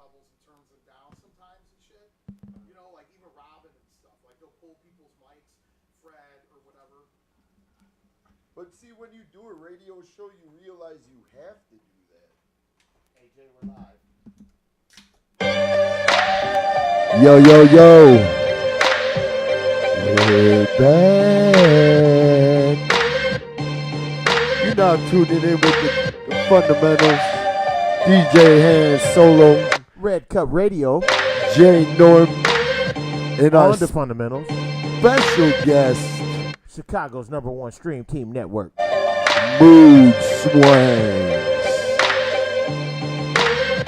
levels and turns them down sometimes and shit. You know, like even Robin and stuff. Like they'll pull people's mics, Fred or whatever. But see, when you do a radio show, you realize you have to do that. AJ, we're live. Yo, yo, yo. We're back. You're now tuning in with the fundamentals. DJ Handz Solo. Red Cup Radio. Jay Norm. And our On the fundamentals. special guest, Chicago's #1 stream team network. Mood Swangz.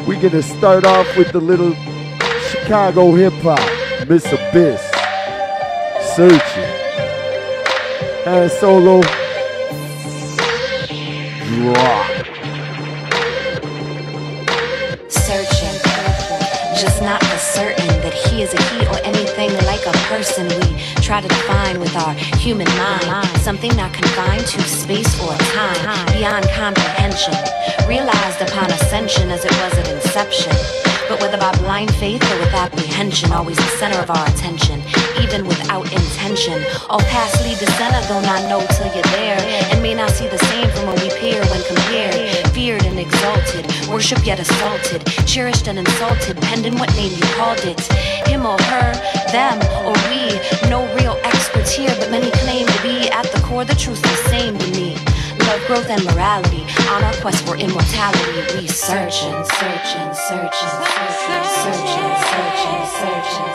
We're going to start off with the little Chicago hip-hop. Miss Abyss. Searching. Handz Solo. Drop. Searching, just not for certain that he is a he or anything like a person. We try to define with our human mind something not confined to space or time, beyond comprehension, realized upon ascension as it was at inception. But whether by blind faith or with apprehension, always the center of our attention, even without intention. All paths lead to center, though not know till you're there, and may not see the same from when we peer when compared. Feared and exalted, worship yet assaulted, cherished and insulted, pending what name you called it. Him or her, them or we, no real experts here, but many claim to be at the core the truth's the same to me. Love, growth, and morality, on our quest for immortality, we searching, searching, searching, searching, searching, searching, searching,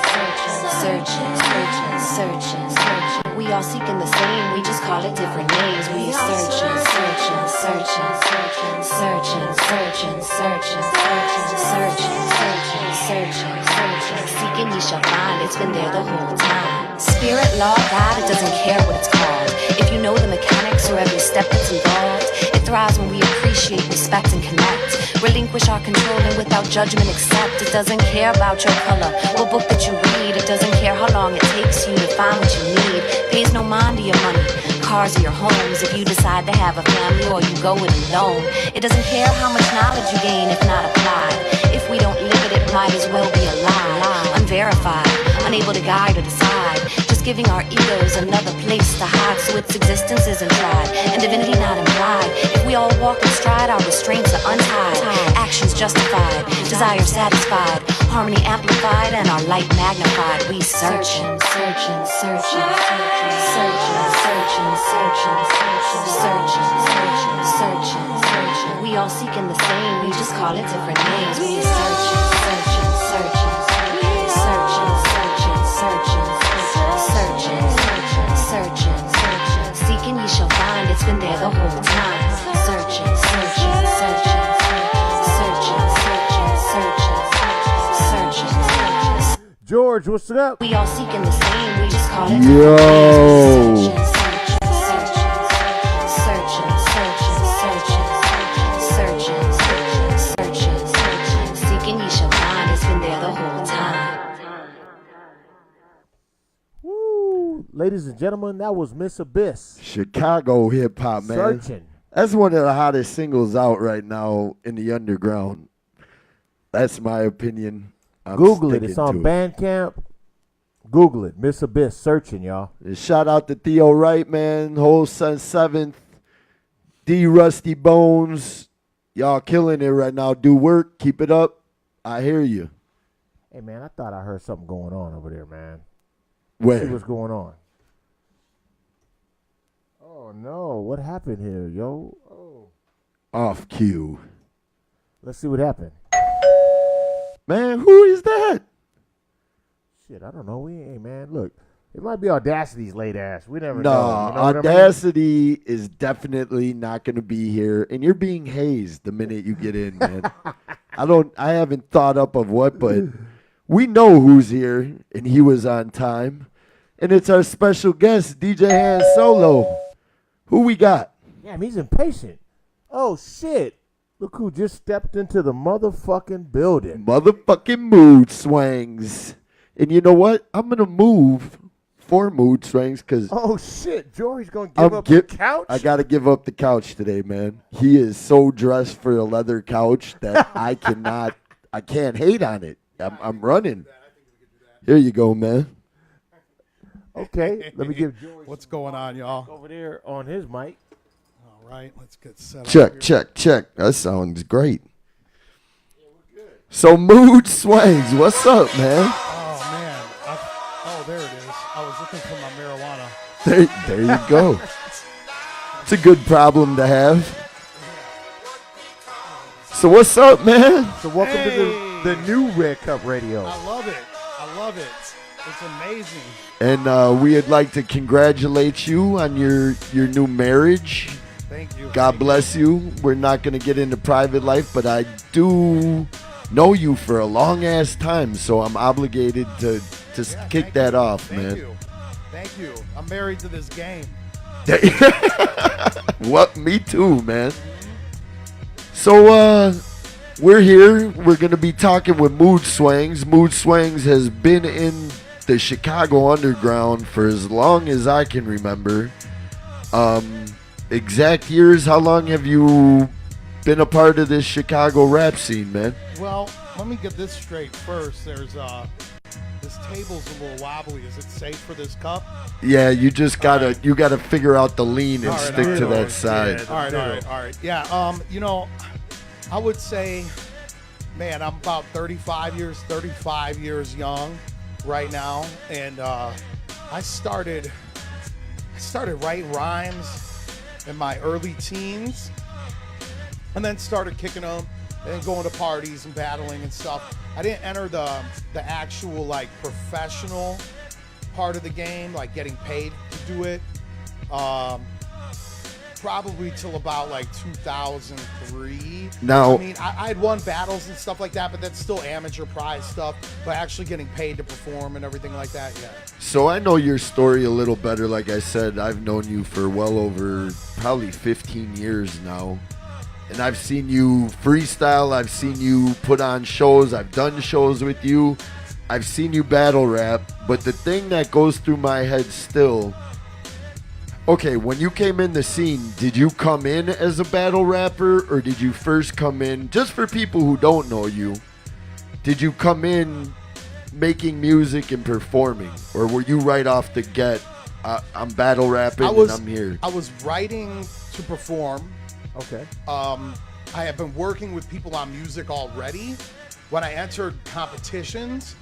searching, searching, searching, searching. We all seeking the same, we just call it different names. We searching, searching, searching, searching, searching, searching, searching, searching, searching, searching, searching, searching. Seeking, ye shall find. It's been there the whole time. Spirit, law, God, it doesn't care what it's called. If you know the mechanics or every step that's involved, it thrives when we appreciate, respect, and connect. Relinquish our control and without judgment accept. It doesn't care about your color, what book that you read. It doesn't care how long it takes you to find what you need. Pays no mind to your money, cars or your homes. If you decide to have a family or you go it alone, it doesn't care how much knowledge you gain if not applied. If we don't live it, it might as well be a lie. Unverified, unable to guide or decide. Just giving our egos another place to hide so its existence isn't tried and divinity not implied. If we all walk in stride, our restraints are untied. Actions justified, desire satisfied, harmony amplified, and our light magnified. We searching, searching, searching, searching, searching, searching, searching, searching, searching, searching, searching. We all seeking the same, we just call it different names. We searching, searching, searching, searching, searching, searching, searching, searching, searching, searching. Seeking, ye shall find. It's been there the whole time. Searching, searching, searching, searching, searching, searching, searching, searching. George, what's up? We all seeking the same. We just call it Yo. searching, searching, searching, searching, searching, searching, searching, searching, searching. Seeking, ye shall find. It's been there the whole time. Woo. Ladies and gentlemen, that was Miss Abyss. Chicago hip-hop, man. Searching. That's one of the hottest singles out right now in the underground. That's my opinion. I'm Google it. sticking It's on to it. Bandcamp. Google it. Miss Abyss. Searching, y'all. Shout out to Theo Wright, man. Whole Sun 7th. D Rusty Bones. Y'all killing it right now. Do work. Keep it up. I hear you. Hey, man, I thought I heard something going on over there, man. See Where? what's going on. Oh, no. What happened here, yo? Oh. Off cue. Let's see what happened. Man, who is that? Shit, I don't know. We ain't, man. Look, it might be Awdacity's late ass. We never No, know. You know what I mean? Audacity is definitely not going to be here, and you're being hazed the minute you get in, man. I haven't thought up of what, but we know who's here, and he was on time, and it's our special guest, DJ Handz Solo. Who we got? Damn, he's impatient. Oh, shit. Look who just stepped into the motherfucking building. Motherfucking Mood Swangz. And you know what? I'm going to move for Mood Swangz because Oh, shit. Jory's going to give up the couch? I got to give up the couch today, man. He is so dressed for a leather couch that I cannot I can't hate on it. I'm running. I think we could do that. Here you go, man. Okay, let me give George What's going on, y'all? over there on his mic. All right, let's get set up. Check, check. That sounds great. So Mood Swangz, what's up, man? Oh man. Oh, there it is. I was looking for my marijuana. There you go. It's a good problem to have. So what's up, man? So welcome to the new Red Cup Radio. I love it. I love it. It's amazing. And we'd like to congratulate you on your new marriage. Thank you. God bless you. We're not going to get into private life, but I do know you for a long ass time, so I'm obligated to kick that off, man. Thank you. I'm married to this game. What? Me too, man. So we're here. We're going to be talking with Mood Swangz. Mood Swangz has been in the Chicago underground for as long as I can remember. Exact years, how long have you been a part of this Chicago rap scene, man? Well, let me get this straight first. There's this table's a little wobbly. Is it safe for this cup? Yeah, you just gotta figure out the lean and All right, stick all right, to all that right. side. All right. Yeah, you know, I would say, man, I'm about 35 years young right now, and I started writing rhymes in my early teens, and then started kicking them and going to parties and battling and stuff. I didn't enter the actual like professional part of the game, like getting paid to do it, probably till about like 2003. Now, I mean, I had won battles and stuff like that, but that's still amateur prize stuff. But actually getting paid to perform and everything like that, yeah. so I know your story a little better. Like I said, I've known you for well over probably 15 years now. And I've seen you freestyle. I've seen you put on shows. I've done shows with you. I've seen you battle rap. But the thing that goes through my head still, okay, when you came in the scene, did you come in as a battle rapper, or did you first come in, just for people who don't know you, did you come in making music and performing? Or were you right off the get, I'm battle rapping and I'm here? I was writing to perform. Okay. I have been working with people on music already. When I entered competitions,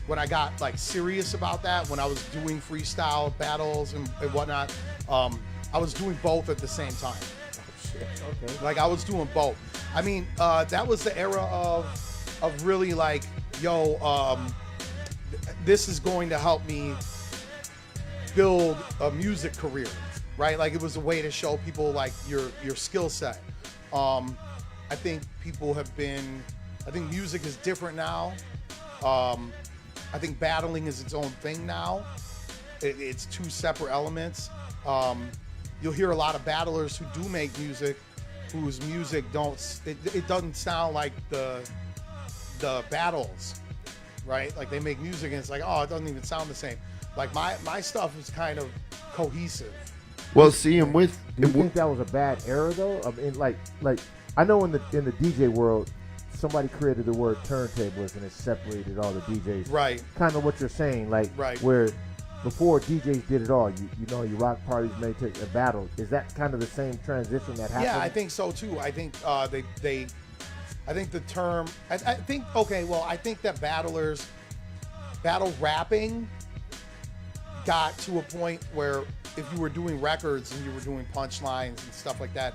when I got like serious about that, when I was doing freestyle battles and whatnot, I was doing both at the same time. Oh, shit. Okay. Like I was doing both. I mean, that was the era of really like, yo, this is going to help me build a music career, right? Like it was a way to show people like your skill set. I think I think music is different now. I think battling is its own thing now. It's two separate elements. You'll hear a lot of battlers who do make music, whose music it doesn't sound like the battles, right? Like they make music and it's like, oh, it doesn't even sound the same. Like my stuff is kind of cohesive. Well, see, and with... Do you think that was a bad era though? I mean, like I know in the DJ world, somebody created the word turntables and it separated all the DJs. Right. Kind of what you're saying, like right. Where before DJs did it all. You know, your rock parties may take a battle. Is that kind of the same transition that happened? Yeah, I think so too. I think I think the term. I think I think that battle rapping got to a point where if you were doing records and you were doing punchlines and stuff like that,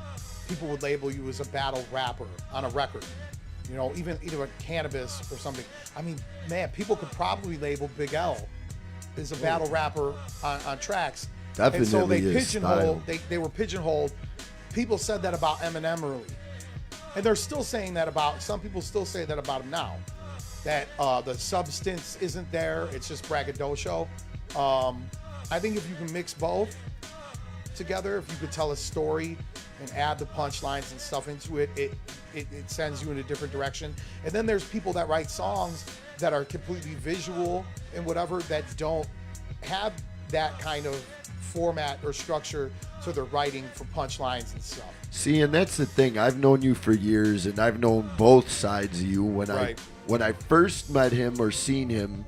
people would label you as a battle rapper on a record. You know, even a Cannabis or something. I mean, man, people could probably label Big L as a battle rapper on tracks. Definitely. And so they is pigeonholed. They were pigeonholed. People said that about Eminem early, and they're still saying that about some people. Still say that about him now. That the substance isn't there. It's just braggadocio. I think if you can mix both together, if you could tell a story and add the punchlines and stuff into it, it sends you in a different direction. And then there's people that write songs that are completely visual and whatever, that don't have that kind of format or structure to their writing for punchlines and stuff. See, and that's the thing. I've known you for years, and I've known both sides of you. When Right. when I first met him or seen him,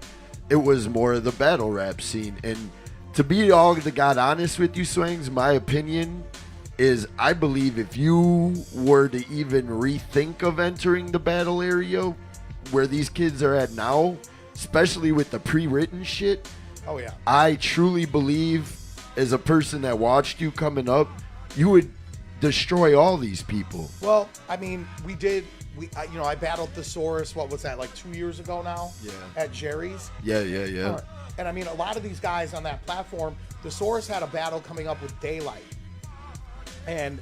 it was more of the battle rap scene. And to be all the God honest with you, Swangz, my opinion is I believe if you were to even rethink of entering the battle area where these kids are at now, especially with the pre-written shit, oh yeah, I truly believe as a person that watched you coming up, you would destroy all these people. Well, I mean, I battled Thesaurus, what was that, like 2 years ago now? Yeah. At Jerry's. Yeah. And I mean, a lot of these guys on that platform, Thesaurus had a battle coming up with Daylight. And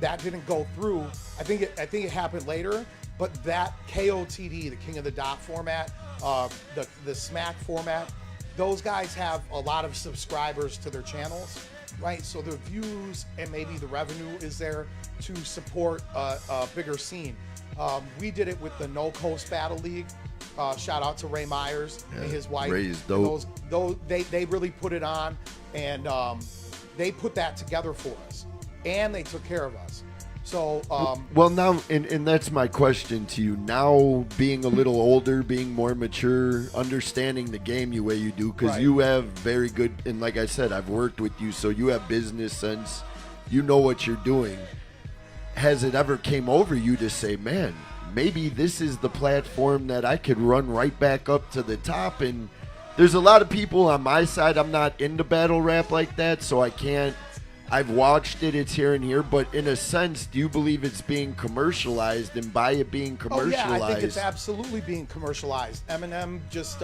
that didn't go through. I think it happened later, but that KOTD, the King of the Dot format, the Smack format, those guys have a lot of subscribers to their channels, right? So the views and maybe the revenue is there to support a bigger scene. We did it with the No Coast Battle League. Shout out to Ray Myers and his wife. Ray's dope. They really put it on, and they put that together for us, and they took care of us. So well, now, and that's my question to you. Now, being a little older, being more mature, understanding the game the way you do, because you have very good, and like I said, I've worked with you, so you have business sense. You know what you're doing. Has it ever came over you to say, man, maybe this is the platform that I could run right back up to the top? And there's a lot of people on my side. I'm not into battle rap like that, so I can't. I've watched it, it's here and here, but in a sense, do you believe it's being commercialized? And by it being commercialized, oh yeah, I think it's absolutely being commercialized. Eminem just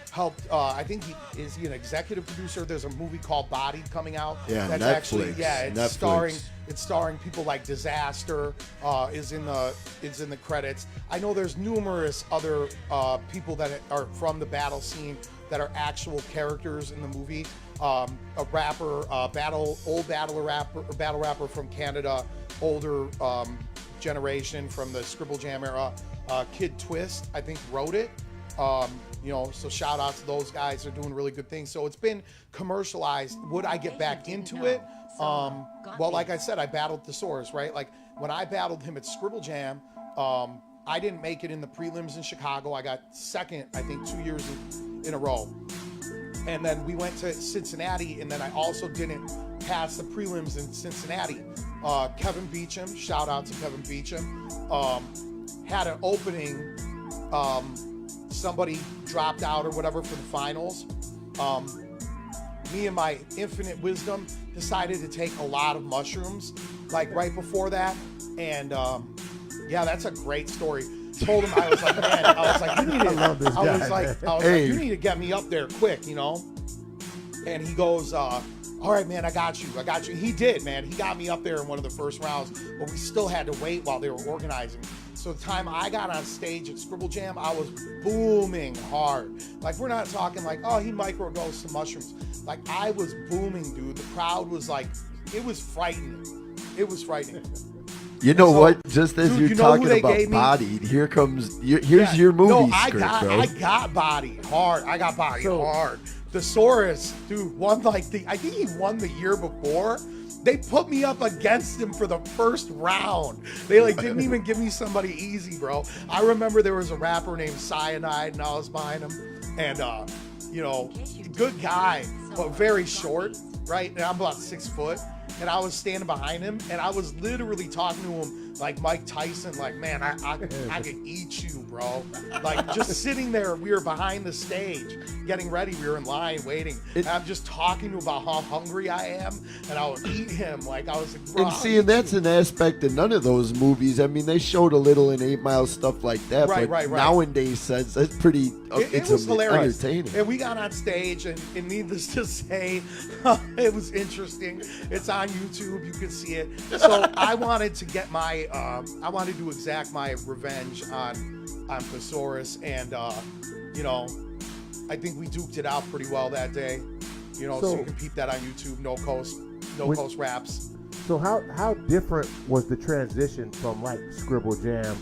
helped. I think is he an executive producer? There's a movie called Bodied coming out. Yeah, that's Netflix. Actually, it's Netflix. starring people like Disaster. Is in the credits. I know there's numerous other people that are from the battle scene that are actual characters in the movie. A rapper, battle rapper from Canada, older generation from the Scribble Jam era. Kid Twist, I think, wrote it. So shout out to those guys. They're doing really good things. So it's been commercialized. Would I get back into it? Well, like I said, I battled Thesaurus, right? Like when I battled him at Scribble Jam, I didn't make it in the prelims in Chicago. I got second, I think, 2 years in a row. And then we went to Cincinnati, and then I also didn't pass the prelims in Cincinnati. Kevin Beecham, shout out to Kevin Beecham, had an opening. Somebody dropped out or whatever for the finals. Me and my infinite wisdom decided to take a lot of mushrooms, like right before that. And yeah, that's a great story. Told him, I was like, man, you need to get me up there quick, you know? And he goes, all right, man, I got you. He did, man. He got me up there in one of the first rounds, but we still had to wait while they were organizing. So the time I got on stage at Scribble Jam, I was booming hard. Like, we're not talking like, oh, he microdosed some mushrooms. Like, I was booming, dude. The crowd was like, it was frightening. You know what? Just as you're talking about Bodied, here's your movie script, bro. I got Bodied hard. Hard. Thesaurus, dude, won I think he won the year before. They put me up against him for the first round. They didn't even give me somebody easy, bro. I remember there was a rapper named Cyanide, and I was behind him. And, good guy, but very short, right? And I'm about 6 foot. And I was standing behind him, and I was literally talking to him like Mike Tyson, like, man, I could eat you, bro. Like, just sitting there, we were behind the stage, getting ready, we were in line waiting. And I'm just talking to him about how hungry I am, and I would eat him. Like, I was like, bro. And that's an aspect of none of those movies. I mean, they showed a little in 8 Mile, stuff like that, right. Nowadays, that's pretty, it was hilarious. Entertaining. And we got on stage, and needless to say, it was interesting. It's on YouTube, you can see it. So I wanted to get I wanted to exact my revenge on Thesaurus, and I think we duked it out pretty well that day. So you can peep that on YouTube. No Coast Raps. So how different was the transition from like Scribble Jam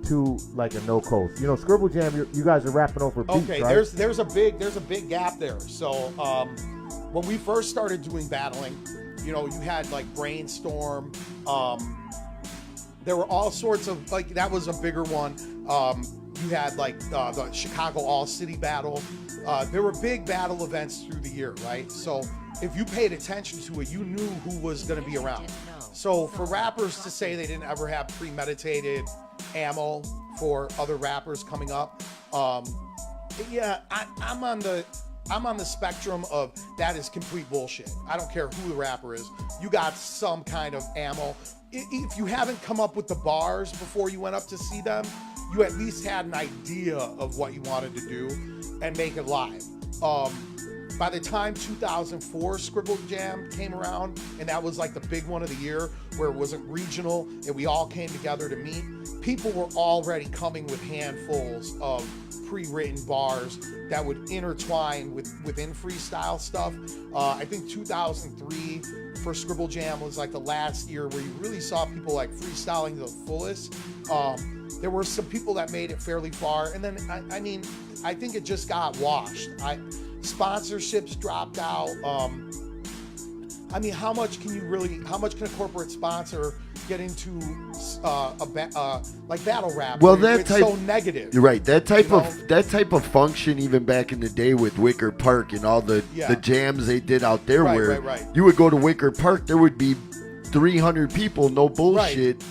to like a No Coast? Scribble Jam, you guys are rapping over beats, okay, right? there's a big gap there. So when we first started doing battling, you had like Brainstorm. There were all sorts of, like, that was a bigger one. You had like the Chicago All City Battle. There were big battle events through the year, right? So if you paid attention to it, you knew who was going to be around. So for rappers to say they didn't ever have premeditated ammo for other rappers coming up, yeah, I'm on the spectrum of that is complete bullshit. I don't care who the rapper is. You got some kind of ammo. If you haven't come up with the bars before you went up to see them, you at least had an idea of what you wanted to do and make it live. By the time 2004 Scribble Jam came around, and that was like the big one of the year where it wasn't regional and we all came together to meet, people were already coming with handfuls of pre-written bars that would intertwine within freestyle stuff. I think 2003 for Scribble Jam was like the last year where you really saw people like freestyling to the fullest. There were some people that made it fairly far, and then I mean, I think it just got washed. Sponsorships dropped out. I mean, how much can a corporate sponsor get into like battle rap? Well, it's so negative. You're right. That type of function, even back in the day with Wicker Park and all the jams they did out there, right. You would go to Wicker Park, there would be 300 people, no bullshit,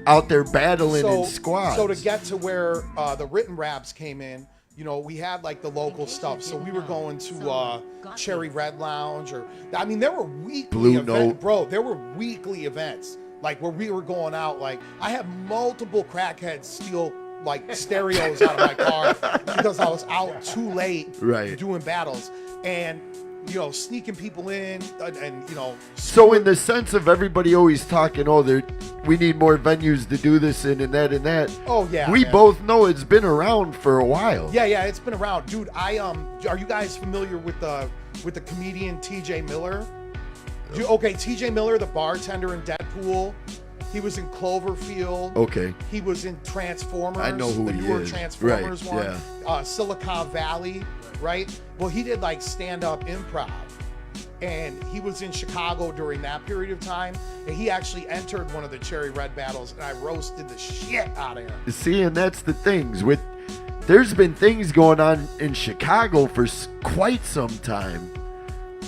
out there battling in squads. So to get to where the written raps came in, you know, we had like the local stuff. So we were going to Cherry Red Lounge, there were weekly events. Bro, there were weekly events. Like where we were going out, like I had multiple crackheads steal like stereos out of my car because I was out too late doing battles. And you know, sneaking people in and you know. So in the sense of everybody always talking, we need more venues to do this in and that. Oh yeah. We both know it's been around for a while. Yeah, it's been around, dude. Are you guys familiar with the comedian TJ Miller? Okay, TJ Miller, the bartender in Deadpool. He was in Cloverfield. Okay. He was in Transformers. I know who the he newer is. Transformers right, one. Yeah. Silicon Valley, right? Well, he did like stand-up improv. And he was in Chicago during that period of time. And he actually entered one of the Cherry Red battles, and I roasted the shit out of him. See, and that's the things. There's been things going on in Chicago for quite some time.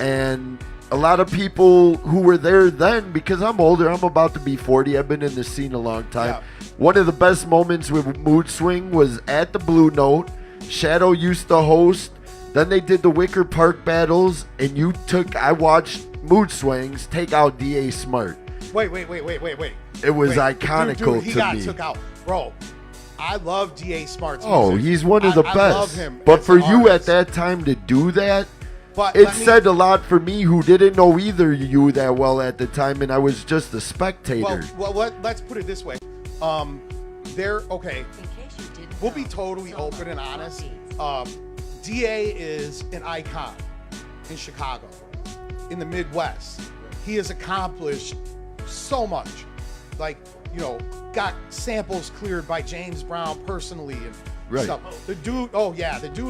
And a lot of people who were there then, because I'm older, I'm about to be 40, I've been in the scene a long time. Yeah. One of the best moments with Mood Swing was at the Blue Note. Shadow used to host. Then they did the Wicker Park battles, and I watched Mood Swings take out D.A. Smart. Wait. It was iconical dude, he to got me. Took out. Bro, I love D.A. Smart's music. He's one of the best. I love him. But for you at that time to do that, it said a lot for me, who didn't know either you that well at the time, and I was just a spectator. Well, let's put it this way. We'll be totally open and honest. DA is an icon in Chicago, in the Midwest. He has accomplished so much. Like, you know, got samples cleared by James Brown personally and stuff. The dude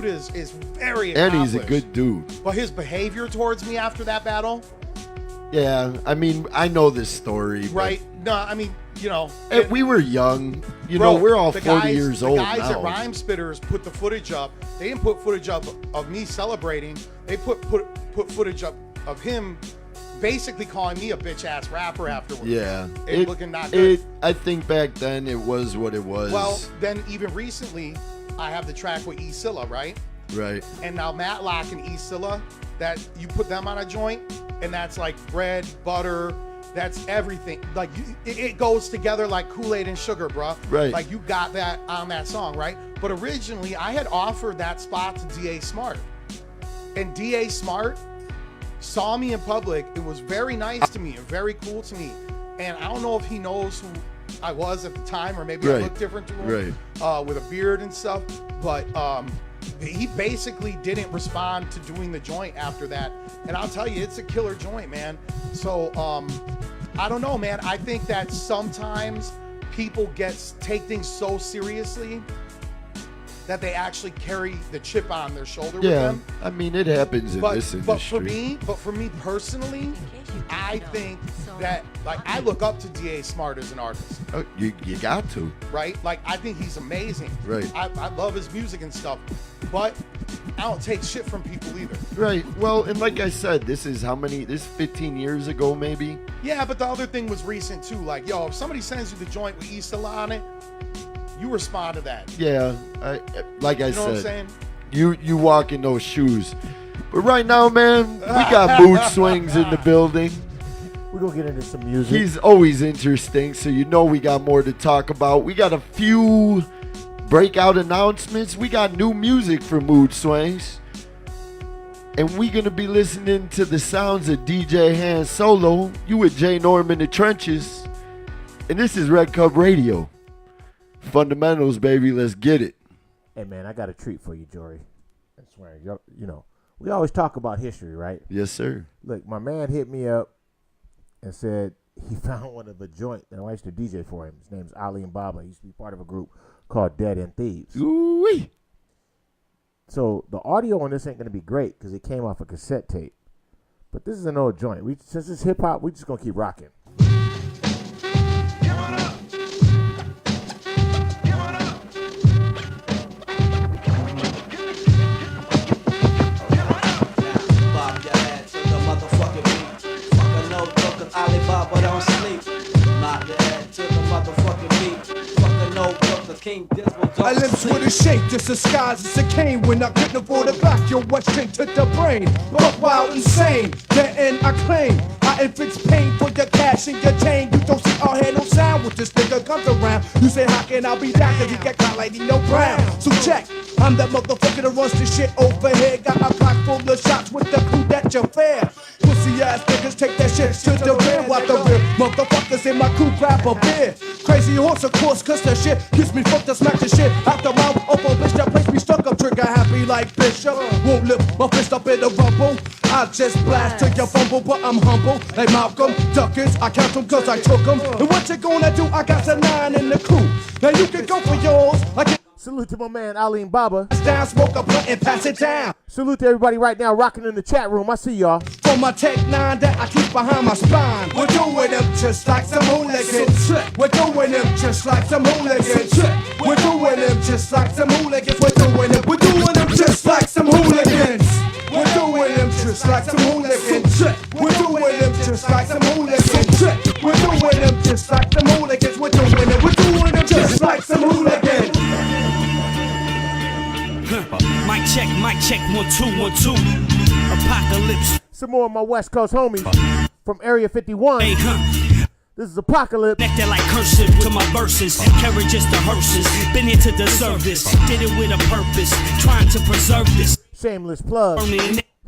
is very accomplished. And he's a good dude. But his behavior towards me after that battle. Yeah, I mean, I know this story. Right? No, I mean, you know. We were young. You know, we're all 40 years old now. The guys at Rhyme Spitters put the footage up. They didn't put footage up of me celebrating. They put footage up of him basically calling me a bitch-ass rapper afterwards. Yeah. It looking not good. I think back then it was what it was. Well, then even recently, I have the track with E. Silla, right? Right. And now Matlock and E. Silla, that you put them on a joint, and that's like bread, butter, that's everything. Like it goes together like Kool-Aid and sugar, bro. Right. Like you got that on that song, right? But originally, I had offered that spot to D.A. Smart. And D.A. Smart saw me in public. It was very nice to me and very cool to me. And I don't know if he knows who I was at the time, or maybe I looked different to him, with a beard and stuff. But he basically didn't respond to doing the joint after that. And I'll tell you, it's a killer joint, man. So I don't know, man. I think that sometimes people take things so seriously that they actually carry the chip on their shoulder with Yeah, them. I mean, it happens in this industry. But for me personally, I think that, like, I look up to DA Smart as an artist. Oh, you got to. Right? Like, I think he's amazing. Right. I love his music and stuff, but I don't take shit from people either. Right. Well, and like I said, this is 15 years ago, maybe? Yeah, but the other thing was recent too. Like, yo, if somebody sends you the joint with Issa on it, you respond to that. Yeah. Like I You know what I'm said, saying? you walk in those shoes. But right now, man, we got Mood Swangz in the building. We're going to get into some music. He's always interesting, so you know we got more to talk about. We got a few breakout announcements. We got new music for Mood Swangz. And we're going to be listening to the sounds of DJ Handz Solo. You with J Norm in the trenches. And this is Red Cup Radio. Fundamentals, baby. Let's get it. Hey, man, I got a treat for you, Jory. I swear, you know, we always talk about history, right? Yes, sir. Look, my man hit me up and said he found one of the joint that I used to DJ for him. His name's Ali and Baba. He used to be part of a group called Dead End Thieves. Ooh-wee. So the audio on this ain't going to be great because it came off a cassette tape. But this is an old joint. Since it's hip-hop, we just going to keep rocking. Alibaba don't sleep. Knock your head to the motherfucking beat. Fucking notebook, the King Dismal don't I lips with a shake, just disguised as a cane. When I couldn't afford a back, yo, went straight to the brain. Buck wild insane, then I claim I inflict pain for your cash and your chain. You don't see our head no sound with this nigga comes around. You say how can I be down, cause he get caught like he no brown. So check, I'm that motherfucker that runs this shit over here. Got a pack full of shots with the crew that you fair. Pussy ass niggas take that shit to the rear. While the real motherfuckers in my crew grab a beer. Crazy horse of course, cause the shit gives me fucked to smack the shit out the mouth of a bitch that place me stuck up. Trigger happy like Bishop. Won't lift my fist up in the rumble. I just blast till you fumble, but I'm humble. Like Malcolm, Duckins, I count them cause I took them. And what you gonna do? I got a 9 in the crew. Now you can go for yours. Salute to my man Ali and Baba. Down, smoke a blunt and pass it down. Salute to everybody right now rocking in the chat room. I see y'all. For my Tech 9 that I keep behind my spine. We're doing them just like some hooligans. We're doing them just like some hooligans. We're doing them just like some hooligans. We're doing them just like some hooligans. We're doing them just like some hooligans. We're doing them just like some hooligans. We're doing them just like some hooligans. We're doing them just like some hooligans. Mic check, 1 2 1 2. Apocalypse. Some more of my West Coast homies from Area 51. Hey, This is Apocalypse. Connected like cursive to my verses. Carry just the hearses. Been here to deserve this. Did it with a purpose. Trying to preserve this. Shameless plug.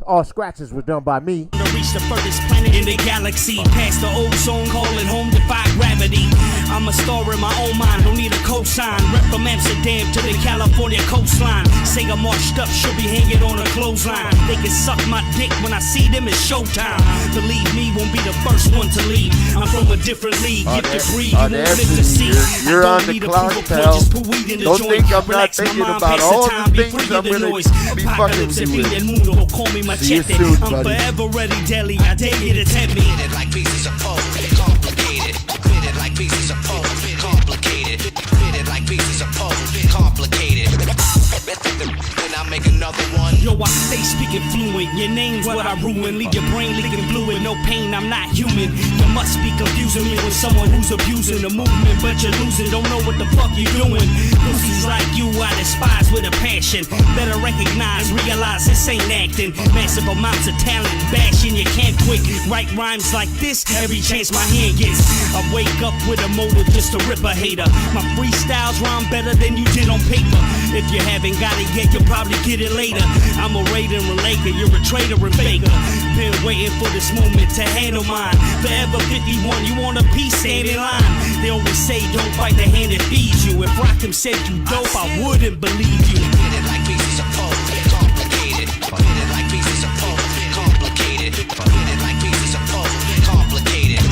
All scratches were done by me. To reach the furthest planet in the galaxy. Past the ozone, calling home, defy gravity. I'm a star in my own mind, don't need a cosign. Rep from Amsterdam to the California coastline. Say I'm washed up, should be hanging on a clothesline. They can suck my dick when I see them, it's showtime. Believe me, won't be the first one to leave. I'm from a different league, get the breed, you won't live to see. You're on the clock, pal. Don't think I'm not thinking about all the things I'm gonna be fucking with. Call me See you soon, I'm buddy. forever ready, deli. I dare you to tempt me. Fit it like pieces of pole, complicated. Fit it like pieces of pole, complicated. Fit it like pieces of pole, complicated. Then I make another one. Yo, I stay speaking fluent. Your name's what I ruin. Leave your brain leaking fluid. No pain, I'm not human. You must be confusing me with someone who's abusing the movement, but you're losing. Don't know what the fuck you doing. Pussies like you, I despise with a passion. Better recognize, realize this ain't acting. Massive amounts of talent, bashing. You can't quit. Write rhymes like this every chance my hand gets. I wake up with a motive just to rip a hater. My freestyles rhyme better than you did on paper. If you haven't got it yet, you'll probably get it later. I'm a raider and relaker, you're a traitor and faker. Been waiting for this moment to handle mine. Forever 51, you want a piece, stand in line. They always say don't bite the hand that feeds you. If Rakim said you dope, I wouldn't believe you. Fit it like pieces of pole, complicated. Fit it like pieces of pole, complicated. Fit it like pieces of pole, complicated.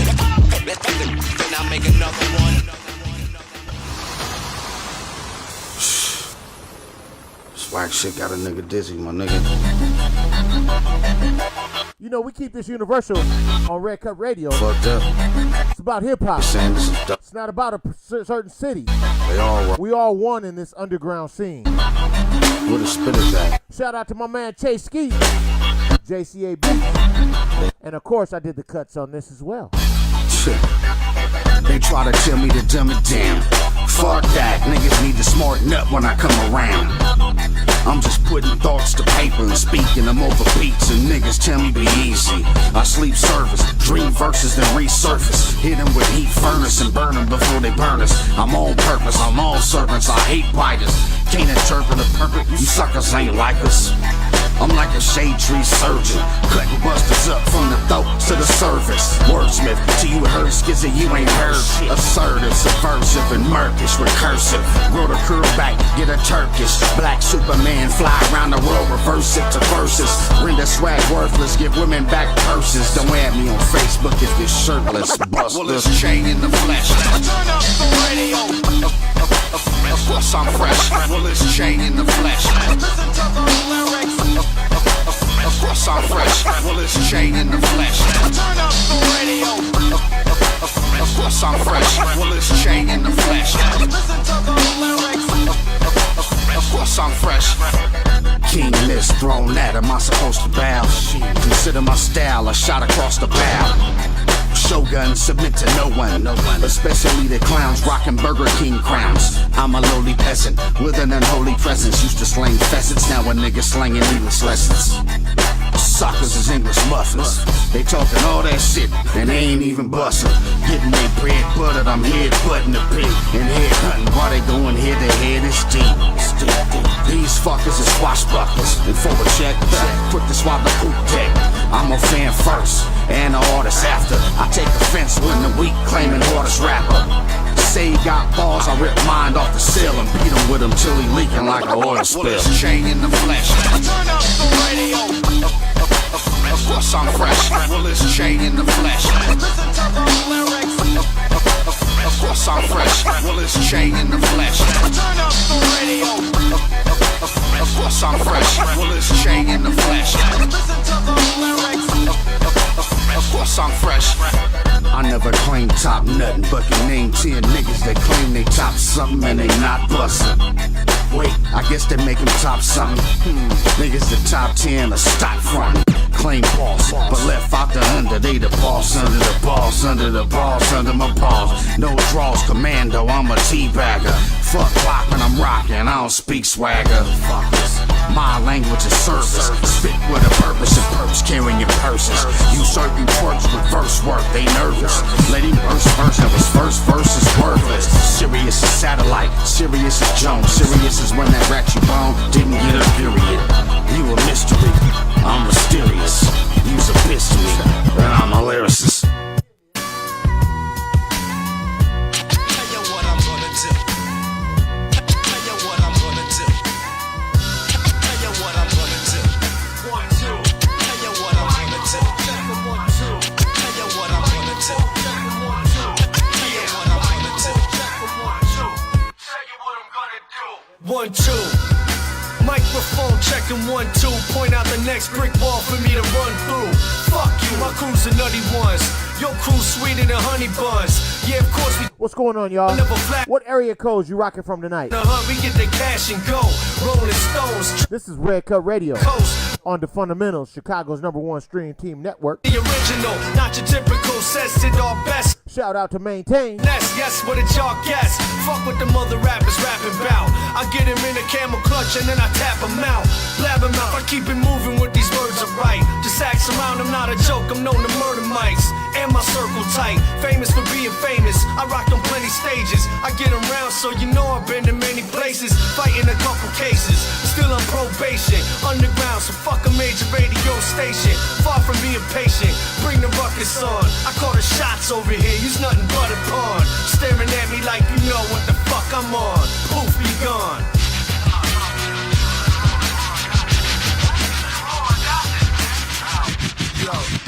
Then I make another one. crack shit got a nigga dizzy, my nigga. You know, we keep this universal on Red Cup Radio. Fucked up. It's about hip hop. Saying this is It's not about a certain city. They all wrong. We all one in this underground scene. Where the spitters at? Shout out to my man Chase Ski, JCAB. And of course, I did the cuts on this as well. Shit. They try to tell me to dumb it down. Fuck that, niggas need to smarten up when I come around. I'm just putting thoughts to paper and speaking them over beats, and niggas tell me be easy. I sleep service, dream verses, then resurface. Hit them with heat furnace and burn them before they burn us. I'm on purpose, I'm all servants, I hate biters. Can't interpret a purpose, you suckers ain't like us. I'm like a shade tree surgeon, cutting busters up from the throat to the surface. Wordsmith, till you heard skizzy, you ain't heard. Assertive, subversive, and murkish, recursive. Grow the curl back, get a Turkish. Black Superman, fly around the world, reverse it to verses. Render swag worthless, give women back purses. Don't add me on Facebook if you're shirtless, busters. Well, it's chain in the flesh. Turn up the radio. Of course I'm fresh. Well, it's chain in the flesh. Listen to the lyrics. Of course I'm fresh. Well, it's chain in the flesh. Turn up the radio. Of course I'm fresh. Well, it's chain in the flesh. Listen to the lyrics. Of course I'm fresh. King list thrown at him, I'm supposed to bow. Consider my style a shot across the bow. Shogun, submit to no one, especially the clowns rocking Burger King crowns. I'm a lowly peasant with an unholy presence. Used to slang pheasants, now a nigga slanging English lessons. Suckers is English muffins. They talking all that shit and they ain't even bustin'. Getting their bread buttered, I'm head butting the pig and head hunting while they going head to head. It's deep. These fuckers is swashbucklers. And for a check, quick to swallow the poop deck. I'm a fan first and an artist after. I take offense when the weak claiming hardest rapper. Say he got balls, I rip mine off the sill and beat him with him till he leaking like an oil spill. Well, it's chain in the flesh. Turn up the radio. Of course I'm fresh. Well, it's chain in the flesh. Listen to the lyrics. Of course I'm fresh. Well, it's chain in the flesh. Turn up the radio. Of course I'm fresh. Well, it's chain in the flesh. Listen to the lyrics. Of course I'm fresh. I never claim top nothing, but can name 10 niggas that claim they top something and they not bustin'. Wait, I guess they make them top something. Niggas the top 10 are stock frontin'. Claim boss, but left out the under. They the boss under the boss, under the boss, under my balls. No draws, commando, I'm a teabagger. Fuck clock when I'm rockin', I don't speak swagger. Fuck this. My language is surface. Spit with a purpose and perps carrying your purses. You certain twerks with verse work, they nervous. Let him verse and his first verse is worthless. Serious is satellite, serious is Jones. Serious is when that rat you bone didn't get a period. You a mystery, I'm mysterious. You's a bitch to me, and I'm a lyricist. One, two. Microphone checking 1, 2. Point out the next brick wall for me to run through. Fuck you, my crew's the nutty ones. Your crew's sweeter than honey buns. Yeah, of course we. What's going on, y'all? What area codes you rocking from tonight? We get the cash and go. Rolling Stones. This is Red Cup Radio. On the Fundamentals, Chicago's #1 stream team network. The original, not your typical, says it all best. Shout out to Maintain. Yes, what did y'all guess? Fuck what the mother rappers rapping about. I get him in a camel clutch and then I tap him out. Blab him out, I keep it moving with these words are right. Just ask around, I'm not a joke, I'm known to murder mics. And my circle tight, famous for being famous. I rocked on plenty stages. I get around so you know I've been to many places. Fighting a couple cases, still on probation. Underground, so fuck a major radio station. Far from being patient, bring the ruckus on. I call the shots over here, use nothing but a pawn. Staring at me like you know what the fuck I'm on. Poof, be gone.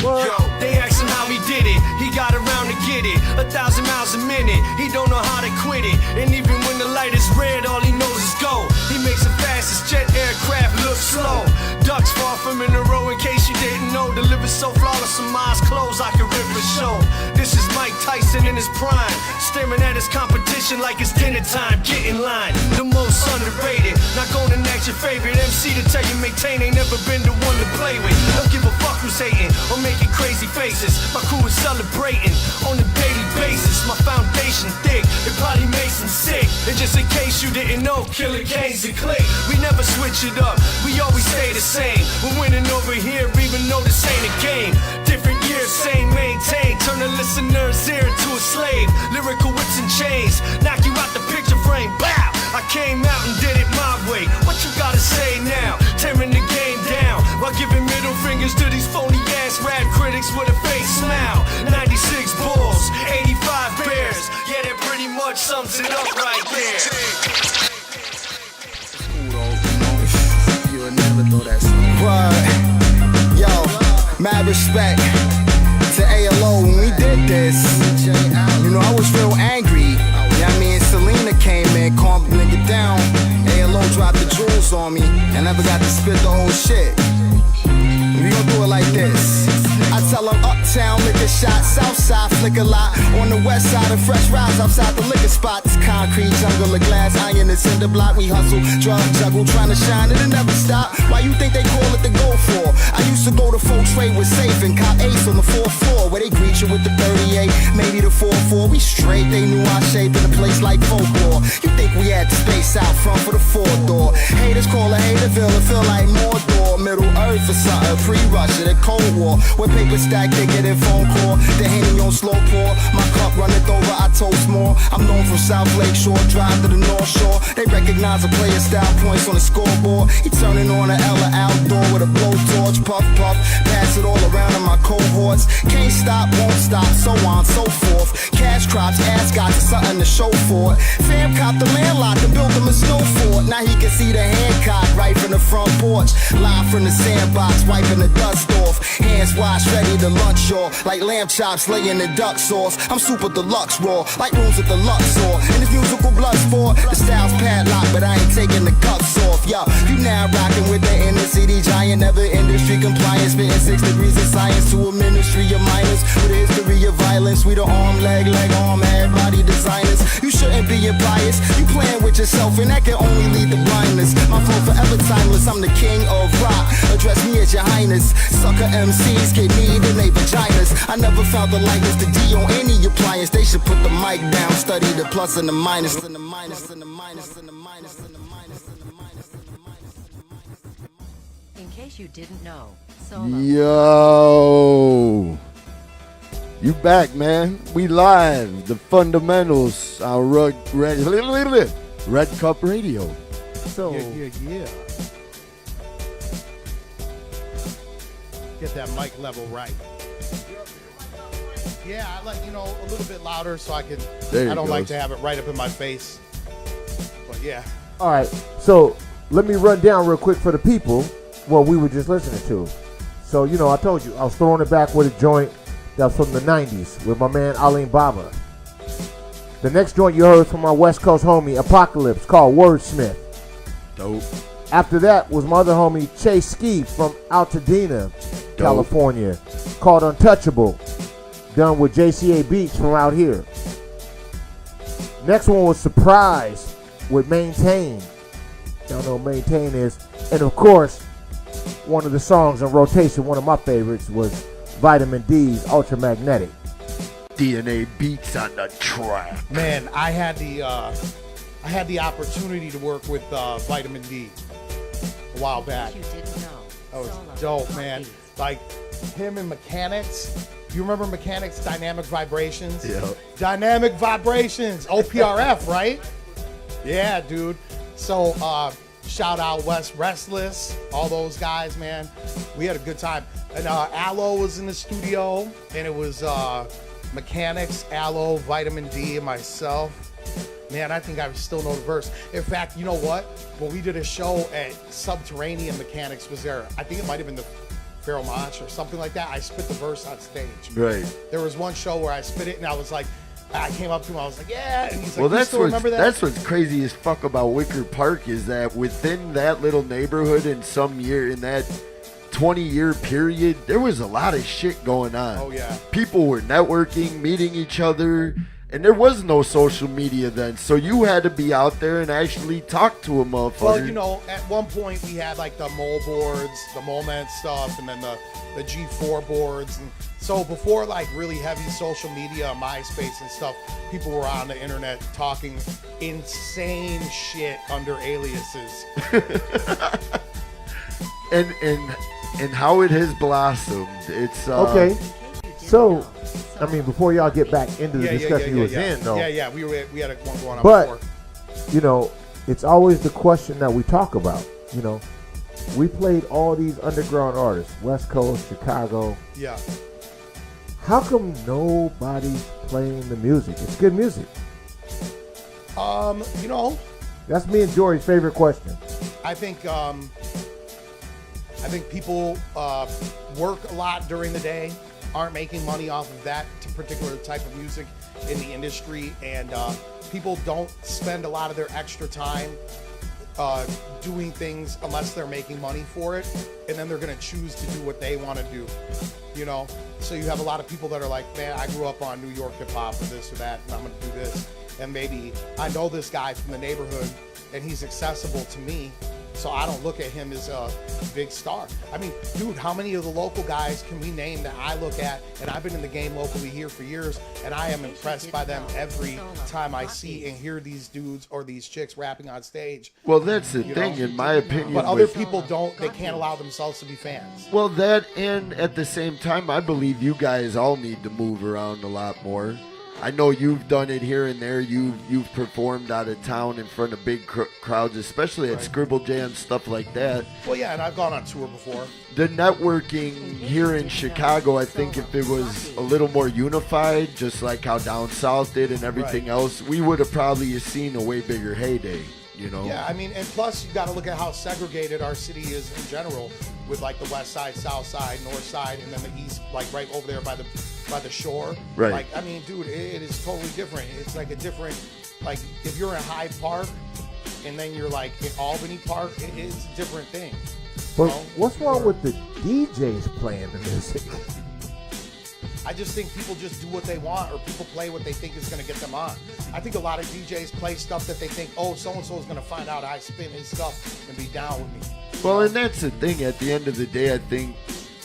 Yo, they asked him how he did it. He got around to get it. 1,000 miles a minute. He don't know how to quit it. And even when the light is red, all he knows is go. He makes a fast fastest jet aircraft look slow. Ducks far from in a row in case you didn't know. Delivered so flawless, some eyes closed, I can rip a show. This is Mike Tyson in his prime, staring at his competition like it's dinner time. Get in line, the most underrated. Not gonna ask your favorite MC to tell you maintain ain't never been the one to play with. Don't give a fuck who's hating or making crazy faces. My crew is celebrating on a daily basis. My foundation thick, it probably makes them sick. And just in case you didn't know, Killer Kane's a click. We never switch it up, we always stay the same. We're winning over here, even though this ain't a game. Different years, same maintain. Turn the listener's ear into a slave. Lyrical whips and chains, knock you out the picture frame. Bow! I came out and did it my way. What you gotta say now? Tearing the game down while giving middle fingers to these phony ass rap critics with a fake smile. 96 Bulls, 85 Bears. Yeah, that pretty much sums it up right there. You'll never throw that song. Word. Yo, mad respect to ALO when we did this. You know, I was real angry. Yeah, I mean, Selena came in, calmed the nigga down. ALO dropped the jewels on me, and never got to spit the whole shit. We gon' do it like this. I tell them uptown, liquor shot, south side, flicker lot. On the west side, of fresh rides outside the liquor spot. It's concrete, jungle of glass, iron, and cinder block. We hustle, drug juggle, trying to shine, it'll never stop. Why you think they call it the go for? I used to go to full trade with safe and cop ace on the 4th floor, where they greet you with the 38, maybe the 4-4. We straight, they knew our shape in a place like folklore. You think we had the space out front for the 4-door? Haters call it Haterville, it feel like Mordor. Middle Earth or something, pre-Russia, the Cold War. Where paper stack, they get in phone call. The Henny on slow pour, my cup runneth over, I toast more. I'm known from South Lake Shore, drive to the North Shore. They recognize a player's style points on the scoreboard. He turning on a Ella outdoor with a blowtorch, puff puff, pass it all around in my cohorts. Can't stop, won't stop, so on, so forth. Cash crops, ascots, is something to show for it. Fam cop the landlocked and built him a snow fort. Now he can see the Hancock right from the front porch. Live from the sandbox, wiping the dust off. Hands washed, ready to lunch, y'all. Like lamb chops, laying the duck sauce. I'm super deluxe raw, like rooms at the Luxor. And this musical blood sport, the style's padlocked, but I ain't taking the cuffs off. Yo, you now rocking with the inner city giant, never industry compliance. Spitting 6 degrees of science to a ministry of minors. With a history of violence, we the arm, leg, arm, head, body designers. You shouldn't be biased, you playing with yourself, and that can only lead to blindness. My flow forever timeless, I'm the king of rock. Address me as your highness. Sucker MCs get need in their vaginas. I never found the likeness to D on any appliance. They should put the mic down, study the plus and the minus, and the minus, and the minus, and the minus, and the minus, and the minus, and the minus, and the minus. In case you didn't know, Solo. Yo, you back, man? We live. The fundamentals on Red Cup Radio. So, Yeah. Get that mic level right. Yeah, I like, a little bit louder so I can. I don't like to have it right up in my face. But yeah. all right. So let me run down real quick for the people what we were just listening to. So, I told you I was throwing it back with a joint that was from the 90s with my man Alim Baba. The next joint you heard from my West Coast homie Apocalypse called Wordsmith. Dope. After that was my other homie Chase Ski from Altadena, California, called Untouchable, done with JCA Beats from out here. Next one was Surprise with Maintain. Y'all know what Maintain is. And of course, one of the songs in rotation, one of my favorites, was Vitamin D's Ultramagnetic. DNA Beats on the track. Man, I had the opportunity to work with Vitamin D a while back. You didn't know. That was Solo. dope, man. Like him and Mechanics. You remember Mechanics Dynamic Vibrations? Yeah. Dynamic Vibrations. OPRF, right? Yeah, dude. So shout out West Restless, all those guys, man. We had a good time. And Aloe was in the studio, and it was Mechanics, Aloe, Vitamin D, and myself. Man, I think I still know the verse. In fact, you know what? When we did a show at Subterranean, Mechanics was there. I think it might have been the Pharaoh Monch or something like that. I spit the verse on stage. Right. There was one show where I spit it, and I was like, I came up to him, I was like, yeah, and he's like, Well, you that's still remember that? That's what's crazy as fuck about Wicker Park is that within that little neighborhood in that 20-year period, there was a lot of shit going on. Oh, yeah. People were networking, meeting each other, and there was no social media then. So you had to be out there and actually talk to a motherfucker. Well, you know, at one point we had like the mole boards, the moment stuff, and then the G4 boards. And so before like really heavy social media, MySpace and stuff, people were on the internet talking insane shit under aliases. and how it has blossomed. It's Okay. So, I mean, before y'all get back into the discussion you was in, though. Yeah, we had one going on but, before. You know, it's always the question that we talk about. You know, we played all these underground artists, West Coast, Chicago. Yeah. How come nobody's playing the music? It's good music. You know, that's me and Jory's favorite question. I think people work a lot during the day, aren't making money off of that particular type of music in the industry, and people don't spend a lot of their extra time doing things unless they're making money for it, and then they're going to choose to do what they want to do, you know? So you have a lot of people that are like, man, I grew up on New York hip hop or this or that, and I'm going to do this, and maybe I know this guy from the neighborhood and he's accessible to me, so I don't look at him as a big star. I mean, dude, how many of the local guys can we name that I look at, and I've been in the game locally here for years, and I am impressed by them every time I see and hear these dudes or these chicks rapping on stage. Well, that's the thing, in my opinion. But other people they can't allow themselves to be fans. Well, that, and at the same time, I believe you guys all need to move around a lot more. I know you've done it here and there. You've performed out of town in front of big crowds, especially at Scribble Jam, stuff like that. Well, yeah, and I've gone on tour before. The networking here in Chicago, I think if it was a little more unified, just like how down south did and everything else, we would have probably seen a way bigger heyday, you know? Yeah, I mean, and plus you got to look at how segregated our city is in general, with like the west side, south side, north side, and then the east, like right over there by the shore. Right. Like, I mean, dude, it is totally different. It's like a different, like if you're in Hyde Park and then you're like in Albany Park, it's a different thing. But what's wrong with the DJs playing the music? I just think people just do what they want, or people play what they think is going to get them on. I think a lot of DJs play stuff that they think, oh, so-and-so is going to find out I spin his stuff and be down with me. Well, and that's the thing. At the end of the day, I think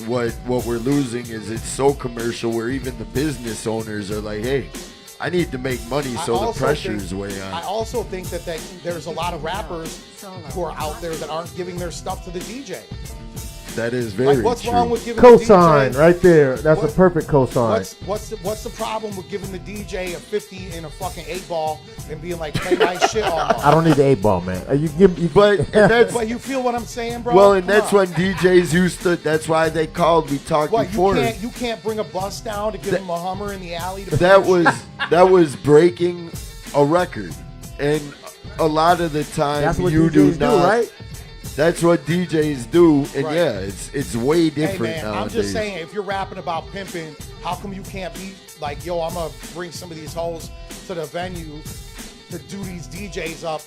what we're losing is it's so commercial where even the business owners are like, hey, I need to make money, so the pressure's way on. I also think that there's a lot of rappers who are out there that aren't giving their stuff to the DJ. That is very what's true. wrong with giving cosign the DJ, right there? That's a perfect cosign. What's the problem with giving the DJ a 50 in a fucking 8-ball and being like, play my shit all night? I don't need the 8-ball, man. But you feel what I'm saying, bro? Well, and that's when DJs used to. That's why they called. We talked before. You can't bring a bus down to give him a Hummer in the alley. That was breaking a record, and a lot of the time that's what you DJs do, right? That's what DJs do, and yeah, it's way different hey man, nowadays. I'm just saying, if you're rapping about pimping, how come you can't be like, yo, I'm gonna bring some of these hoes to the venue to do these DJs up?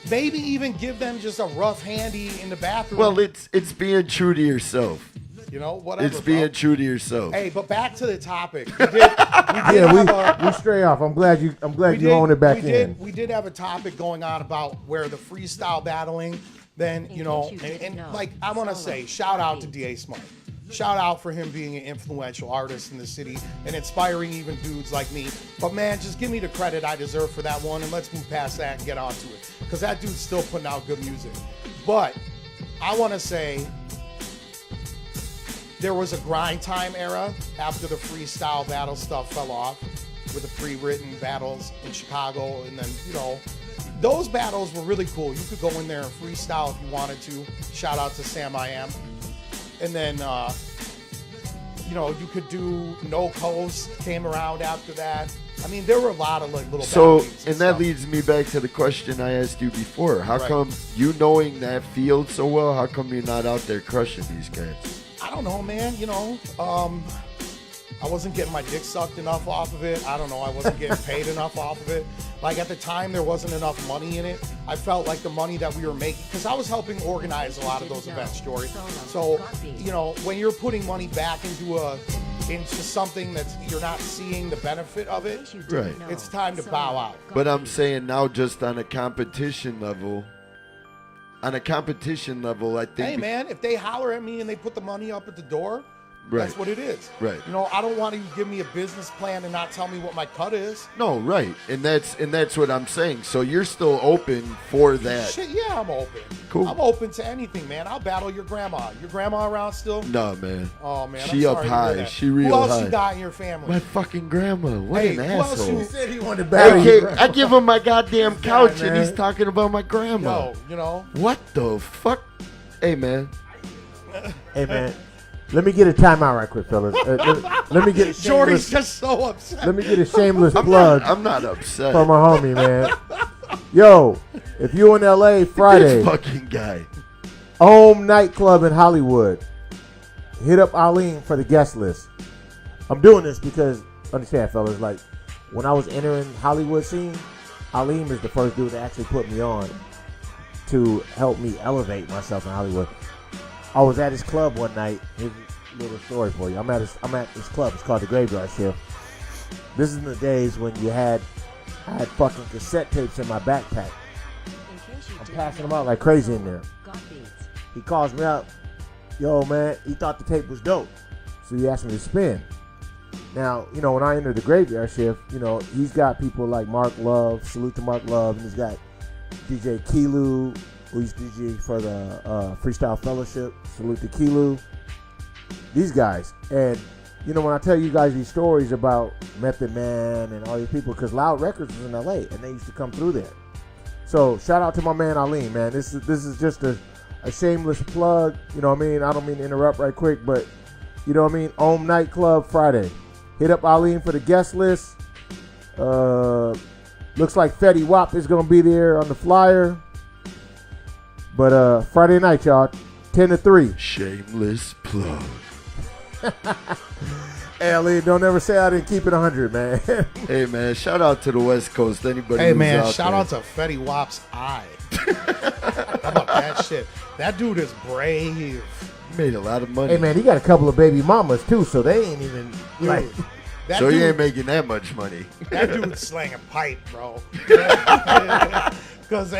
Maybe even give them just a rough handy in the bathroom. Well, it's being true to yourself. You know, whatever. It's being true to yourself. Hey, but back to the topic. We stray off. I'm glad you own it back in. We did have a topic going on about where the freestyle battling. Then, you know, and like I want to say, shout out to D.A. Smart. Shout out for him being an influential artist in the city and inspiring even dudes like me. But man, just give me the credit I deserve for that one, and let's move past that and get on to it. Because that dude's still putting out good music. But I want to say there was a grind time era after the freestyle battle stuff fell off with the pre-written battles in Chicago, and then, you know, those battles were really cool. You could go in there and freestyle if you wanted to. Shout out to Sam I Am. And then, you know, you could do No Coast came around after that. I mean, there were a lot of like little So, and that leads me back to the question I asked you before. How come you knowing that field so well, how come you're not out there crushing these guys? I don't know, man. You know, I wasn't getting my dick sucked enough off of it. I don't know. I wasn't getting paid enough off of it. Like at the time, there wasn't enough money in it. I felt like the money that we were making, because I was helping organize a lot of those events, Jory. So, you know, when you're putting money back into something that you're not seeing the benefit of it, Right. it's time to bow out. But I'm saying now, just on a competition level, I think. Hey, man, if they holler at me and they put the money up at the door, Right. that's what it is. Right. You know, I don't want you to give me a business plan and not tell me what my cut is. No, right, and that's what I'm saying. So you're still open for that? Shit, yeah, I'm open. Cool. I'm open to anything, man. I'll battle your grandma. Your grandma around still? No, man. Oh, man, She I'm up sorry to hear high. that. She real Who else high. you got in your family? My fucking grandma. What Hey, an who else asshole. you- Said he wanted to battle Okay, you. I give him my goddamn couch and man. he's talking about my grandma. Yo, you know? What the fuck? Hey, man. Hey, man. Let me get a timeout right quick, fellas. Let me get a Jordy's shameless, just so upset. let me get a shameless plug I'm not upset. for my homie, man. Yo, if you in LA Friday, This fucking guy. Home Nightclub in Hollywood, hit up Arlene for the guest list. I'm doing this because, understand, fellas, like, when I was entering Hollywood scene, Arlene is the first dude that actually put me on to help me elevate myself in Hollywood. I was at his club one night. Here's a little story for you. I'm at this club. It's called the Graveyard Shift. This is in the days when I had fucking cassette tapes in my backpack. I'm passing them out like crazy in there. He calls me up. Yo, man, he thought the tape was dope. So he asked me to spin. Now, you know, when I entered the Graveyard Shift, you know, he's got people like Mark Love, salute to Mark Love, and he's got DJ Kilu, who's DJ for the Freestyle Fellowship, salute to Kilu. These guys. And, you know, when I tell you guys these stories about Method Man and all these people, because Loud Records was in LA, and they used to come through there. So, shout out to my man Arlene, man. This is just a shameless plug. You know what I mean? I don't mean to interrupt right quick, but, you know what I mean? Home Nightclub Friday. Hit up Arlene for the guest list. Looks like Fetty Wap is going to be there on the flyer. But Friday night, y'all, 10 to 3. Shameless plug. Hey, Ali, don't ever say I didn't keep it 100, man. Hey, man, shout out to the West Coast. Anybody Hey, who's man, out shout there. out to Fetty Wap's eye. How about that shit? That dude is brave. Made a lot of money. Hey, man, he got a couple of baby mamas, too, so they ain't even, Dude, like... that So dude, you ain't making that much money. That dude's slanging pipe, bro. Because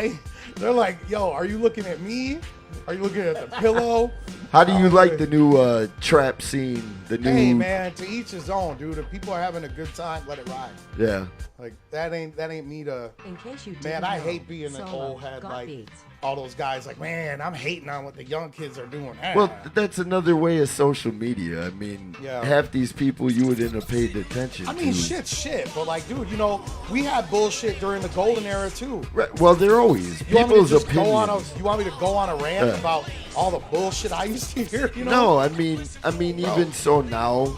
they're like, yo, are you looking at me? Are you looking at the pillow? How do you like the new trap scene? The new, Hey, man, to each his own, dude. If people are having a good time, let it ride. Yeah. Like that ain't me to. In case you didn't Man, I know, hate being an Solo old head got like beats. all those guys. Like, man, I'm hating on what the young kids are doing. Well, that's another way of social media. I mean, Yeah. half these people you wouldn't have paid attention I mean, to. shit. But like, dude, you know, we had bullshit during the golden era too. Right. Well, they're always You want me to people's just go on opinions. you want me to go on a rant Yeah. about all the bullshit I used to hear? You know? No, I mean, even so now,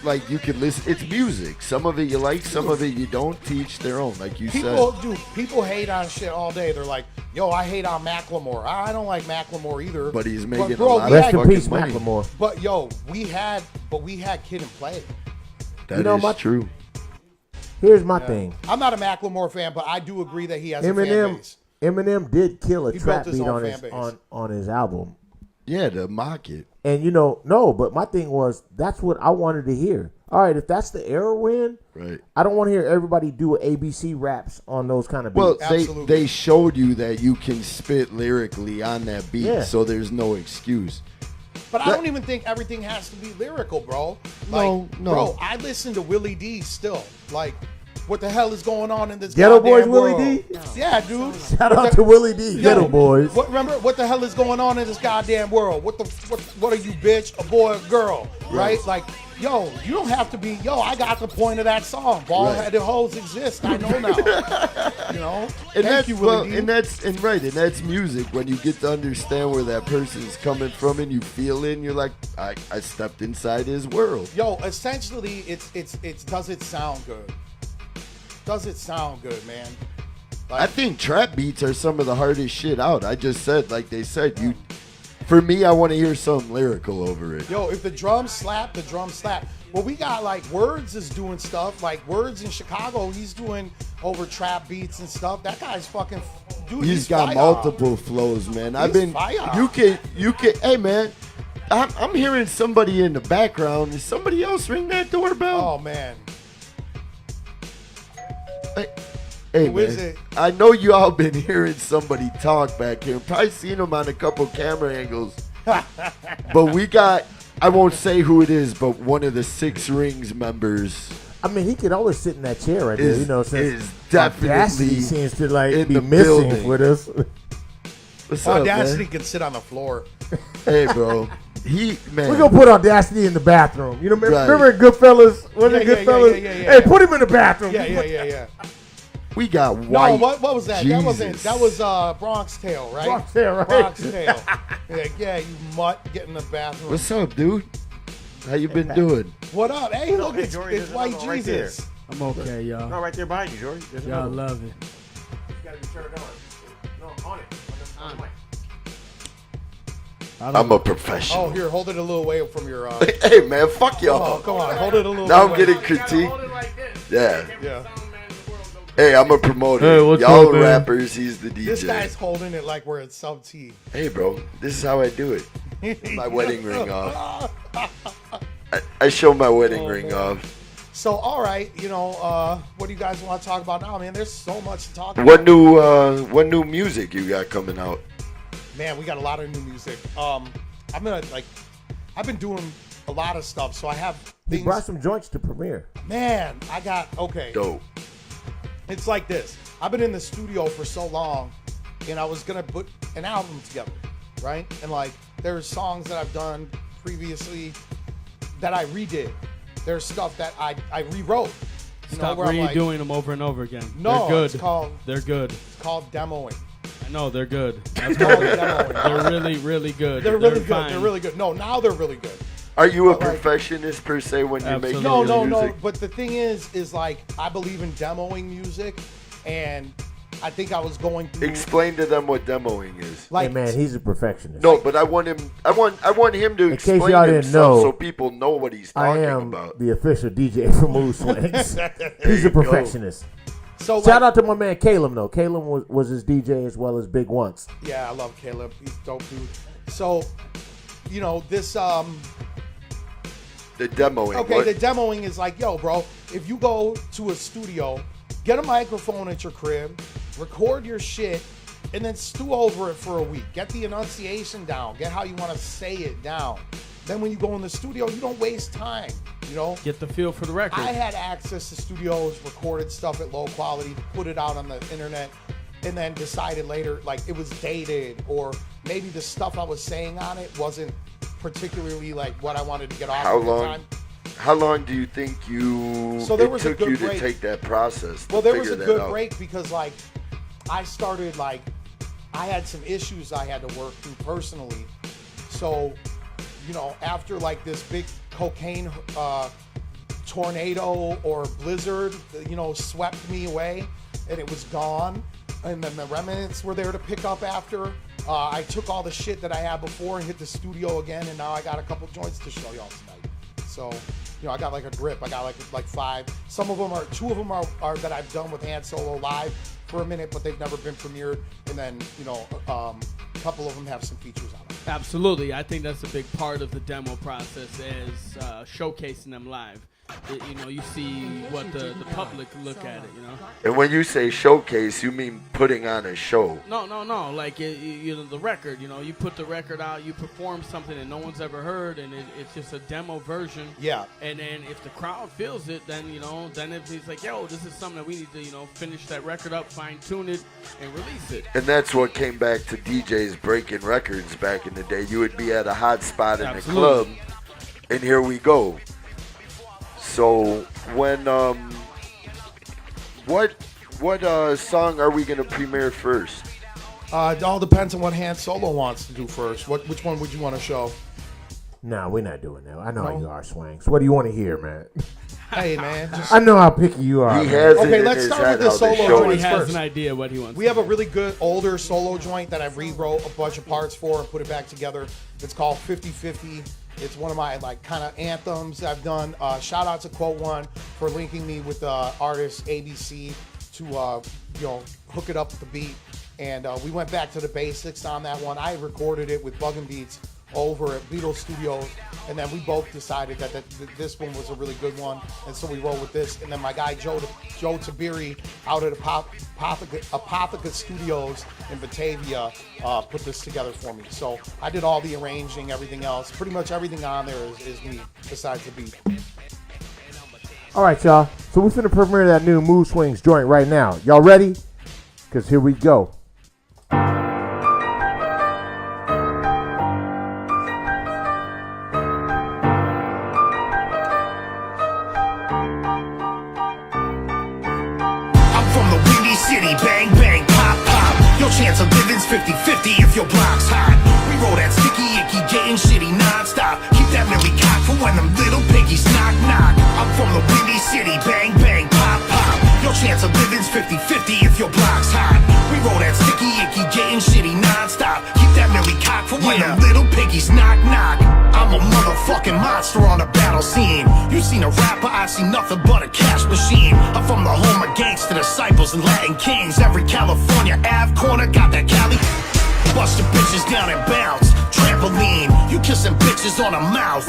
like you can listen. It's music. Some of it you like, some of it you don't. Teach their own, like you said. People hate on shit all day. They're like, yo, I hate on Macklemore. I don't like Macklemore either. But he's making bro, a lot we of Rest in fucking peace, money. Macklemore. But yo, we had Kid and Play. That You know, is true. Here's my thing. I'm not a Macklemore fan, but I do agree that he has a fan base. Eminem did kill a He trap built his beat own on fan his base. on his album. Yeah, to mock it. And you know, no, but my thing was that's what I wanted to hear. All right, if that's the era we're in, Right. I don't want to hear everybody do ABC raps on those kind of beats. Well, Absolutely. they showed you that you can spit lyrically on that beat, Yeah. so there's no excuse. But I don't even think everything has to be lyrical, bro. Like, No. Bro, I listen to Willie D still. Like, what the hell is going on in this Ghetto goddamn Boys Willie world? D? Yeah, dude. Shout out to Willie D, Ghetto Boys. Remember what the hell is going on in this goddamn world? What are you, bitch? A boy, a girl, right? Like, yo, you don't have to be. Yo, I got the point of that song. Bald-headed hoes exist. I know now. You know. And Thank that's you, Willie D. and that's music. When you get to understand where that person's coming from and you feel it, and you're like, I stepped inside his world. Yo, essentially, it's does it sound good? Does it sound good, man? I think trap beats are some of the hardest shit out. I just said, like they said, for me, I want to hear something lyrical over it. Yo, if the drums slap, the drums slap. Well, we got like Words is doing stuff. Like Words in Chicago, he's doing over trap beats and stuff. That guy's fucking dude. He's got fire. multiple flows, man. Fire. You can. Hey, man. I'm hearing somebody in the background. Is somebody else ring that doorbell? Oh man. Hey, Who man. is it? I know you all been hearing somebody talk back here. Probably seen them on a couple camera angles. But we got. I won't say who it is, but one of the Six Rings members. I mean, he could always sit in that chair right there, you know, since is definitely Awdazcate seems to like in be the missing building. with us. What's up, Awdazcate man? can sit on the floor. Hey, bro. Man. We're gonna put Awdazcate in the bathroom. You know, Right. remember in Goodfellas? Wasn't it Yeah, Goodfellas? yeah. Hey, put him in the bathroom. Yeah. We got No, white. what was that? Jesus. That was Bronx Tale, right? Bronx Tale, right? Bronx Tale. Yeah, you mutt, get in the bathroom. What's up, dude? How you been doing? What up? Hey, look, hey, it's Jory, it's there's White another one right there. Jesus. I'm okay, y'all. No, right there behind you, Jory. There's Y'all another one. love it. You gotta be turned on. No, on it. On the mic. I'm a professional. Oh, here, hold it a little way from your. Hey, man, fuck y'all. Oh, come on, hold it a little. Now I'm way. getting critiqued. Yeah. Yeah. Hey, I'm a promoter. Hey, what's y'all up, man? rappers, he's the DJ. This guy's holding it like we're at sub T. Hey, bro, this is how I do it. My wedding ring off. I show my wedding ring off. So, all right, what do you guys want to talk about now, man? There's so much to talk about. What new music you got coming out? Man, we got a lot of new music. I've been doing a lot of stuff, so I have He things. brought some joints to premiere. Man, okay. Dope. It's like this. I've been in the studio for so long, and I was gonna put an album together, right? And like, there's songs that I've done previously that I redid. There's stuff that I rewrote. Stop where I'm like, redoing them over and over again. No, they're it's good. called They're good. It's called demoing. I know they're good. It's called demoing. They're really, really good. They're really good. fine. They're really good. No, now they're really good. Are you a But, like, perfectionist per se when you're making Absolutely. your No. music? But the thing is like I believe in demoing music, and I think I was going through. Explain to them what demoing is. Like, Hey, man, he's a perfectionist. No, but I want him to In case explain y'all didn't himself know, so people know what he's I talking am about. the official DJ for Mood Swings. He's a perfectionist. So Shout out to my man Caleb, though. Caleb was his DJ as well as Big Once. Yeah, I love Caleb. He's a dope dude. So, this The demoing. okay, what? the demoing is like, yo, bro, if you go to a studio, get a microphone at your crib, record your shit, and then stew over it for a week. Get the enunciation down. Get how you want to say it down. Then when you go in the studio, you don't waste time, Get the feel for the record. I had access to studios, recorded stuff at low quality, put it out on the internet, and then decided later, like, it was dated, or maybe the stuff I was saying on it wasn't particularly like what I wanted to get off How at the long? time. How long do you think So there it was a took good you to break. take that process? Well, to there was a figure good that out? break because, like, I started, like, I had some issues I had to work through personally. So, after, like, this big cocaine tornado or blizzard, swept me away, and it was gone, and then the remnants were there to pick up after. I took all the shit that I had before and hit the studio again, and now I got a couple joints to show y'all tonight. So, I got like a drip. I got like 5. Some of them two of them are that I've done with Handz Solo live for a minute, but they've never been premiered. And then, a couple of them have some features on them. Absolutely. I think that's a big part of the demo process is showcasing them live. You see what the public look at it, And when you say showcase, you mean putting on a show? No. Like, the record, you put the record out, you perform something that no one's ever heard, and it's just a demo version. Yeah. And then if the crowd feels it, then, then if it's like, yo, this is something that we need to, finish that record up, fine tune it, and release it. And that's what came back to DJs breaking records back in the day. You would be at a hot spot in Absolutely. the club, and here we go. So when what song are we gonna premiere first? It all depends on what Handz Solo wants to do first. Which one would you want to show? Nah, we're not doing that. I know how you are, Swangz. What do you want to hear, man? Hey, man. I know how picky you are. He has Okay, it in let's his start head with this how they solo show joint it. He has first. an idea what he wants. We have a really good older solo joint that I rewrote a bunch of parts for and put it back together. It's called 50/50. It's one of my kind of anthems I've done. Shout out to Quote One for linking me with artist ABC to hook it up with the beat. And we went back to the basics on that one. I recorded it with Buggin' Beats over at Beatles Studios, and then we both decided that this one was a really good one, and so we rolled with this. And then my guy Joe Tabiri out at Apotheca Studios in Batavia put this together for me. So I did all the arranging, everything else. Pretty much everything on there is me, besides the beat. All right, y'all. So we're finna premiere that new Mood Swings joint right now. Y'all ready? Because here we go. City, bang, bang, pop, pop. Your chance of living's 50-50 if your block's hot. We roll that sticky, icky, getting shitty non-stop. Keep that Millie cock for when them little piggies knock, knock. I'm from the Windy City, bang, bang, pop, pop. Your chance of living's 50-50 if your block's hot. We roll that sticky, icky, getting shitty non-stop. Keep that Millie cock for when them little piggies knock, knock. I'm a motherfucking monster on the battle scene. You seen a rapper, I see nothing but a cash machine. I'm from the home of gangster disciples and Latin kings. Every California Ave corner got that Cali. Bust your bitches down and bounce. Trampoline, you kissing bitches on the mouth.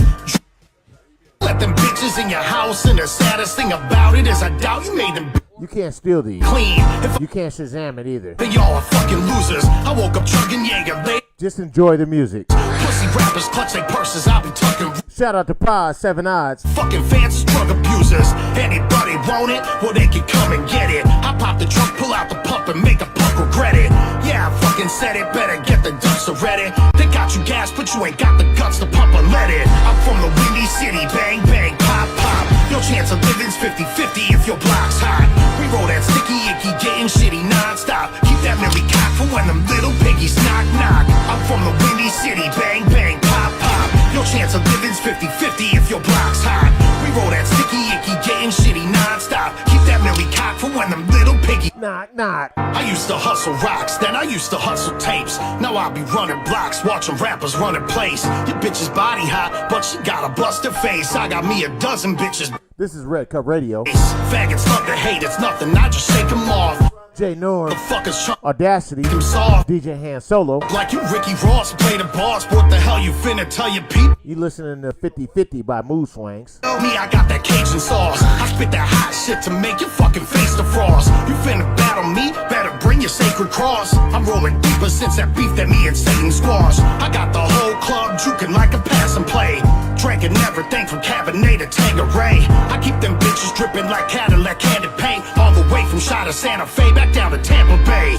Let them bitches in your house, and the saddest thing about it is I doubt you made them You can't steal these. clean. If You can't Shazam it either. then y'all are fucking losers. I woke up chugging Jaeger, they Just enjoy the music. pussy rappers clutch their purses. I'll be tucking. Shout out to Pod 7 Odds. Fucking fans is drug abusers. Anybody want it? Well, they can come and get it. I pop the trunk, pull out the pump, and make a punk regret it. Yeah, I fucking said it. Better get the ducks ready. They got you gas, but you ain't got the guts to pump and let it. I'm from the Windy City, bang, bang, pop, pop. Your chance of living's 50-50 if your block's hot. We roll that sticky, icky, getting shitty non-stop. Keep that Millie cock for when them little piggies knock, knock. I'm from the Windy City, bang, bang, pop, pop. Your chance of living's 50-50 if your block's hot. We roll that sticky, icky, getting shitty non-stop. Keep that Millie cock for when them little piggies Knock, knock. I used to hustle rocks, then I used to hustle tapes. Now I be running blocks, watching rappers running place. Your bitch's body hot, but she got a busted face. I got me a dozen bitches. This is Red Cup Radio. Faggots love to hate, it's nothing, I just shake them off. J Norm, The fuckers try Awdazcate, them soft. DJ Handz Solo. Like you Ricky Ross, play the boss. What the hell you finna tell your people? You listening to 50-50 by Mood Swings. Me, I got that Cajun sauce. I spit that hot shit to make your fucking face defrost. You finna battle me? Better bring your sacred cross. I'm rolling deeper since that beef that me and Satan squash. I got the whole club juking like a pass and play. Drinking everything from Cabernet to Tanqueray. I keep them bitches dripping like Cadillac candy paint. All the way from Shot of Santa Fe back down to Tampa Bay.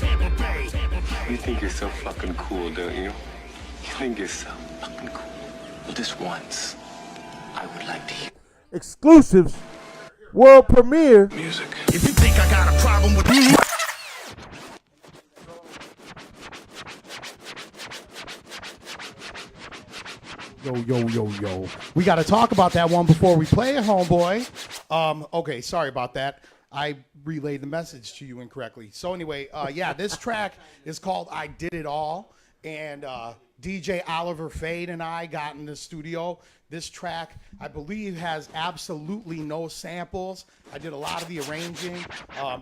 You think you're so fucking cool, don't you? You think you're so fucking cool. Well, just once, I would like to hear Exclusives. World premiere. music. If you think I got a problem with me, Yo. We got to talk about that one before we play it, homeboy. Okay, sorry about that. I relayed the message to you incorrectly. So anyway, this track is called I Did It All. And DJ Oliver Fade and I got in the studio. This track, I believe, has absolutely no samples. I did a lot of the arranging.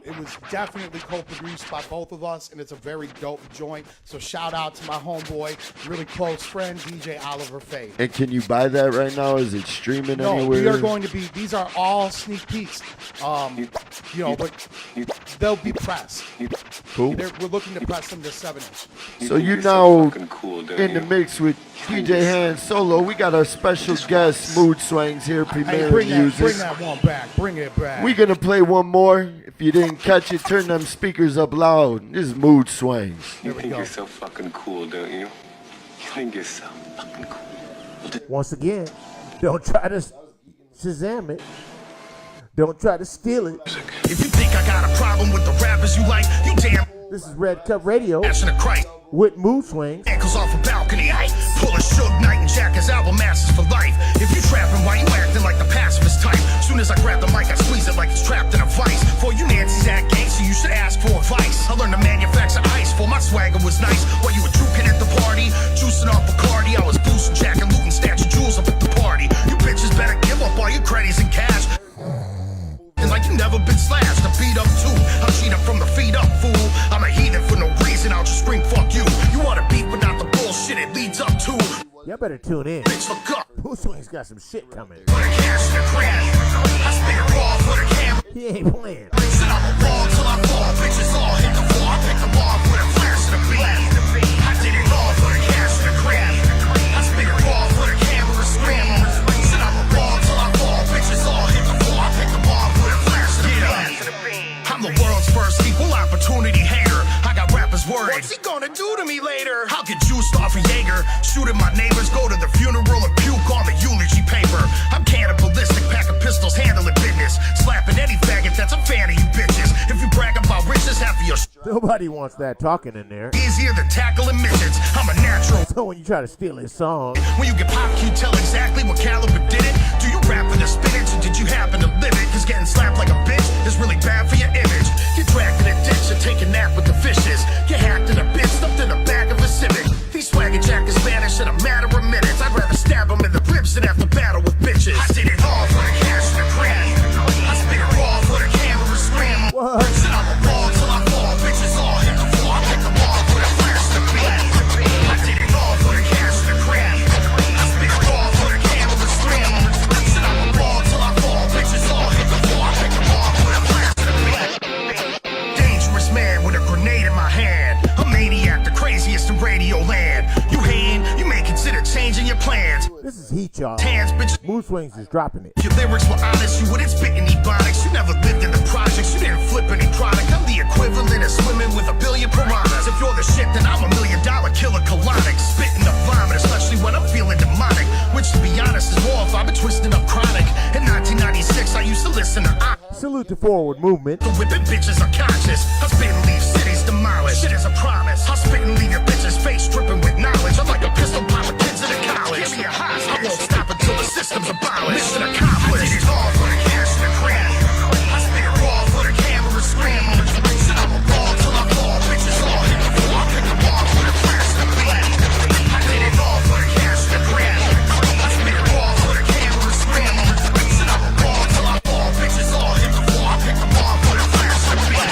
It was definitely co-produced by both of us, and it's a very dope joint. So shout out to my homeboy, really close friend, DJ Oliver Fade. And can you buy that right now? Is it streaming No, anywhere? we are going to be, these are all sneak peeks. But they'll be pressed. Cool. We're looking to press them to 7-inch. So you now in the mix with DJ Handz Solo. We got our special guest, Mood Swangz here, Hey, premiering bring music. that one back. Bring it back. We're gonna play one more. If you didn't catch it, turn them speakers up loud. This is Mood Swangz. You think you're so fucking cool, don't you? You think you're so fucking cool. Once again, don't try to Shazam it. Don't try to steal it. if you think I got a problem with the rappers you like, you damn This is Red Cup Radio passion of Christ. with Mood Swings. Ankles off a balcony. Pull a Suge Knight and jack his album masters for life. If you trapping, why you acting like the pacifist type? Soon as I grab the mic, was nice while you were juking at the party. Juicing off Bacardi, I was boosting, jacking, looting, snatching jewels up at the party. You bitches better give up all your credits and cash. And like you never been slashed, I beat up too. I'll cheat up from the feet up, fool. I'm a heathen for no reason, I'll just scream fuck you. You want to beat but not the bullshit it leads up to. Y'all better tune in. Bitch, look up. Swangz got some shit coming. For the cash and the crash, I spit it raw for the camera. He ain't playing. Said I'm a ball till I fall, bitches all hit the floor. I pick them off with a flash and a beat. I did it all for the cash and the crash. I spit it raw for the camera scream. Said I'm a ball till I fall, bitches all hit the floor. I pick them off with a flash and a beat. I'm the world's first equal opportunity hater. I got rappers worried. What's he gonna do to me later? I'll get juiced off a Jaeger, shoot at my neighbors, go to the funeral and puke on the eulogy paper. I'm cannibalistic, pack of pistols, handling business, slapping any faggot that's a fan of you bitches. If you brag about riches, half of your nobody wants that talking in there. Easier than tackling midgets. I'm a natural. So when you try to steal his song, when you get popped, you tell exactly what caliber did it. Do you rap for the spinach or did you happen to live it? Cause getting slapped like a bitch is really bad for your image. Get dragged in a ditch and take a nap with the fishes. Get hacked in a bitch, stuffed in the back of a Civic. These swagger jackets vanish in a matter of minutes. I'd rather stab them in the ribs than have to battle with bitches. I did it all for the cash and the crash. I spit it raw for the camera scream. What? Said I'm a ball till I fall, bitches all hit the floor. I pick them off with a flash and a beat. I did it all for the cash and the crash. I spit it raw for the camera scream. Said I'm a ball till I fall, bitches all hit the floor. I pick them off with a flash and a beat. Dangerous man with a grenade in my hand. A maniac, the craziest in radio land. You hating, you may consider changing your plans. This is heat, y'all. Hands, bitch. Swangz is dropping it. If your lyrics were honest, you wouldn't spit any bonics. You never lived in the projects, you didn't flip any product. I'm the equivalent of swimming with a billion piranhas. If you're the shit, then I'm $1 million killer colonic. Spitting the vomit, especially when I'm feeling demonic. Which, to be honest, is more if I've been twisting up chronic. In 1996, I used to listen to Salute the forward movement. The whipping bitches are conscious. I spit and leave cities demolished. Shit is a promise. I spit and leave your bitch's face dripping with knowledge. I'm like a pistol popper kids in a college. Give me a hostage. I won't stop until the system's abolished. Mission accomplished. I did it all for the cash and the crash. I spit it raw for the camera scream. Said I'm a ball till I fall. Bitches all hit the floor. I pick them off with a flash and a beat. I did it all for the cash and the crash. I spit it raw for the camera scream. Said I'm a ball till I fall. Bitches all hit the floor. I pick them off with a flash and a beat.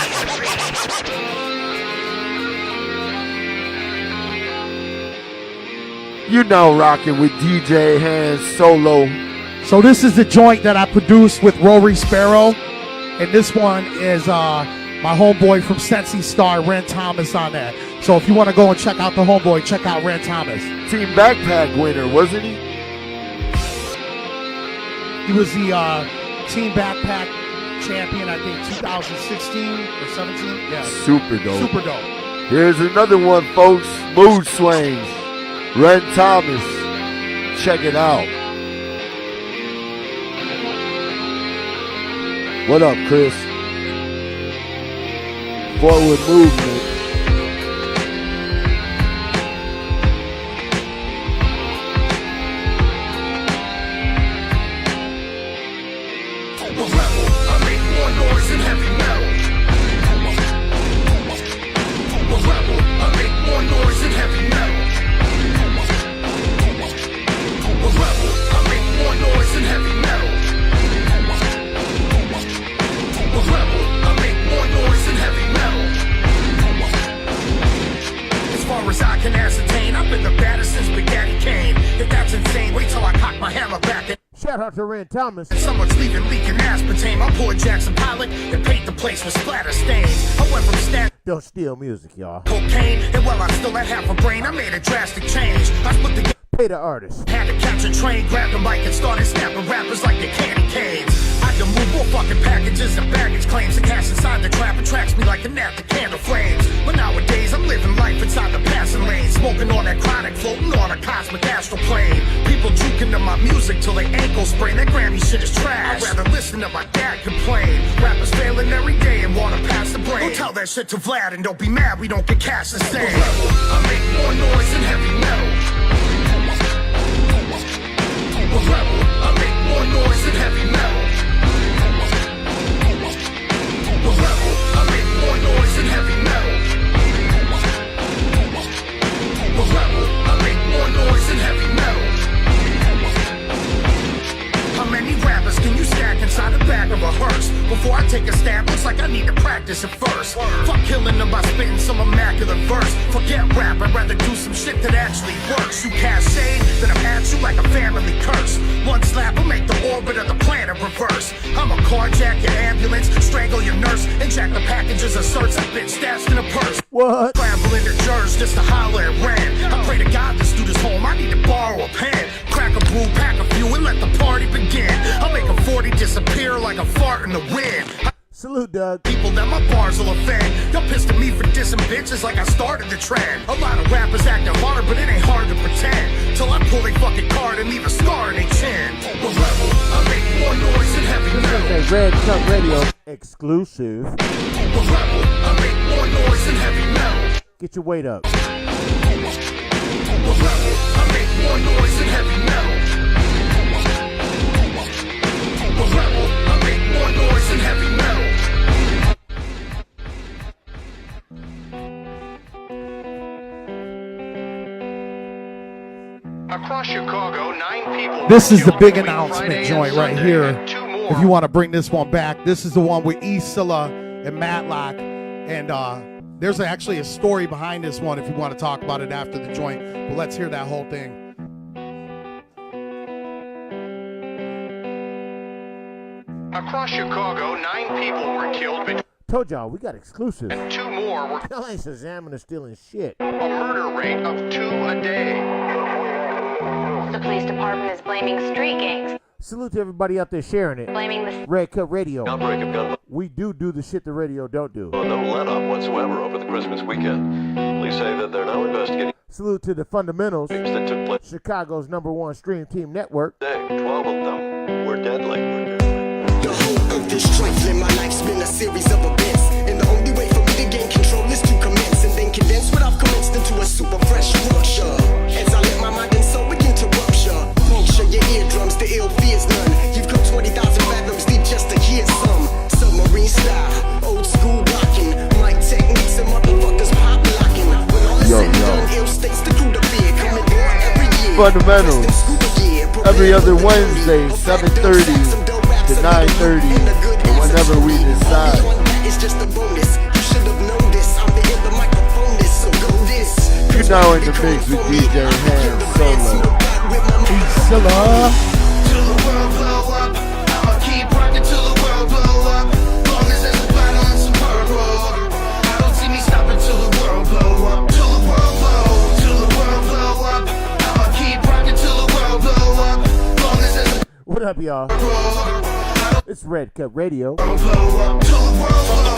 You now rocking with DJ Handz Solo. So this is the joint that I produced with Rory Sparrow, and this one is my homeboy from Sensi Star, Ren Thomas, on that. So if you want to go and check out the homeboy, check out Ren Thomas. Team Backpack winner, wasn't he? He was the Team Backpack champion, I think, 2016 or 17. Yeah. Super dope. Super dope. Here's another one, folks. Mood Swangz. Ren Thomas. Check it out. What up, Chris? Forward movement. Shout out to Ren Thomas. And someone's leaving leaking aspartame. I poured Jackson Pollock and paint the place with splatter stains. I went from stat. Don't steal music, y'all. Cocaine, and while I still had half a brain, I made a drastic change. I split the pay the artist. Had to catch a train, grab the mic and started snapping rappers like they candy canes. I can move more fucking packages and baggage claims. The cash inside the trap attracts me like a gnat to candle flames. But nowadays I'm living life inside the passing lane, smoking on that chronic, floating on a cosmic astral plane. People juking to my music till they ankles sprain. That Grammy shit is trash. I'd rather listen to my dad complain. Rappers failing every day and wanna pass the brain. Don't tell that shit to Vlad and don't be mad we don't get cash the same. I make more noise than heavy metal. A rebel, I make more noise than heavy metal. A rebel, I make more noise than heavy metal. like I need to practice it first. Fuck killing them by spitting some immaculate verse. Forget rap, I'd rather do some shit that actually works. You cast shade, then I'm at you like a family curse. One slap will make the orbit of the planet reverse. I'ma carjack your ambulance, strangle your nurse, and jack the packages of certs I've been stashed in a purse. What? Travel into Jersey just to holler at Rand. I pray to God this dude is home, I need to borrow a pen. Crack a brew, pack a few, and let the party begin. I'll make a 40 disappear like a fart in the wind. Salute, Doug. People that my bars will offend. Y'all pissed at me for dissing bitches like I started the trend. A lot of rappers acting harder, but it ain't hard to pretend. Till I pull a fucking card and leave a scar in their chin. The rebel, I make more noise than heavy metal. This is a Red Cup Radio exclusive. The rebel, I make more noise than heavy metal. Get your weight up. The rebel, I make more noise than heavy metal. The rebel, I make more noise than heavy metal. Across Chicago, 9 people. This is the big announcement joint right here. If you want to bring this one back, this is the one with Scylla and Matlock. And there's actually a story behind this one if you want to talk about it after the joint. But let's hear that whole thing. Across Chicago, 9 people were killed. Told y'all, we got exclusive. And 2 more were. Y'all ain't Shazamming or stealing shit. A murder rate of 2 a day. The police department is blaming street gangs. Salute to everybody out there sharing it. Blaming the Red Cup Radio. Outbreak of gun. We do the shit the radio don't do. No let-up whatsoever over the Christmas weekend. Police say that they're now investigating. Salute to the fundamentals. That took place. Chicago's #1 stream team network. 12 of them were deadly. The whole earth is trifling. My life's been a series of events, and the only way for me to gain control is to commence, and then condense what I've commenced into a super fresh structure. As I let my mind and soul begin to rupture, puncture your eardrums, the ill fears none. You've come 20,000 fathoms deep just to hear some submarine style, old school rocking, mic techniques and motherfuckers pop locking. When all is said and done, ill states the crew to fear, coming more every year. Fundamentals. Every other Wednesday, 7:30 to 9:30, or whenever we decide. It's just a bonus. You should have known this. I'm the end the microphone is, so go this. You're now in the mix with DJ Handz Solo. Scylla. Till the world blow up, I'ma keep rocking till the world blow up. Long as there's a battle and some purple, I don't see me stopping till the world blow up. Till the world blow up, I'ma keep rocking till the world blow up. Long as there's a What up, y'all? It's Red Cup Radio. From the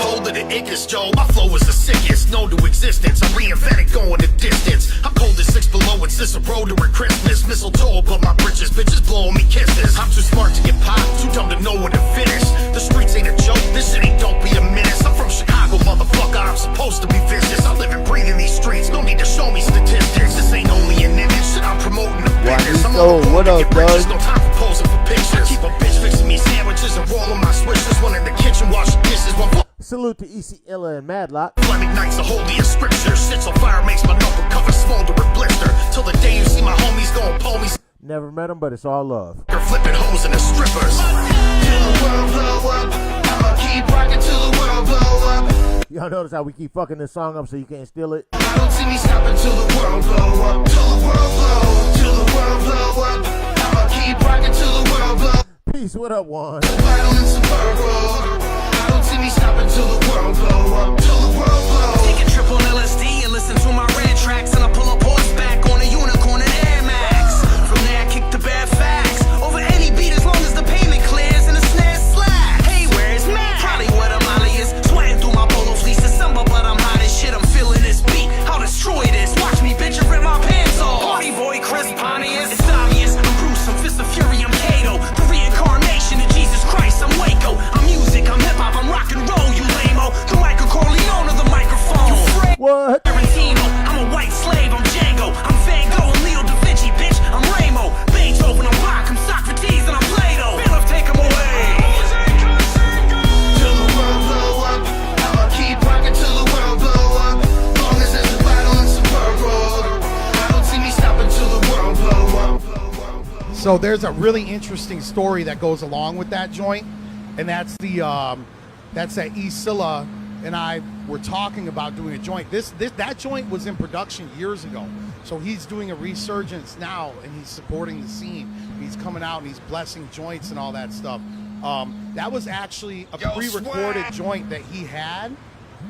pole to the Icus, Joe, my flow is the sickest known to existence. I reinvented going the distance. I'm cold as 6 below, it's Cicero during Christmas. Mistletoe above my britches, bitches blowing me kisses. I'm too smart to get popped, too dumb to know when to finish. The streets ain't a joke, this shit ain't don't be a menace. I'm from Chicago, motherfucker, I'm supposed to be vicious. I live and breathe in these streets, no need to show me statistics. This ain't only an image, shit, I'm promoting the business. I'm what up, There's no time for posing for pictures. Keep a bitch fixing me sandwiches and rolling my switches. One in the kitchen, washing dishes, one Salute to Ella and Madlock. Flame ignites the holiest scripture. Shit's on fire, makes my knuckle cover smoldering blister. Till the day you see my homies gon' pull me. Never met them, but it's all love. They're flipping hoes and the strippers. Till the world blow up, I'ma keep rocking till the world blow up. Y'all notice how we keep fucking this song up so you can't steal it? I don't see me stopping till the world blow up. Till the world blow, till the world blow up, I'ma keep rocking till the world blow. Peace, what up, Juan? Violence and purple. I don't see me stopping till the world blow up. Till the world blow. Take a trip on LSD and listen to my red tracks, and I pull up horseback on a unicorn and Air Max. From there I kick the bad facts over any beat as long as the payment clears and the snare slaps. Hey, where's Matt? Probably where the molly is. Sweating through my polo fleece is summer, but I'm hot as shit. I'm feeling this beat. I'll destroy this. Watch me, bitch, and rip my pants off. Party boy, Chris Pontius. It's obvious. I'm gruesome, fist of fury. I'm Kato. The reincarnation of Jesus Christ. I'm Waco. I'm music. I'm hip hop. I'm rock and roll. You lame-o. The Michael Corleone of the microphone. You afraid? What? Tarantino. I'm a white slave. I'm Django. I'm Van Gogh and Leo da Vinci, bitch. I'm Ramo. Beethoven. I'm Bach. I'm Socrates and I'm Plato. Philip, take him away. Till the world blow up, I'ma keep rocking till the world blow up. Long as there's a battle and some purple, I don't see me stopping till the world blow up. So there's a really interesting story that goes along with that joint, and that's the That's that E. Silla and I were talking about doing a joint. That joint was in production years ago. So he's doing a resurgence now, and he's supporting the scene. He's coming out and he's blessing joints and all that stuff. That was actually a pre-recorded joint that he had,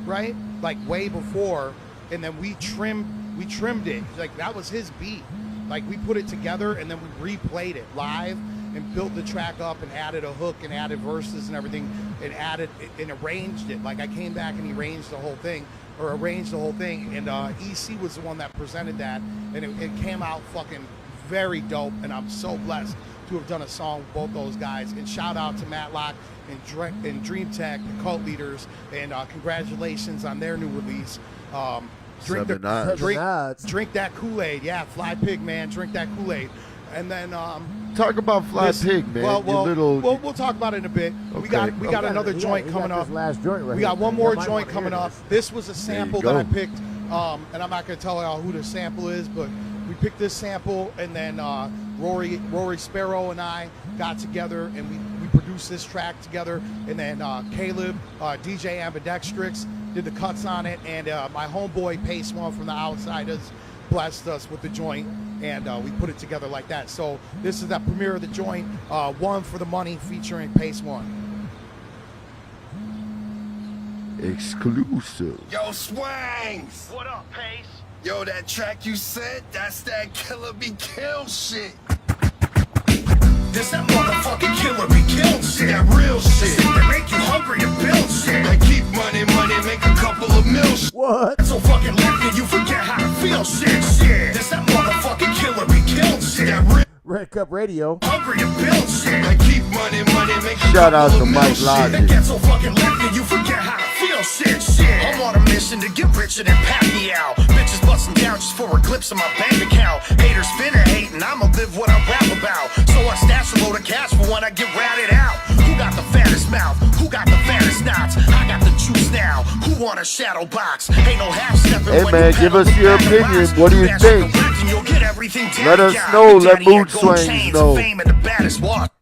right? Like way before, and then we trimmed it. Like that was his beat. Like we put it together and then we replayed it live and built the track up and added a hook and added verses and everything and added and arranged it. Like I came back and he arranged the whole thing. And EC was the one that presented that, and it came out fucking very dope, and I'm so blessed to have done a song with both those guys. And shout out to Matlock and Dream Tech, the cult leaders, and congratulations on their new release. Drink that Kool-Aid. Yeah, Fly Pig, man, drink that Kool-Aid. And then talk about Fly Pig, man. We'll talk about it in a bit. Okay. We got another joint coming up. Last joint right we got here. one more joint coming up. This was a sample that I picked, and I'm not going to tell y'all who the sample is, but we picked this sample, and then Rory Sparrow and I got together and we produced this track together, and then Caleb, DJ Ambidextrix, did the cuts on it, and my homeboy Pace One from the Outsiders blessed us with the joint, and we put it together like that. So this is the premiere of the joint, One for the Money, featuring Pace One. Exclusive. Yo, Swangz! What up, Pace? Yo, that track you said, that's that Killer Be Kill shit. This that motherfucking Killer Be Kill shit. That real shit. That make you hungry and build shit. That keep money, make a couple of mil shit. What? So fucking lifted, you forget how to feel shit. This that motherfucking Killer Be Kill shit. That real Red Cup Radio. Hungry and build shit. That keep money, make a Shout out couple to of Mike mil Logic. That get so fucking lifted, you forget how to feel shit. I'm on a mission to get richer than Pacquiao. Bitches busting down just for a glimpse of my bank account. Haters finna hate and I'ma live what I rap about. So I stash a load of cash for when I get ratted out. Who got the fattest mouth? Who got the fattest knots? I got the juice now. Who want a shadow box? Ain't no half stepping. Hey man, give us your opinion. What do you think? Let us know. Let Mood Swangz know.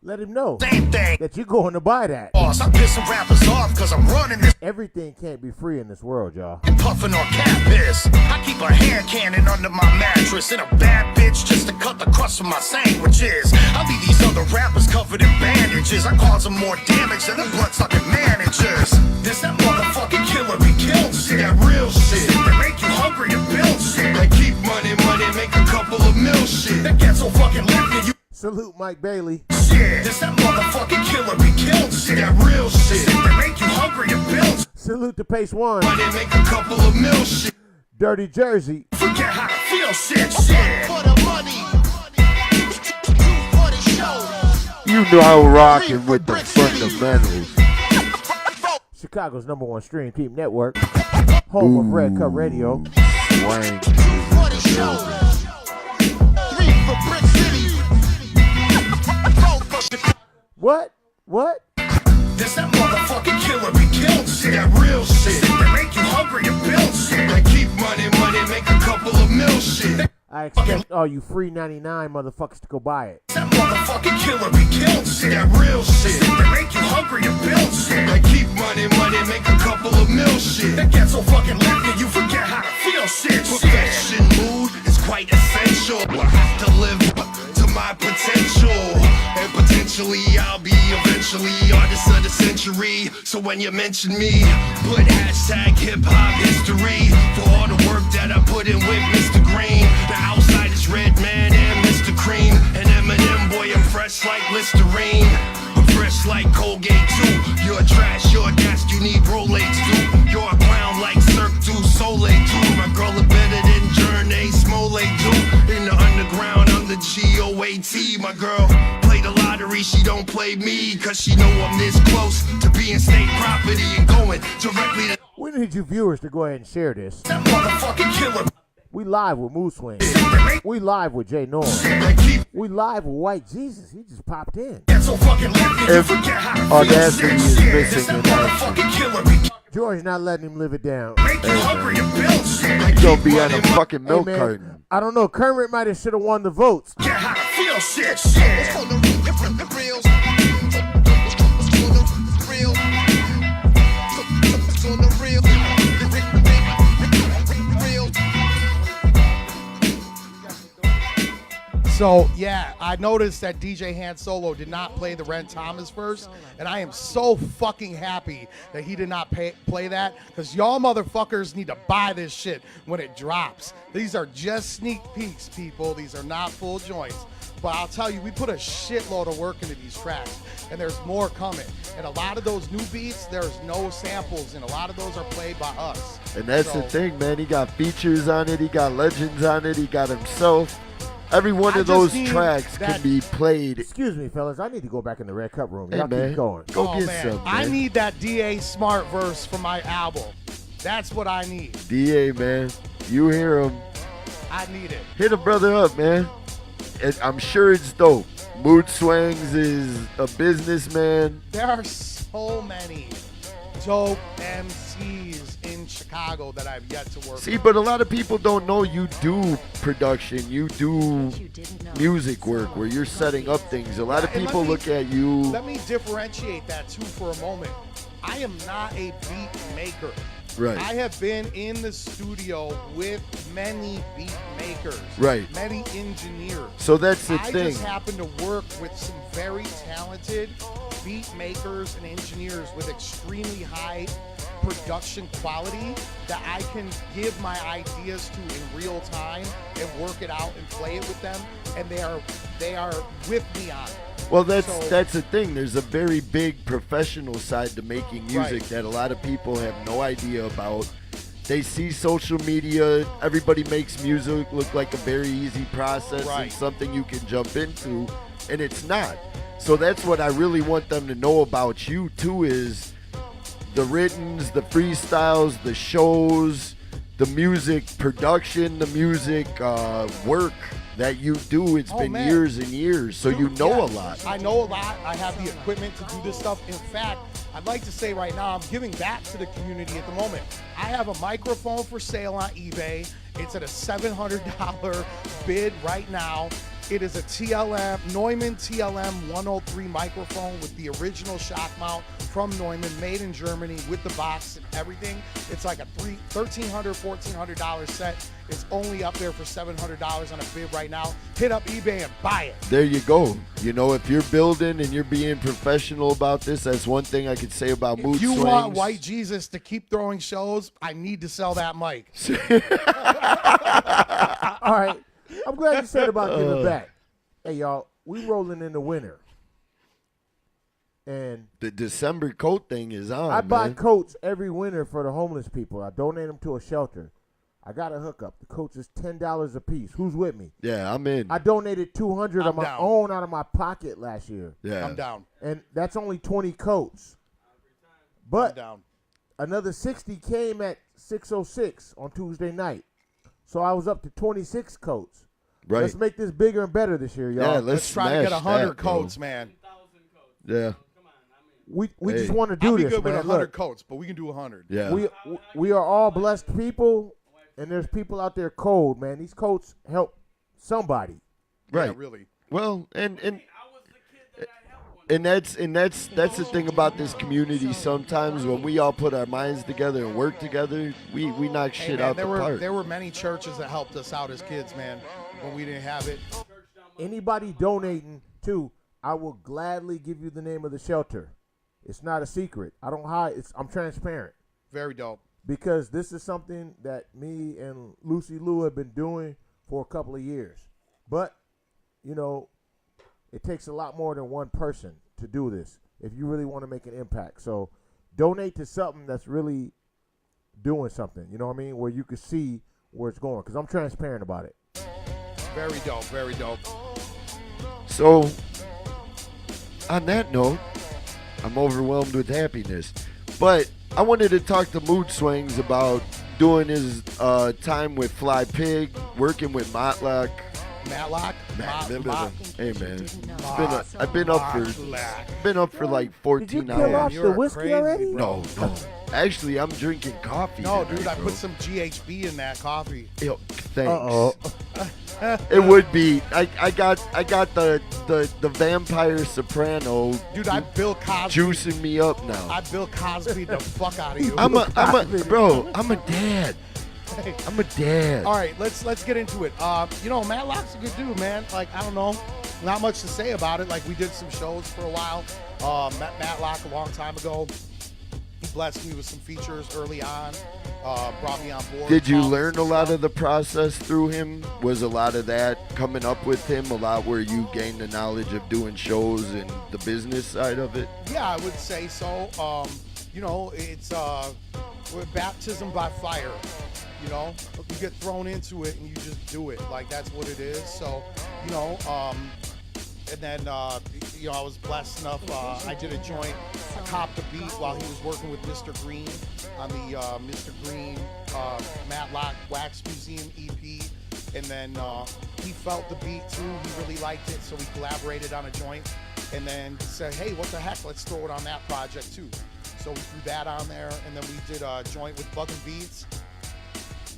Let him know Same thing. that you're going to buy that. I'm pissing rappers off cause I'm running this. Everything can't be free in this world, y'all. And puffing on cat piss. I keep a hand cannon under my mattress and a bad bitch just to cut the crust of my sandwiches. I leave these other rappers covered in bandages. I cause them more damage than the blood-sucking managers. This that motherfucking Killer Be Kill shit. That real shit. That make you hungry and build shit. That keep money, make a couple of mil shit. That get so fucking lifted, you Salute Mike Bailey. shit. This that motherfucking Killer Be Kill shit. That real shit. That make you hungry and build. Salute to Pace One. Money, make a couple of mil shit. Dirty Jersey. Forget how to feel shit. For the money, for the show. You know I'm rocking with the fundamentals. Chicago's #1 stream team network. Home of Red Cup Radio. Swangz. For the show. 3 for Brick City. 4 for What? What? This that motherfucking Killer Be Kill shit. That real shit. That make you hungry and build shit. That keep money, make a couple of mil shit. I expect all you free 99 motherfuckers to go buy it. That motherfucking Killer Be Kill shit. That real shit. That make you hungry and build shit. That keep money, make a couple of mil shit. That get so fucking lifted, you forget how to feel shit. Perfection mood is quite essential. I have to live to my potential. And potentially I'll be eventually artist of the century. So when you mention me, put hashtag hip hop history for all the work that I put in with Mr. Green. The Outsiders, Redman, and Mr. Cream. And Eminem, boy, I'm fresh like Listerine. I'm fresh like Colgate too. You're trash, you're gas, you need Rolex too. You're a clown like Cirque du Soleil too. My girl are better than Journey Smollett too. In the underground, I'm the GOAT. My girl play the lottery, she don't play me. Cause she know I'm this close to being state property and going directly to. We need you viewers to go ahead and share this. That motherfucking Killer. We live with Mood Swangz. We live with Jay Norm. We live with White Jesus. He just popped in. So fucking lifted, you forget how to Audacity feel is shit. missing This that in action. motherfucking Killer Be George not letting him live it down. make you hungry and build shit. You gonna be on a fucking milk Hey, man, carton. I don't know. Kermit might have should have won the votes. Get how to feel shit. It's for the real. So, yeah, I noticed that DJ Handz Solo did not play the Ren Thomas verse, and I am so fucking happy that he did not play that, because y'all motherfuckers need to buy this shit when it drops. These are just sneak peeks, people. These are not full joints. But I'll tell you, we put a shitload of work into these tracks, and there's more coming. And a lot of those new beats, there's no samples, and a lot of those are played by us. And that's the thing, man. He got features on it. He got legends on it. He got himself. Every one of those tracks can be played. Excuse me, fellas. I need to go back in the Red Cup room. Hey, Y'all man. keep going. Go get some, man. I need that DA Smart verse for my album. That's what I need. DA, man. You hear him. I need it. Hit a brother up, man. I'm sure it's dope. Mood Swangz is a businessman. There are so many dope MCs in Chicago that I've yet to work with. See, but a lot of people don't know you do production. You do music work where you're setting up things. A lot of people look at you. Let me differentiate that too for a moment. I am not a beat maker. Right. I have been in the studio with many beat makers. Right. Many engineers. So that's the I thing. just happen to work with some very talented beat makers and engineers with extremely high production quality that I can give my ideas to in real time and work it out and play it with them, and they are with me on it. Well, that's the thing. There's a very big professional side to making music that a lot of people have no idea about. They see social media, everybody makes music look like a very easy process and something you can jump into, and it's not. So that's what I really want them to know about you too, is the writtens, the freestyles, the shows, the music production, the music work that you do. It's been years and years, so you know a lot. I know a lot. I have the equipment to do this stuff. In fact, I'd like to say right now, I'm giving back to the community at the moment. I have a microphone for sale on eBay. It's at a $700 bid right now. It is a Neumann TLM 103 microphone with the original shock mount from Neumann, made in Germany with the box and everything. It's like a $1,300, $1,400 set. It's only up there for $700 on a bid right now. Hit up eBay and buy it. There you go. You know, if you're building and you're being professional about this, that's one thing I could say about Mood Swangz. If you want White Jesus to keep throwing shows, I need to sell that mic. All right. I'm glad you said about giving back. Hey, y'all, we rolling in the winter. And the December coat thing is on, I buy man. coats every winter for the homeless people. I donate them to a shelter. I got a hookup. The coats is $10 a piece. Who's with me? Yeah, I'm in. I donated $200 on my down. own out of my pocket last year. Yeah. I'm down. And that's only 20 coats. But I'm down. another 60 came at 6:06 on Tuesday night. So I was up to 26 coats. Right. Let's make this bigger and better this year, y'all. Yeah, Let's try to get 100 that, bro. coats, man. Yeah. We just want to do I'll be this, good man. with 100 Look, coats, but we can do 100. Yeah. we are all blessed people, and there's people out there cold, man. These coats help somebody. Right. Yeah, really. Well, and that's the thing about this community. Sometimes when we all put our minds together and work together, we knock shit man, out the park. There were many churches that helped us out as kids, man, when we didn't have it. Anybody donating too, I will gladly give you the name of the shelter. It's not a secret. I don't hide. I'm transparent. Very dope. Because this is something that me and Lucy Lou have been doing for a couple of years. But, you know, it takes a lot more than one person to do this if you really want to make an impact. So donate to something that's really doing something, you know what I mean, where you can see where it's going, because I'm transparent about it. Very dope, very dope. So, on that note, I'm overwhelmed with happiness. But I wanted to talk to Mood Swangz about doing his time with Fly Pig, working with Matlock. Matlock? Hey, man. I've been up for like 14 Did you kill off hours. the whiskey already? No. Actually, I'm drinking coffee. No, tonight, dude, I bro. put some GHB in that coffee. Yo, thanks. Uh-oh. It would be. I got the vampire soprano. Dude, I Bill Cosby. Juicing me up now. I Bill Cosby the fuck out of you. I'm a dad. I'm a dad. All right, let's get into it. Matlock's a good dude, man. Like, I don't know, not much to say about it. Like, we did some shows for a while. Matlock a long time ago. He blessed me with some features early on. Brought me on board. Did you learn a lot of the process through him? Was a lot of that coming up with him? A lot where you gained the knowledge of doing shows and the business side of it? Yeah, I would say so. It's with baptism by fire. You get thrown into it and you just do it. Like, that's what it is. So, and then, I was blessed enough. I did a joint. I copped a beat while he was working with Mr. Green on the Mr. Green Matlock Wax Museum EP. And then he felt the beat too. He really liked it. So we collaborated on a joint and then said, hey, what the heck? Let's throw it on that project too. So we threw that on there. And then we did a joint with Buggin' Beats.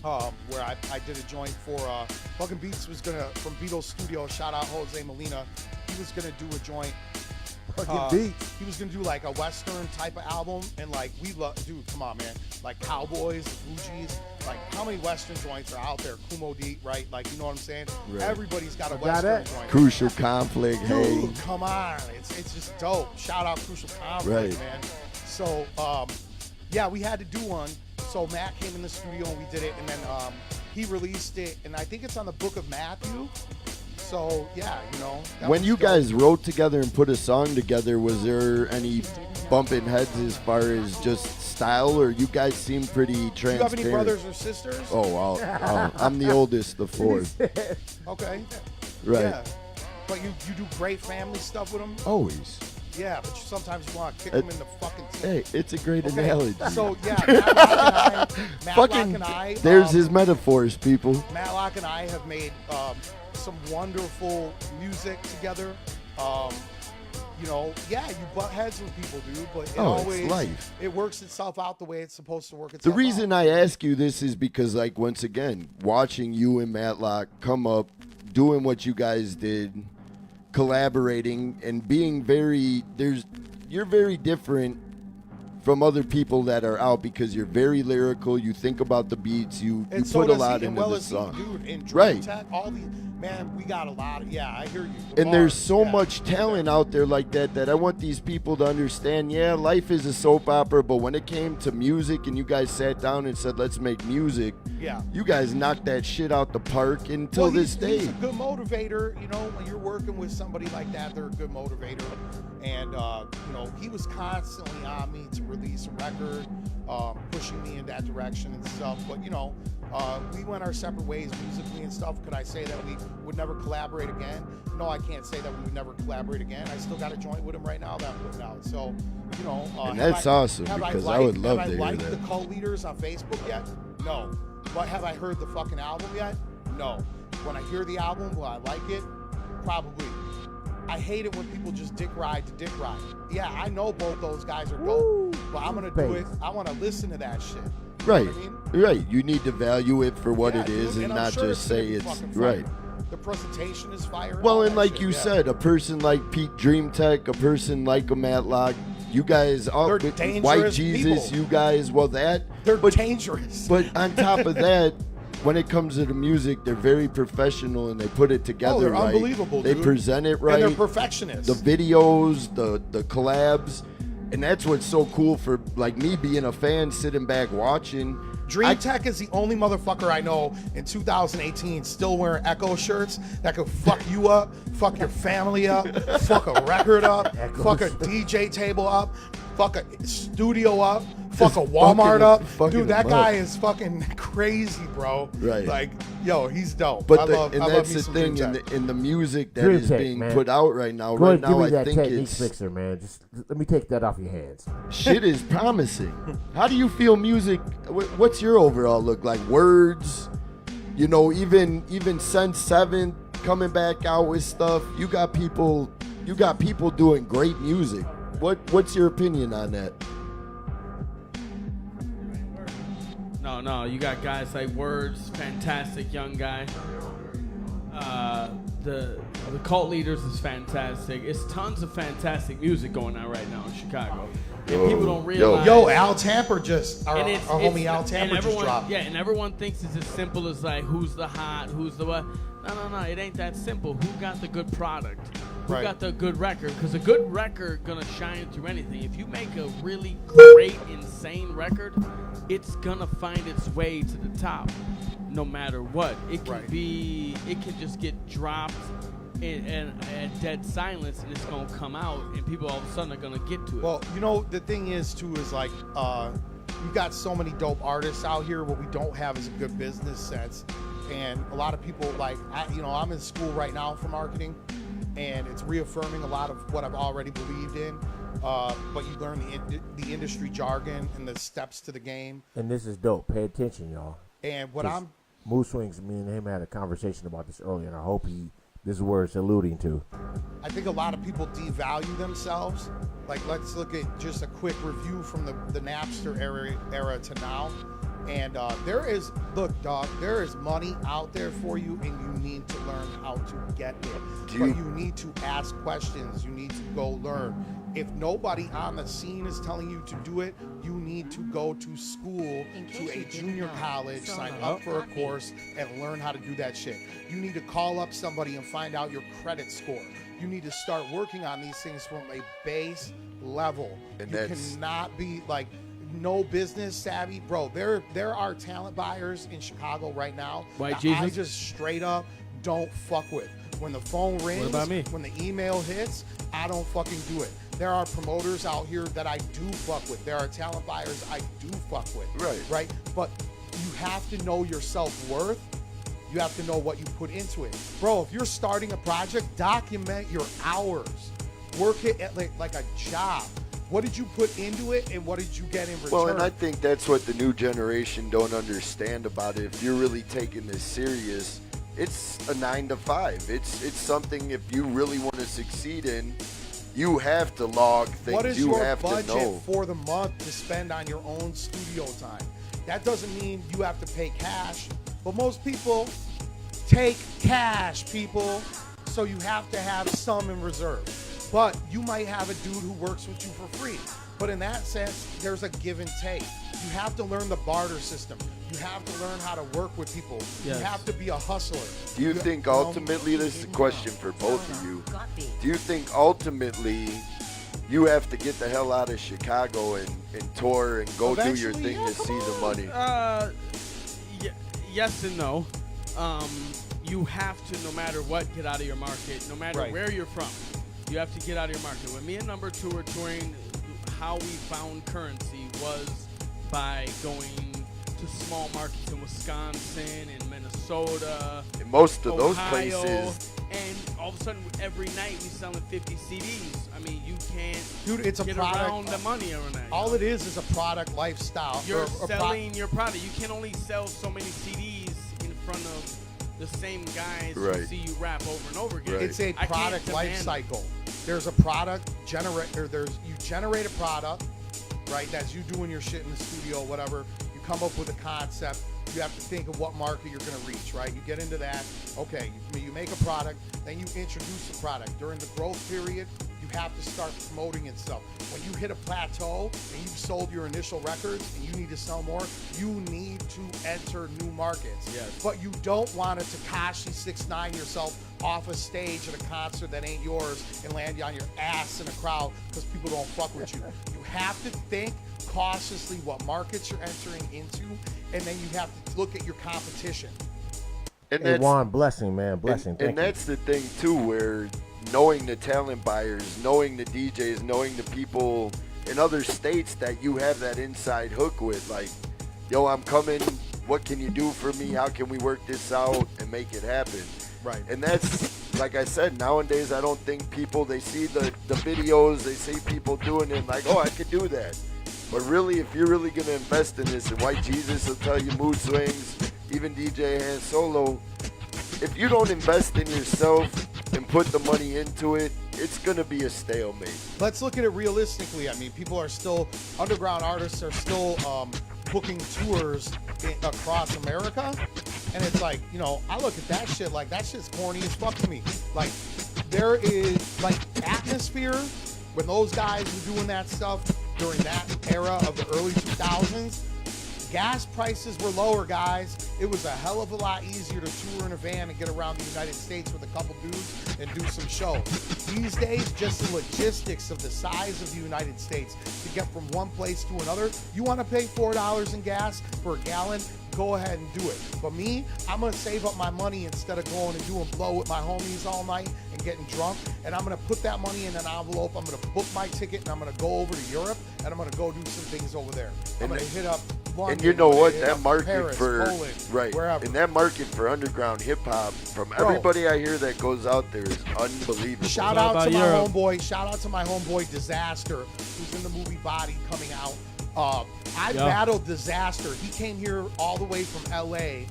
Where I did a joint for Buggin' Beats was from Beatles Studio, shout out Jose Molina. He was gonna do a joint. Beats. He was gonna do like a Western type of album, and like dude, come on, man. Like Cowboys, Fugees, like how many Western joints are out there? Kumo D, right? Like, you know what I'm saying? Right. Everybody's got a Western joint. Crucial Conflict, hey. Dude, come on, it's just dope. Shout out Crucial Conflict, man. So yeah, we had to do one. So Matt came in the studio and we did it, and then he released it, and I think it's on the Book of Matthew. So yeah, when you guys wrote together and put a song together, was there any bumping heads as far as just style, or you guys seem pretty transparent? Do you have any brothers or sisters? Oh, well, I'm the oldest of four. Okay. Right. Yeah. But you do great family stuff with them? Always. Yeah, but sometimes you want to kick them in the fucking teeth. Hey, it's a great analogy. So, yeah, Matlock and I... There's his metaphors, people. Matlock and I have made some wonderful music together. You butt heads with people, dude, but it's life. It works itself out the way it's supposed to work The itself reason out. I ask you this is because, like, once again, watching you and Matlock come up, doing what you guys did, collaborating and being you're very different from other people that are out because you're very lyrical. You think about the beats. You put a lot into the song. Dude, and right. Tech, all these, man, we got a lot of, I hear you. And there's so much talent out there like that I want these people to understand, life is a soap opera, but when it came to music and you guys sat down and said, let's make music, you guys knocked that shit out the park until this day. He's a good motivator. When you're working with somebody like that, they're a good motivator. And, he was constantly on me to release a record, pushing me in that direction and stuff. But, we went our separate ways musically and stuff. Could I say that we would never collaborate again? No, I can't say that we would never collaborate again. I still got a joint with him right now that I'm putting out. So, and that's awesome because I would love to hear that. Have I liked the Cult Leaders on Facebook yet? No. But have I heard the fucking album yet? No. When I hear the album, will I like it? Probably. I hate it when people just dick ride to dick ride. Yeah, I know both those guys are dope, but I'm going to do it. I want to listen to that shit. Right. Right. You need to value it for what it is and not just say it's right. The presentation is fire. Well, and like you said, a person like Pete Dreamtech, a person like a Matlock, you guys, all White Jesus, people. You guys, they're dangerous. But on top of that, when it comes to the music, they're very professional and they put it together they're right. Unbelievable, they dude. present it right. And they're perfectionists. The videos, the collabs, and that's what's so cool for like me being a fan, sitting back watching. Dreamtech is the only motherfucker I know in 2018 still wearing Echo shirts that could fuck you up, fuck your family up, fuck a record up, fuck a DJ table up, fuck a studio up, fuck a Walmart up. Dude, that guy is fucking crazy, bro. Right. Like, yo, he's dope. But I love that's me the some thing in the music that is being put out right now. Go right ahead, give me now, I that think Techniques mixer, man. Just let me take that off your hands. Shit is promising. How do you feel music? What's your overall look like? Words, even Sense 7 coming back out with stuff. You got people doing great music. What's your opinion on that? No, you got guys like Words, fantastic young guy. The Cult Leaders is fantastic. It's tons of fantastic music going on right now in Chicago. And people don't realize. Yo, Al Tamper just, our and homie Al Tamper just dropped. Yeah, and everyone thinks it's as simple as like who's the hot, who's the what. No, it ain't that simple. Who got the good product? Who got the good record? Because a good record gonna shine through anything. If you make a really great, insane record, it's gonna find its way to the top, no matter what. It can be, it can just get dropped and dead silence, and it's gonna come out, and people all of a sudden are gonna get to it. Well, you know, the thing is too is like you got so many dope artists out here. What we don't have is a good business sense, and a lot of people like I'm in school right now for marketing, and it's reaffirming a lot of what I've already believed in. But you learn the industry jargon and the steps to the game. And this is dope. Pay attention, y'all. And what I'm Mood Swings, me and him had a conversation about this earlier, and I hope this is where it's alluding to. I think a lot of people devalue themselves. Like, let's look at just a quick review from the Napster era to now. And there is money out there for you, and you need to learn how to get it. But you need to ask questions. You need to go learn. If nobody on the scene is telling you to do it, you need to go to school, to a junior college, sign up for a course, and learn how to do that shit. You need to call up somebody and find out your credit score. You need to start working on these things from a base level. And you cannot be like no business savvy. Bro, there are talent buyers in Chicago right now that I just straight up don't fuck with. When the phone rings, when the email hits, I don't fucking do it. There are promoters out here that I do fuck with. There are talent buyers I do fuck with. Right? But you have to know your self-worth. You have to know what you put into it. Bro, if you're starting a project, document your hours. Work it at like a job. What did you put into it, and what did you get in return? Well, and I think that's what the new generation don't understand about it. If you're really taking this serious, it's a 9 to 5. It's something, if you really want to succeed in, you have to log things. What is you your have budget to know. for the month to spend on your own studio time? That doesn't mean you have to pay cash, but most people take cash, people. So you have to have some in reserve. But you might have a dude who works with you for free. But in that sense, there's a give and take. You have to learn the barter system. You have to learn how to work with people. Yes. You have to be a hustler. Do you think ultimately, this is a question for both of you, do you think ultimately you have to get the hell out of Chicago and tour and go do your thing to see the money? Yes and no. You have to, no matter what, get out of your market, no matter where you're from. You have to get out of your market. When me and Number 2 were touring, how we found currency was by going to small markets in Wisconsin and Minnesota. In most of Ohio, those places. And all of a sudden, every night we selling 50 CDs. I mean, you can't it's a get product, around the money around that. All it is a product lifestyle. You're selling your product. You can only sell so many CDs in front of the same guys who see you rap over and over again. It's a product life cycle. There's a product generator. You generate a product, right? That's you doing your shit in the studio, whatever. You come up with a concept. You have to think of what market you're going to reach, right? You get into that. Okay, you make a product, then you introduce the product. During the growth period, you have to start promoting itself. When you hit a plateau and you've sold your initial records and you need to sell more, you need to enter new markets. Yes. But you don't want to Tekashi 6ix9ine yourself off a stage at a concert that ain't yours and land you on your ass in a crowd because people don't fuck with you. You have to think cautiously what markets you're entering into, and then you have to look at your competition. And hey, Juan, blessing, man, blessing. And that's the thing too, where knowing the talent buyers, knowing the DJs, knowing the people in other states that you have that inside hook with, like, yo, I'm coming, what can you do for me? How can we work this out and make it happen? Right. And that's, like I said, nowadays I don't think people, they see the videos, they see people doing it, like, oh, I could do that. But really, if you're really going to invest in this, and White Jesus will tell you, Mood Swings, even DJ Handz Solo, if you don't invest in yourself and put the money into it, it's going to be a stalemate. Let's look at it realistically. I mean, people are still, underground artists are still booking tours across America. And it's like, you know, I look at that shit like that shit's corny as fuck to me. Like, there is, like, atmosphere when those guys were doing that stuff. during that era of the early 2000s, gas prices were lower, guys. It was a hell of a lot easier to tour in a van and get around the United States with a couple dudes and do some shows. These days, just the logistics of the size of the United States to get from one place to another, you want to pay $4 in gas for a gallon? Go ahead and do it. But me, I'm going to save up my money instead of going and doing blow with my homies all night and getting drunk. And I'm going to put that money in an envelope. I'm going to book my ticket and I'm going to go over to Europe and I'm going to go do some things over there. I'm going to hit up London. And you know what? That Paris, market for Poland, right, wherever. and that market for underground hip hop from everybody I hear that goes out there is unbelievable. Shout out to my homeboy. Shout out to my homeboy Disaster, who's in the movie Body coming out. I battled Disaster. He came here all the way from LA.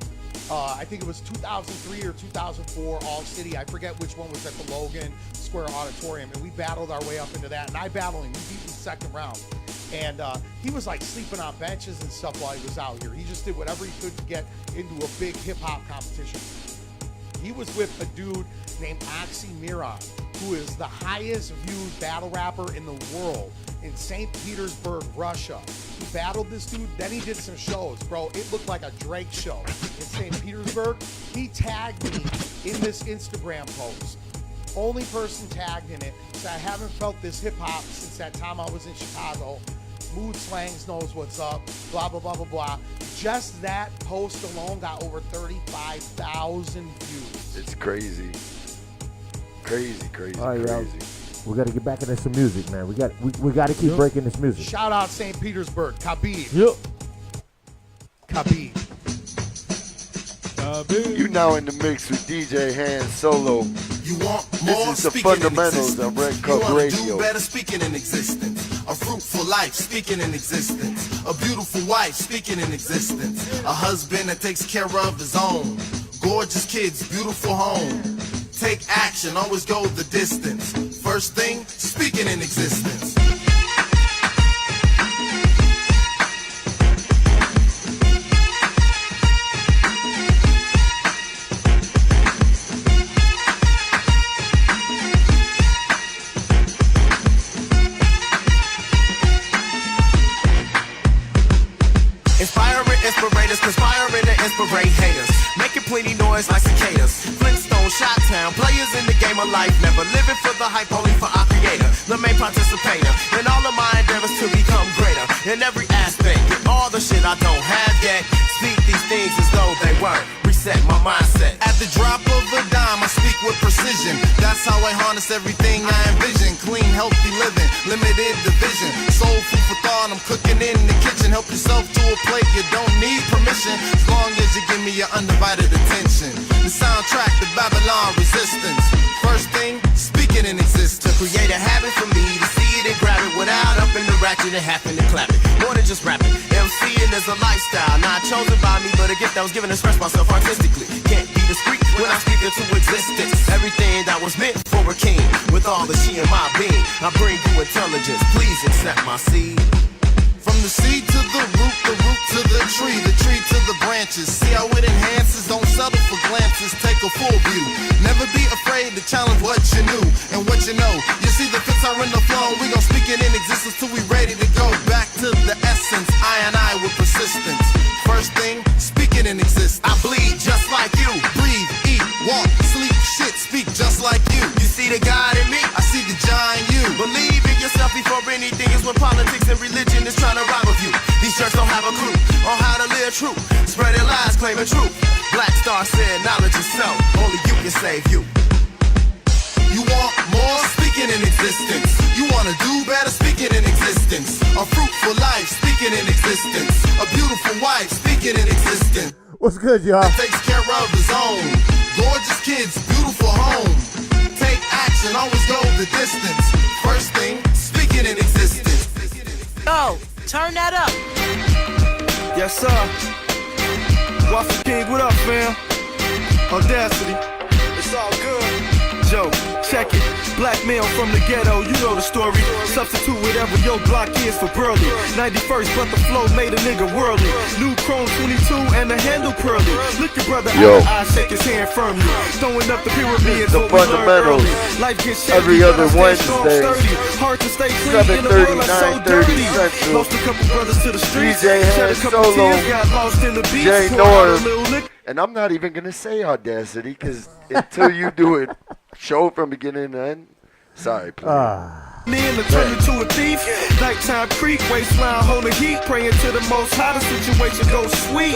I think it was 2003 or 2004, All City. I forget which one was at the Logan Square Auditorium, and we battled our way up into that. And I battled him. He beat me second round. And he was like sleeping on benches and stuff while he was out here. He just did whatever he could to get into a big hip hop competition. He was with a dude named Oxymiron, who is the highest viewed battle rapper in the world in St. Petersburg, Russia. He battled this dude, then he did some shows, bro. It looked like a Drake show in St. Petersburg. He tagged me in this Instagram post. Only person tagged in it. So I haven't felt this hip hop since that time I was in Chicago. Mood Slangs knows what's up, blah, blah, blah, blah, blah. Just that post alone got over 35,000 views. It's crazy. Crazy, crazy, All right, crazy. We got to get back into some music, man. We got to keep breaking this music. Shout out St. Petersburg, Khabib. Yep. Khabib. You now in the mix with DJ Handz Solo. You want This more? is the Speaking in fundamentals of Red existence. Cup You wanna Radio. do better? Speaking in existence. A fruitful life, speaking in existence. A beautiful wife, speaking in existence. A husband that takes care of his own. Gorgeous kids, beautiful home. Take action, always go the distance. First thing, speaking in existence. Inspirators, conspiring to inspirate haters. Making plenty noise like cicadas. Flintstone, Shot-Town, players in the game of life. Never living for the hype, only for our creator. The main participator in all of my endeavors to become greater. In every aspect, get all the shit I don't have yet. Speak these things as though they were. Reset my mindset. At the drop of a dime, I speak with precision. That's how I harness everything I envision. Clean, healthy living, limited division. Soul food for thought, I'm cooking in the kitchen. Help yourself to a plate, you don't need permission. As long as you give me your undivided attention. The soundtrack, the Babylon resistance. First thing, speaking in existence. To create a habit for me to see it and grab it without up in the ratchet and having to clap it. More than just rapping, MCing is a lifestyle. Not chosen by me, but a gift that was given to express myself artistically. Can't be discreet when I speak into existence. Everything that was meant for a king. With all the she in my being, I bring you intelligence. Please accept my seed. From the seed to the root to the tree to the branches. See how it enhances, don't settle for glances, take a full view. Never be afraid to challenge what you knew and what you know. You see the fits are in the flow, we gon' speak it in existence till we ready to go back to the essence, I and I with persistence. First thing, speaking in existence. I bleed just like you, breathe, eat, walk, sleep, shit, speak just like you. You see the God in me, I see the giant you. Believe in yourself before anything is what politics and religion is trying to rob of you. These jerks don't have a clue on how to live true. Spreading lies, claiming truth. Black Star said knowledge is self. Only you can save you. You want more? Speaking in existence. You wanna do better? Speaking in existence. A fruitful life? Speaking in existence. A beautiful wife? Speaking in existence. What's good, y'all? That takes care of his own. Gorgeous kids, beautiful home. Take action, always go the distance. First thing, speaking in existence. Yo, turn that up. Yes, sir. Waffle King, what up, fam? Awdazcate. It's all good. joke. Check it. Black male from the ghetto, you know the story. Substitute whatever your block is for Burley. 91st, but the flow made a nigga whirly. New Chrome 22 and the handle pearly. Look your brother out the eye, shake his hand firmly. Throwing up the pyramids, The fundamentals. Life gets shaky, Every other but I stay strong, Wednesday. sturdy. Hard to stay clean in a world that's so 7:30, dirty. 9:30 Central. Lost a couple brothers to the streets. DJ Shed a Handz couple Solo, tears, got lost in the beats. Jay Poured out a North. little liquor. And I'm not even going to say Awdazcate because until you do it, show from beginning to end. Sorry, please. Man to turn into a thief. Nighttime creep, waistline holding heat. Praying to the most high, the situation goes sweet.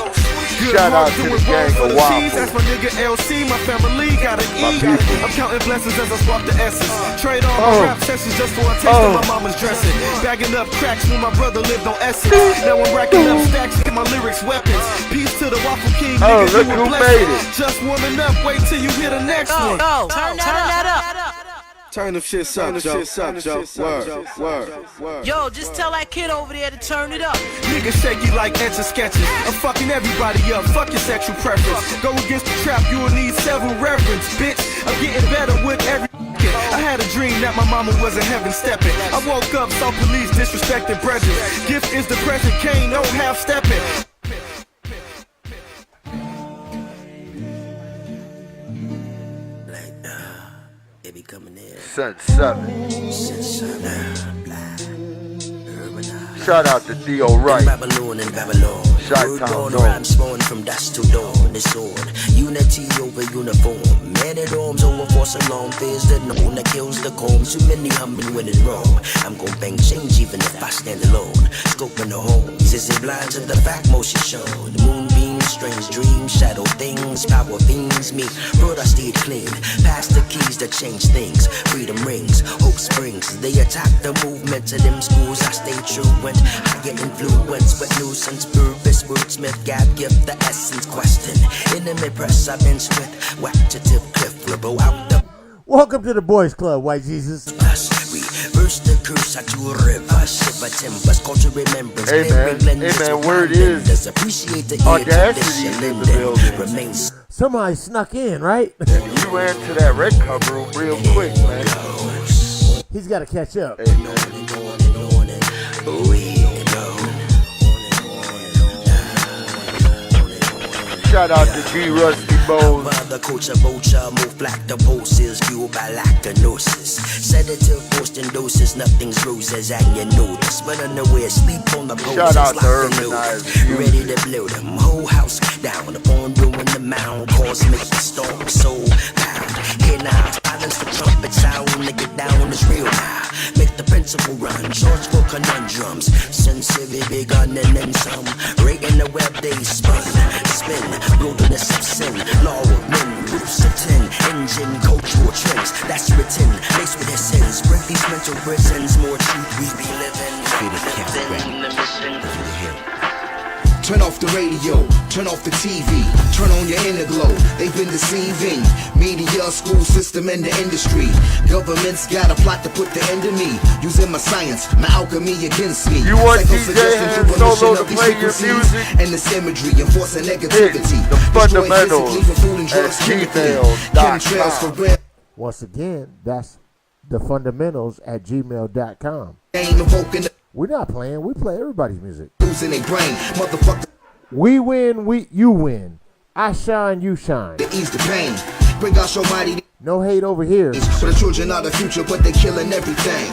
Good Shout out heart to doing the gang wrong for of the Waffle. T's. That's my nigga LC, my family got an My E. people. I'm counting blessings as I swap the S's. Trade all my rap sessions just for a taste of my mama's dressing. Bagging up cracks when my brother lived on Essex. Now I'm racking up stacks, get my lyrics weapons. Peace to the Waffle King, nigga, look you who a made blessing. Just warming up, wait till you hear the next one. Turn that up. Turn the shit up, Joe. Word. Yo, just tell that kid over there to turn it up. Nigga shaky like Etch sketches. I'm fucking everybody up. Fuck your sexual preference. Go against the trap, you will need several reverence, bitch. I'm getting better with every. I had a dream that my mama was in heaven stepping. I woke up, saw police disrespecting brethren. Gift is the present, Kane, no half stepping. Sun 7. Shout out to Theo Wright. Babylon and Babylon. Shot-town rhymes spawn from dusk to dawn. It's on. Unity over uniform. Man at arms over for so long. Fears the known that kills the calm. Too many humbling when it's wrong. I'm gon' bang change even if I stand alone. Scoping the homes. Is it blind to the fact motion show? The moonbeam, strange dreams, shadow things, power fiends. Me, Lord, I stayed clean. Pass the keys that change things. Freedom rings, hope springs. They attack the movement to them schools. I stay true and I get influence with nuisance, purpose, wordsmith, gap, gift, the essence, question. Enemy press, I've been with whack to tip cliff, blow out the. Welcome to the Boys Club, White Jesus. Reverse the curse, I do a reverse, shiver timbers, culture remembrance. Amen. Word is appreciate the Awdazcate in the building. Remains. Somebody snuck in, right? You ran to that red cup room real quick, man. He's got to catch up. Shout out to G Rusty Bones. The coach of vulture, move black, the pulses, fueled by lactanosis. Sedative, forced in doses, nothing's roses, and you notice. But unaware, sleep on the poses, Shout out to lock the Urbanized. note. Ready to blow them, whole house down upon ruin the mound. Cosmic storm, soul pound. Here now, silence the trumpet sound. To get down is real now. Make the principle run, charge for conundrums. Sensitive, big gun, and then some. Right in the web, they spin, wilderness of sin, law of men, roofs of tin, engine, cultural trends, that's written, laced with his sins, break these mental prisons, more truth we be living, Turn off the radio, turn off the TV, turn on your inner glow. They've been deceiving media, school system, and the industry. Government's got a plot to put the end to me. Using my science, my alchemy against me. You want DJ Handz Solo to play your music? And this imagery, enforcing negativity. The fundamentals at gmail.com. Once again, that's the fundamentals at gmail.com. We're not playing, we play everybody's music. Losing their brain, motherfucker. We win, you win. I shine, you shine. To ease the pain, bring out your mighty. No hate over here. For the children are the future, but they killing everything.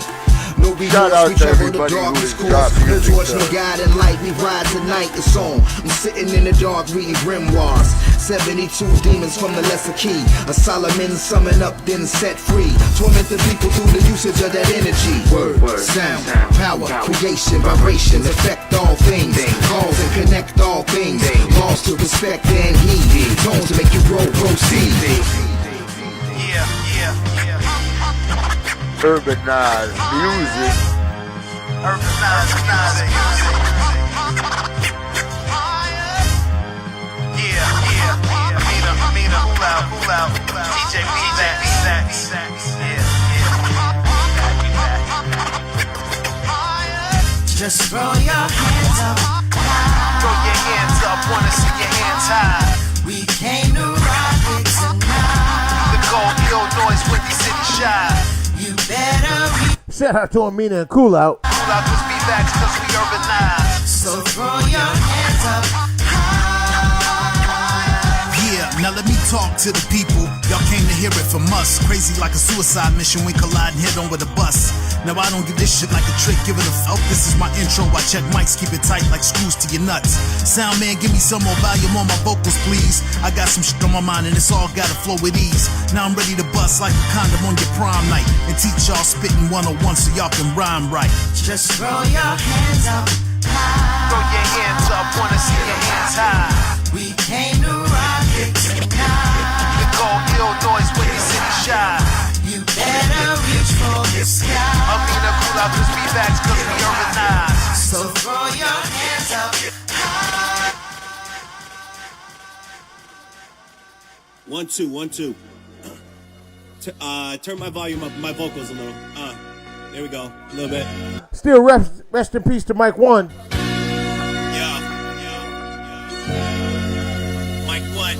No Shout out we to travel everybody the who darkest has dropped course. music, George, no though. God and light, we ride tonight, it's on. I'm sitting in the dark reading grimoires. 72 demons from the lesser key. A Solomon summon up, then set free. Torment the people through the usage of that energy. Word, sound, power, creation, vibrations, affect all things. Cause and connect all things. Laws to respect and heed. Tones to make you grow, proceed. Urbanized music. Just throw your hands up. Throw your hands up, wanna see your hands high. We came to rock it tonight. The gold Illinois, Windy City shy. You better Shout out to Amina and Cool Out. Cool out cause we back cause we urbanized. So throw your hands up high. Yeah, now let me talk to the people. Y'all came to hear it from us. Crazy like a suicide mission when colliding head on with a bus. Now I don't give this shit like a trick, give it a fuck. This is my intro, I check mics, keep it tight like screws to your nuts. Sound man, give me some more volume on my vocals, please. I got some shit on my mind and it's all gotta flow with ease. Now I'm ready to bust like a condom on your prom night and teach y'all spitting 101 so y'all can rhyme right. Just throw your hands up high. Throw your hands up, wanna see your hands high. We came to rock it tonight. We call Illinois, Windy City shy. You better reach for the sky. Amina Cool out cause we back cause we urbanized. So throw your hands up high. 1 2 1 2. Turn my volume up, my vocals a little. There we go, a little bit. Still rest in peace to Mike 1. Mike 1.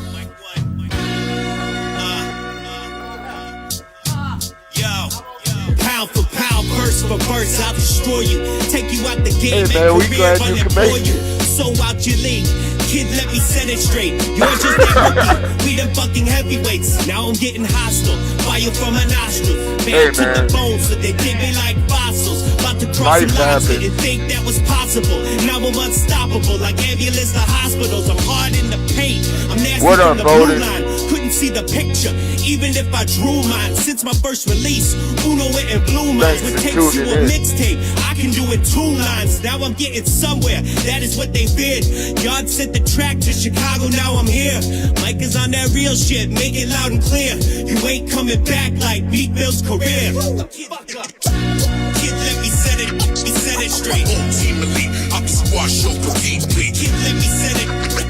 Pound for pound, verse for verse, I'll destroy you. Take you out the game, hey, man, we glad you can make it. So out your league. Kid, let me set it straight. You're just that rookie. We them fucking heavyweights. Now I'm getting hostile. Fire from a nostril. Bad to the bone, so they did me like fossils. About to cross the lines, didn't think that was possible. Now I'm unstoppable, like ambulance to hospitals. I'm hard in the paint. I'm nasty from the blue line. Couldn't see the picture, even if I drew mine. Since my first release, Uno went and blew mine. What takes you a mixtape? I can do it 2 lines. Now I'm getting somewhere. That is what they feared. Yard sent the track to Chicago, now I'm here. Mike is on that real shit, make it loud and clear. You ain't coming back like BBoy's career. Kid, let me set it straight. Ultimately, I'm squash over deeply. Kid, let me set it straight.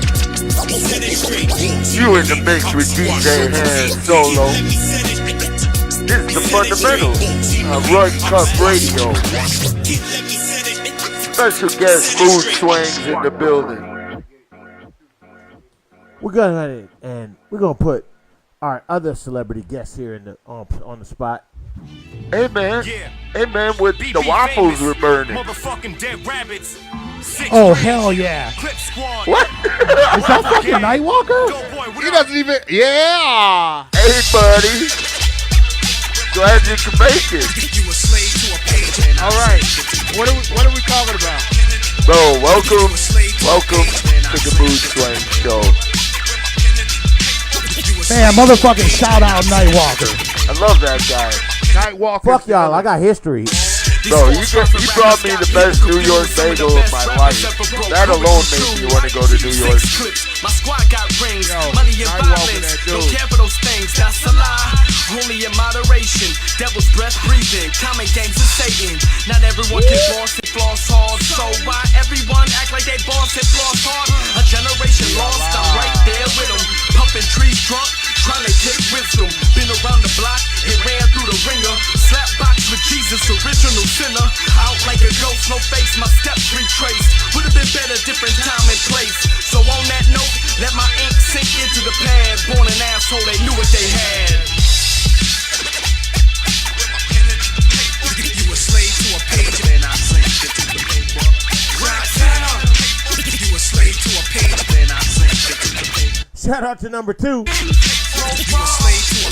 You in the mix with DJ Handz Solo. This is the fundamentals of Run Cup Radio. Special guest Mood Swangz in the building. We're gonna put our other celebrity guests here in the on the spot. Hey man, with the waffles were burning. Motherfucking dead rabbits. Oh hell yeah! What? Is that fucking Nightwalker? He doesn't even. Yeah. Hey buddy, glad you can make it. All right. What are we talking about? Bro, welcome to the Mood Swangz show. Man, motherfucking shout out Nightwalker. I love that guy. Nightwalker. Fuck y'all, I got history. Bro, you brought me the best New York bagel of my life. That alone makes me want to go to New York. My squad got rings, money and violence. Don't care for those things, that's a lie. Only in moderation, devil's breath breathing. Common games of Satan. Not everyone can boss and floss hard. So why everyone act like they boss and floss hard? A generation lost, I'm right there with them. Pumping trees drunk, trying to get wisdom. Been around the block and ran through the ringer. Slap box with Jesus, original sinner. Out like a ghost, no face, my steps retraced. Would've been better, different time and place. So on that note, let my ink sink into the pad. Born an asshole, they knew what they had. You a slave to a page, and I sing shit to the paper. You a slave to a page, and I sing shit to the paper. Shout out to number 2. I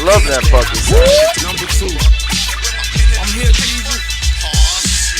love that fucking guy. Number 2. I'm here, Jesus.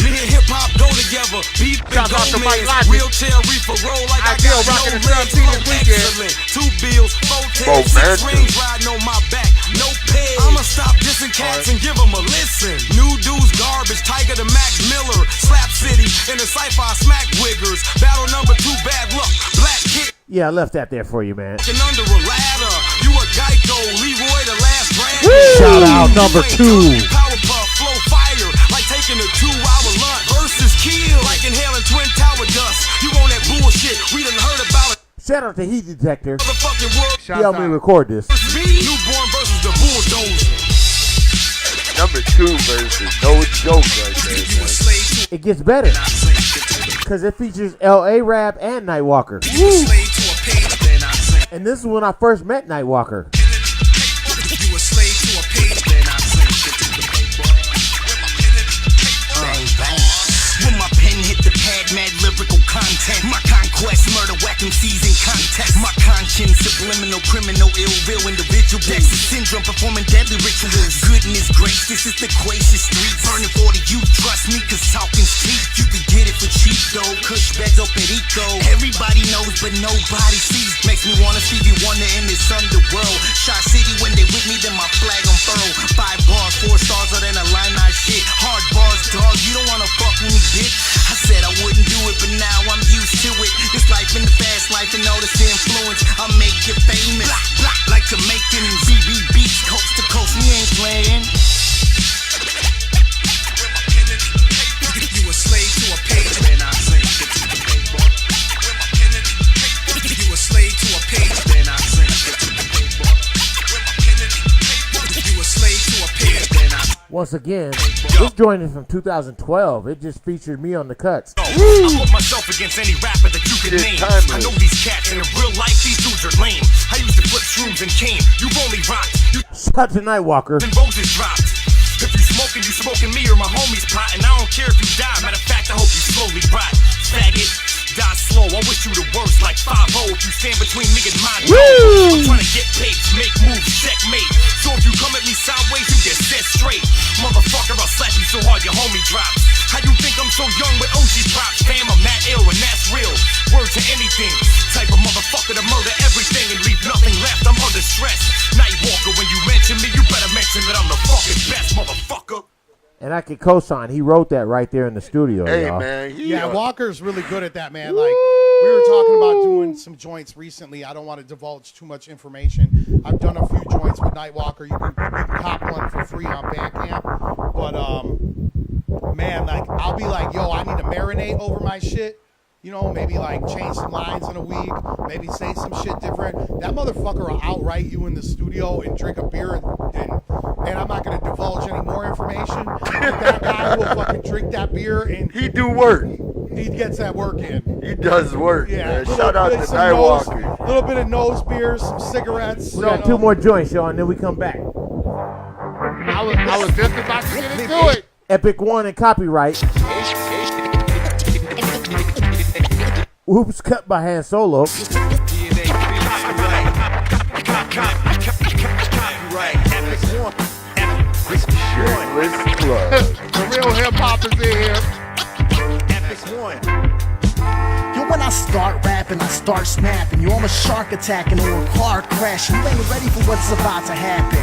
Me and hip hop go together. Beef and Gomez, wheelchair reefer roll like I got no legs. Excellent. 2 bills, 4 10, 6 rings riding on my back. No pay. I'ma stop dissing cats and give them a listen. New dudes garbage. Tiger to Mac Miller. Slap City in the cypher smack wiggers. Battle number 2, bad luck. Black kid. Yeah, I left that there for you, man. Under a ladder. You a Geico. Leroy the last dragon. Shout out number 2. Powerpuff, flow fire. Like taking a 2-hour lunch. Versus kill. Like inhaling Twin Tower dust. You on that bullshit. We done heard about it. Shout out to Heat Detector. Motherfucking world. He helped me record this. Newborn versus the bulldozer. Number 2 versus no joke right there, man. It gets better. Because it features L.A. Rap and Nightwalker. And this is when I first met Nightwalker. You a slave to a page. American, subliminal, criminal, ill-will individual. Texas syndrome performing deadly rituals. Goodness grace, this is the Quacious Streets. Burning 40, you trust me, cause talking's cheap. You could get it for cheap though, Kush bags up at Eco. Everybody knows, but nobody sees. Makes me wanna see you wonder in this underworld. Shot City, when they with me, then my flag unfurl. 5 bars, 4 stars, or then a line I shit. Hard bars, dog, you don't wanna fuck with me, bitch. I said I wouldn't do it, but now I'm used to it. This life in the fast life and all this influence, I'll make you famous. Like Jamaican BB beats, coast to coast, we ain't playing. You a slave to a page, man, I sing. You a slave to a page, man, I sing. You a slave to a page, man, I sing. Once again, this joint is from 2012. It just featured me on the cuts. I put myself against any rapper that you can name. I know these cats, and in real life, these dudes are lame. I used to flip shrooms and cane. You've only rocked. Shout to Nightwalker. And roses dropped. If you smoking me or my homies potting. I don't care if you die. Matter of fact, I hope you slowly rot. Faggot, die slow. I wish you the worst like 5-0 if you stand between me and my dough. I'm trying to get paid, make moves, checkmate. So if you come at me sideways, you get set straight. Motherfucker, I'll slap you so hard your homie drops. How you think I'm so young with OG props? Fam, I'm that ill and that's real. Word to anything. Type of motherfucker to murder everything and leave nothing left. I'm under stress. Nightwalker, when you mention me, you better mention that I'm the fucking best, motherfucker. And I can co-sign. He wrote that right there in the studio, y'all. Man. Yeah, Walker's really good at that, man. Like, we were talking about doing some joints recently. I don't want to divulge too much information. I've done a few joints with Nightwalker. You can cop one for free on Bandcamp. But, man, like, I'll be like, yo, I need to marinate over my shit. You know, maybe like change some lines in a week, maybe say some shit different. That motherfucker will outright you in the studio and drink a beer and I'm not going to divulge any more information. But that guy will fucking drink that beer and he do work. He gets that work in. He does work. Yeah. Man. Shout out to Nightwalker. A little bit of nose beers, some cigarettes. We got 2 more joints, y'all, and then we come back. I was just about to get into it. Epic One and copyright. Oops, cut by Handz Solo. The real hip hop is in here. Yo, when I start rapping, I start snapping. You almost shark attacking or a car crashing. You ain't ready for what's about to happen.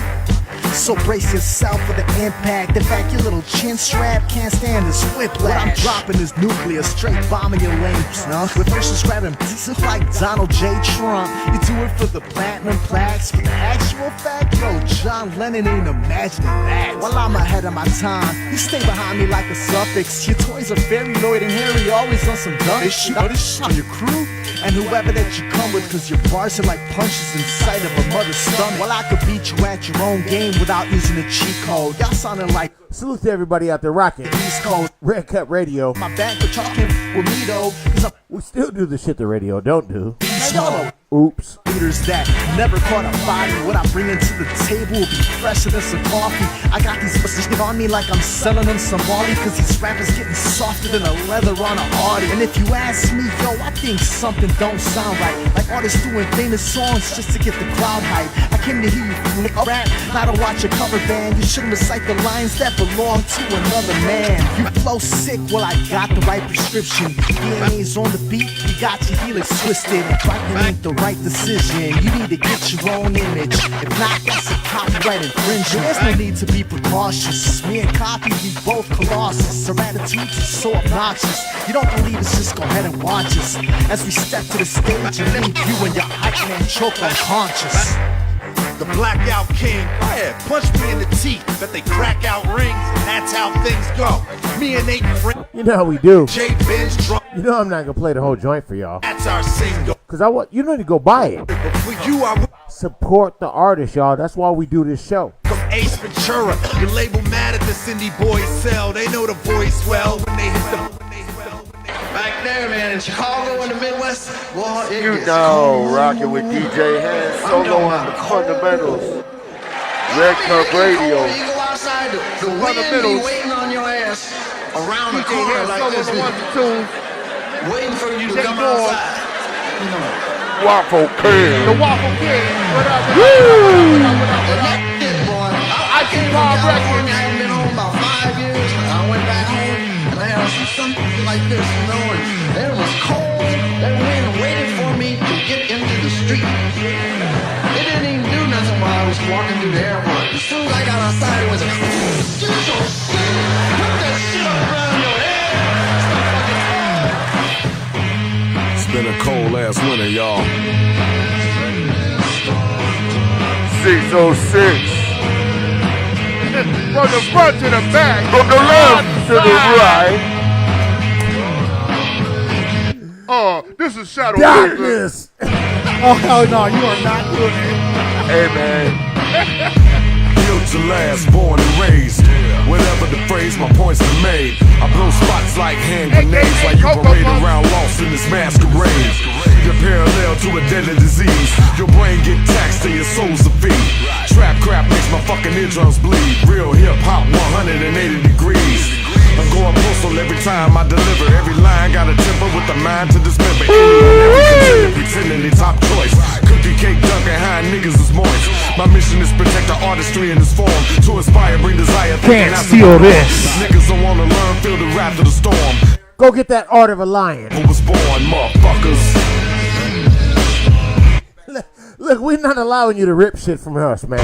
So brace yourself for the impact. In fact, your little chin strap can't stand this whiplash. What I'm dropping is nuclear, straight bombing your lame snug. With fishes grabbing pieces like Donald J. Trump. You do it for the platinum plaques. For the actual fact, yo, John Lennon ain't imagining that. While I'm ahead of my time, you stay behind me like a suffix. Your toys are very Lloyd and Harry, always on some dumb shit. On your crew and whoever that you come with, cause your bars are like punches inside of a mother's stomach. Well, I could beat you at your own game without using a cheat code. Y'all sounding like salute to everybody out there rocking East Coast Red Cup Radio. My back for talking with me though, cause we still do the shit the radio don't do. Oops. Leaders that never caught a body. What I bring into the table will be fresher than some coffee. I got these busters on me like I'm selling them some Molly, cause these rappers getting softer than a leather on a Audi. And if you ask me, yo, I think something don't sound right. Like artists doing famous songs just to get the crowd hype. I came to hear you flick rap, not to watch a cover band. You shouldn't recite the lines that belong to another man. You flow sick, well I got the right prescription. DNA's on the beat, we got your helix twisted. Writing ain't the right decision. You need to get your own image. If not, that's a copyright infringement. There's no need to be precautious. Me and Copy, we both colossus. Our attitudes are so obnoxious. You don't believe us, just go ahead and watch us as we step to the stage and leave you and your hype man choke unconscious. The blackout king, go ahead, punch me in the teeth. Bet they crack out rings, that's how things go. Me and Nate friend. You know how we do. J Ben's drunk. You know I'm not gonna play the whole joint for y'all. That's our single. Cause I want you need to go buy it. For you, I support the artist, y'all. That's why we do this show. From Ace Ventura, your label mad at the Cindy Boys sell. They know the voice well when they hit the. Back there, man, in Chicago in the Midwest, well, you know, rocking with DJ Handz Solo on the fundamentals. Red Cup Radio. You go outside, the wind be waiting on your ass around the corner like this, waiting for you to come outside. You know. Waffle King. The Waffle King. What up? I see Paul Records. I hadn't been home about 5 years. I went back home and I had something like this, you know, and it was cold. That wind waited for me to get into the street. It didn't even do nothing while I was walking through the airport. As soon as I got outside, it was a put that shit around your head. It's been a cold ass winter, y'all. 606. From the front to the back. From the left to the right. Oh, this is Shadow. Darkness. Oh, hell no, you are not doing it. Hey, man. Built to last, born and raised. Whatever the phrase, my points are made. I blow spots like hand grenades, like you parade around lost in this masquerade. You're parallel to a deadly disease. Your brain get taxed till your soul's a feed. Trap crap makes my fucking eardrums bleed. Real hip hop, 180 degrees. I'm going postal every time I deliver. Every line got a temper with a mind to dismember. Anyone pretending they top choice. Cookie cake dunking high niggas is moist. My mission is protect the artistry in this form. To inspire, bring desire. Can't steal this. Niggas don't wanna learn, feel the wrath of the storm. Go get that Art of a Lion. Who was born, motherfuckers? Look, we're not allowing you to rip shit from us, man.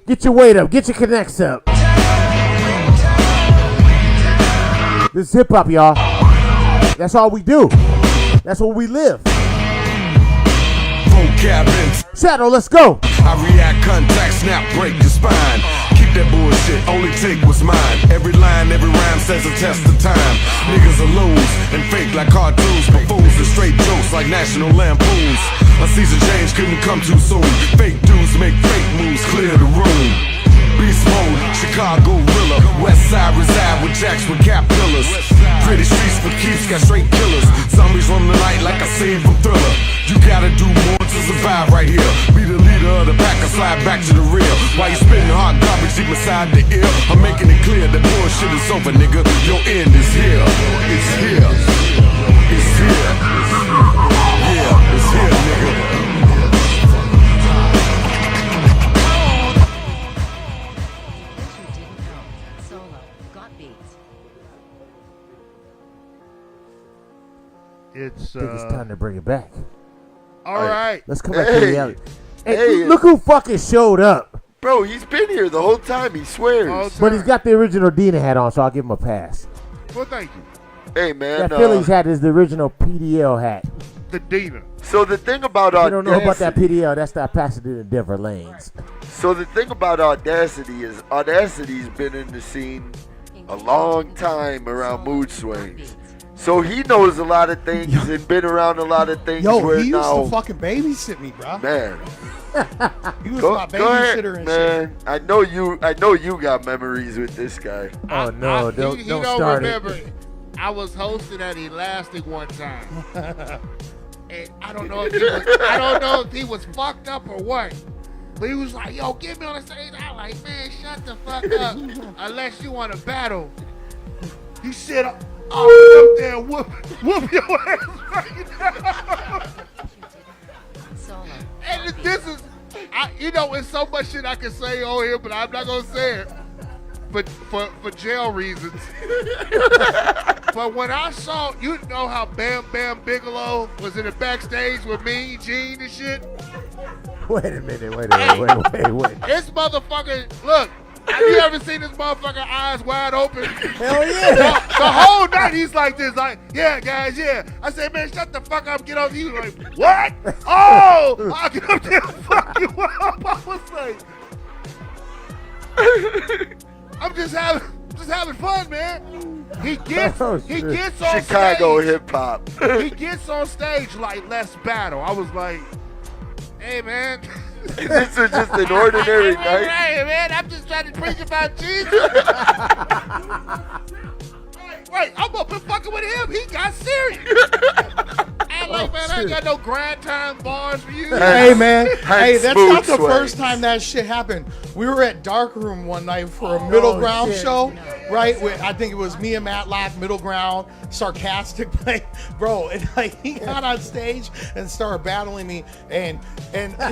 Get your weight up. Get your connects up. This is hip hop, y'all. That's all we do. That's what we live. Shadow, let's go. I react, contact, snap, break your spine. Keep that bullshit, only take what's mine. Every line, every rhyme says a test of time. Niggas are lose and fake like cartoons. Buffoons and straight jokes like National Lampoons. A season change couldn't come too soon. Fake dudes make fake moves, clear the room. Beast mode, Chicago Rilla. West side reside with jacks with cap pillars. Pretty streets for keeps, got straight killers. Zombies roam the night like a scene from Thriller. You gotta do more to survive right here. Be the leader of the pack or slide back to the real. While you spitting hard garbage deep inside the ear, I'm making it clear that bullshit is over, nigga. Your end is here. It's here. It's here. Yeah, it's here, nigga. I think it's time to bring it back. All right. Let's come back to reality. Hey, look who fucking showed up. Bro, he's been here the whole time. He swears. But he's got the original Dina hat on, so I'll give him a pass. Well, thank you. Hey, man. That Phillies hat is the original PDL hat. The Dina. So the thing about you don't know about that PDL, that's the Pasadena Denver lanes. So the thing about Awdazcate is Awdazacate's been in the scene a long time around mood swings. So he knows a lot of things and been around a lot of things. Yo, where he used now, to fucking babysit me, bro. Man. He was my babysitter and man. shit. I know you got memories with this guy. Oh no, don't start remember. it. I was hosting at Elastic one time. And I don't know if he was fucked up or what. But he was like, yo, get me on the stage. I like, man, shut the fuck up. Unless you want to battle. He said, I'll up there and whoop your ass right now. And this is, it's so much shit I can say on here, but I'm not going to say it. But for jail reasons. But when I saw, you know how Bam Bam Bigelow was in the backstage with me, Gene and shit? Wait a minute, wait. This motherfucker, look, have you ever seen this motherfucker eyes wide open? Hell yeah. The whole night he's like this, like, yeah, guys, yeah. I said, man, shut the fuck up, get off you. Like, what? Oh, I'll get up there and fuck you up. I was like, I'm just having fun, man. He gets on Chicago stage. hip hop. He gets on stage like, let's battle. I was like, hey, man. This is just an ordinary night. Hey, man, I'm just trying to preach about Jesus. Wait, I'm up and fucking with him. He got serious. I like, man, I ain't got no grind time bars for you. Hey, man. Hey, that's not the Swangz. first time that shit happened. We were at Dark Room one night for a middle ground show. right? I think it was me and Matlock, Middle Ground, Sarcastic, bro. And like he got on stage and started battling me, and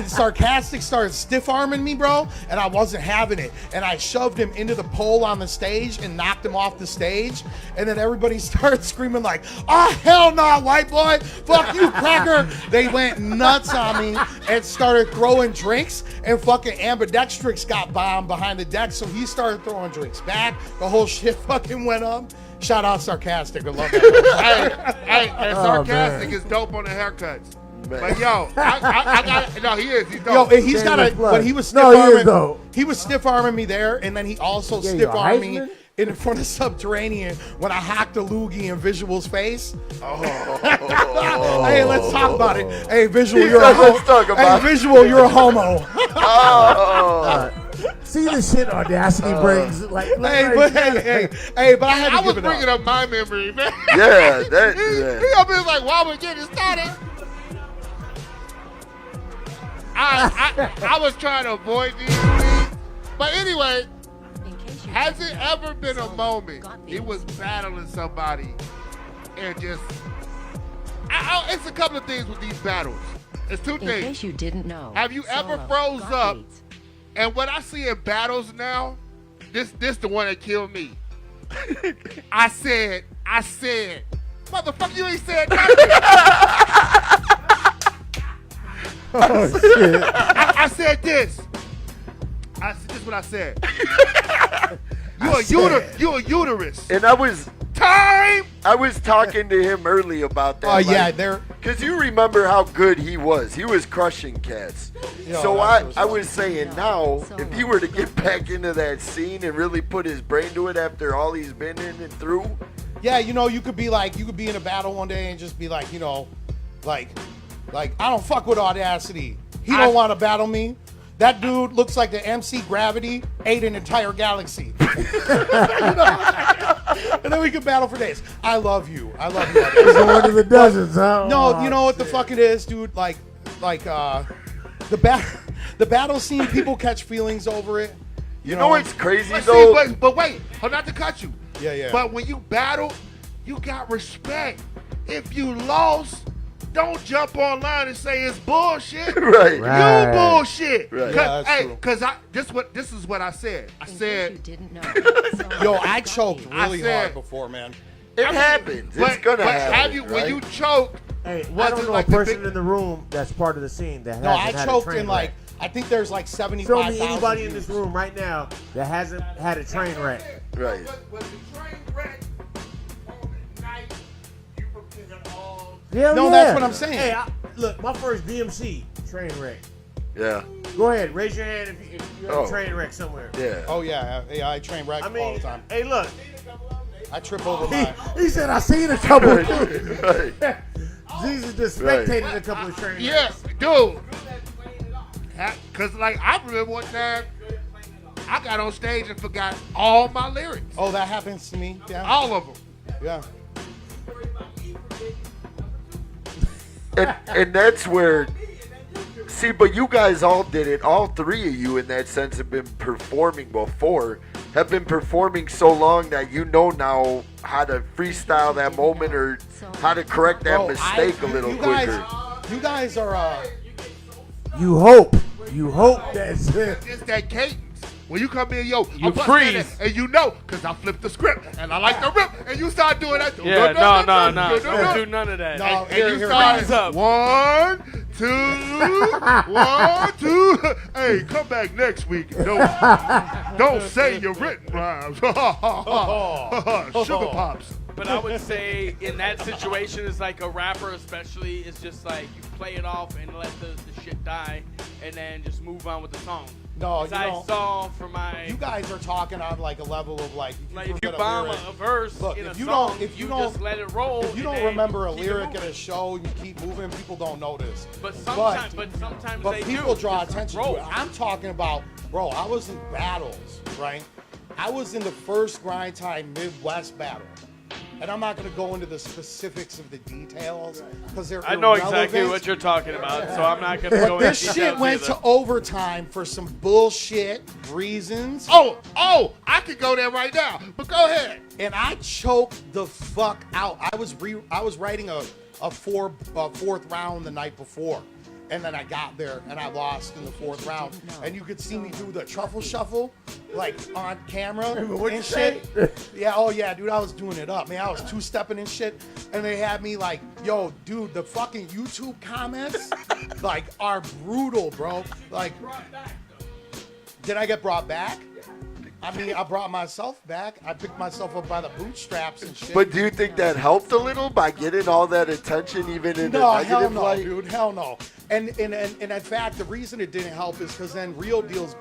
Sarcastic started stiff arming me, bro. And I wasn't having it, and I shoved him into the pole on the stage and knocked him off the stage. And then everybody started screaming like, "Oh hell no, white boy! Fuck you, cracker!" They went nuts on me and started throwing drinks, and fucking Ambidextrix got bombed behind the deck, so he started throwing drinks back. The whole shit fucking went up. Shout out Sarcastic. I love that. And Sarcastic is dope on the haircuts. Man. But yo, I got no. He is. He's dope. Yo, he's got a. But he was stiff arming. He was stiff arming me there, and then he also stiff armed me in front of Subterranean when I hacked a loogie in Visual's face. Hey, let's talk about it. Hey, Visual, you're a homo. Hey, Visual, you're a homo. See the shit Awdazcate brings. Like, but I had to give it up. I was bringing up my memory, man. Yeah, He up here like, while we're getting started. I was trying to avoid these things. But anyway, has it ever been a moment he was battling somebody and just... it's a couple of things with these battles. It's two things. In case you didn't know. Have you ever froze up? And what I see in battles now, this the one that killed me. I said, motherfucker, you ain't said nothing. Oh, shit. I said this. This is what I said. You a uterus. And I was talking to him early about that. Oh yeah, there. Because you remember how good he was. He was crushing cats. So I was saying now, if he were to get back into that scene and really put his brain to it after all he's been in and through. Yeah, you could be in a battle one day and just be like, like I don't fuck with Audacity. He don't want to battle me. That dude looks like the MC Gravity ate an entire galaxy. And then we can battle for days. I love you. He's one of the dozens, huh? No, you know what the fuck it is, dude? Like the battle scene, people catch feelings over it. You know what's crazy though? But wait, not to cut you. Yeah. But when you battle, you got respect. If you lost, don't jump online and say it's bullshit. Right. You bullshit. Right. This is what I said. I said. You didn't know. Yo, I choked really hard before, man. It happens. It's gonna happen. Have you when you choked? Hey, I don't know a person in the room that's part of the scene that hasn't had a train wreck. No, I choked in like I think there's like 75,000. Show me anybody in this room right now that hasn't had a train wreck. Right. Was the train wreck on the night you prepared all? No, that's what I'm saying. Hey, look, my first DMC train wreck. Yeah. Go ahead, raise your hand if you have a train wreck somewhere. Yeah. Oh yeah, I train wreck all the time. Hey, look. I trip over my. He said I seen a couple. Right. Jesus just spectated a couple of train wrecks. Yes, dude. Cause like I remember one time I got on stage and forgot all my lyrics. Oh, that happens to me. Yeah. All of them. Yeah. And that's where, see, but you guys all did it. All three of you in that sense have been performing before, have been performing so long that you know now how to freestyle that moment or how to correct that mistake a little quicker. You guys are, You hope that's it. It's that cadence. When you come in, yo, you freeze. And you know, because I flipped the script and I like the rip, and you start doing that. Yeah, no. Don't do none of that. No, and you start 1, 2, 1, 2. Hey, come back next week. Don't say your written rhymes. Sugar pops. But I would say in that situation, it's like a rapper especially, it's just like you play it off and let the shit die and then just move on with the song. No, I saw for my... You guys are talking on like a level of like... If you bomb a verse in a song, if you just let it roll. If you don't remember a lyric at a show, you keep moving, people don't notice. But sometimes they do. People draw attention to it. I'm talking about, bro, I was in battles, right? I was in the first Grind Time Midwest battle. and I'm not going to go into the specifics of the details because they're I know irrelevant. exactly what you're talking about, so I'm not going to go into This details shit went either. to overtime for some bullshit reasons. Oh, I could go there right now, but go ahead. And I choked the fuck out. I was writing a fourth round the night before. And then I got there and I lost in the fourth round. And you could see me do the truffle shuffle, like on camera and shit. Yeah, oh yeah, dude, I was doing it up, man. I was two-stepping and shit. And they had me like, yo, dude, the fucking YouTube comments, like, are brutal, bro. Like, did I get brought back? I mean, I brought myself back. I picked myself up by the bootstraps and shit. But do you think that helped a little by getting all that attention, even in No, a hell negative no, light? dude, hell no. And in fact, the reason it didn't help is because then Real Deal's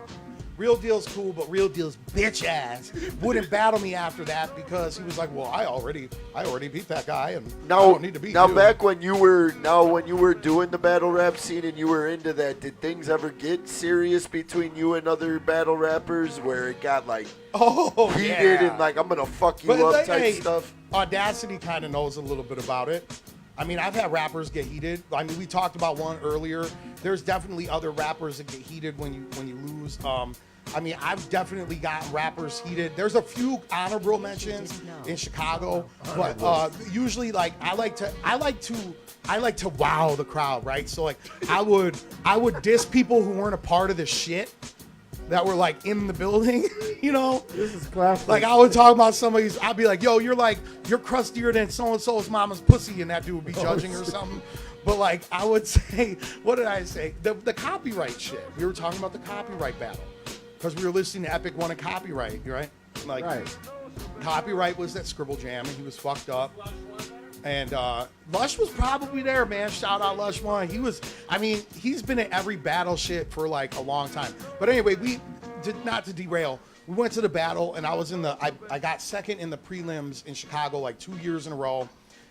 cool, but Real Deal's bitch ass wouldn't battle me after that because he was like, well, I already beat that guy, and I don't need to beat you. Back when you were doing the battle rap scene and you were into that, did things ever get serious between you and other battle rappers where it got like heated and like I'm gonna fuck you up type stuff? Awdazcate kind of knows a little bit about it. I mean, I've had rappers get heated. I mean, we talked about one earlier. There's definitely other rappers that get heated when you lose. I mean, I've definitely gotten rappers heated. There's a few honorable mentions in Chicago, but usually, like, I like to wow the crowd, right? So like, I would diss people who weren't a part of the shit that were like in the building, you know? This is classic. Like, I would talk about somebody's, I'd be like, yo, you're crustier than so-and-so's mama's pussy, and that dude would be judging or something. But like, I would say, what did I say? The copyright shit. We were talking about the copyright battle. Because we were listening to Epic One and Copyright, right? Like, Copyright was that Scribble Jam, and he was fucked up. And Lush was probably there, man. Shout out Lush One. He's been in every battle shit for like a long time. But anyway, not to derail. We went to the battle, and I got second in the prelims in Chicago like 2 years in a row.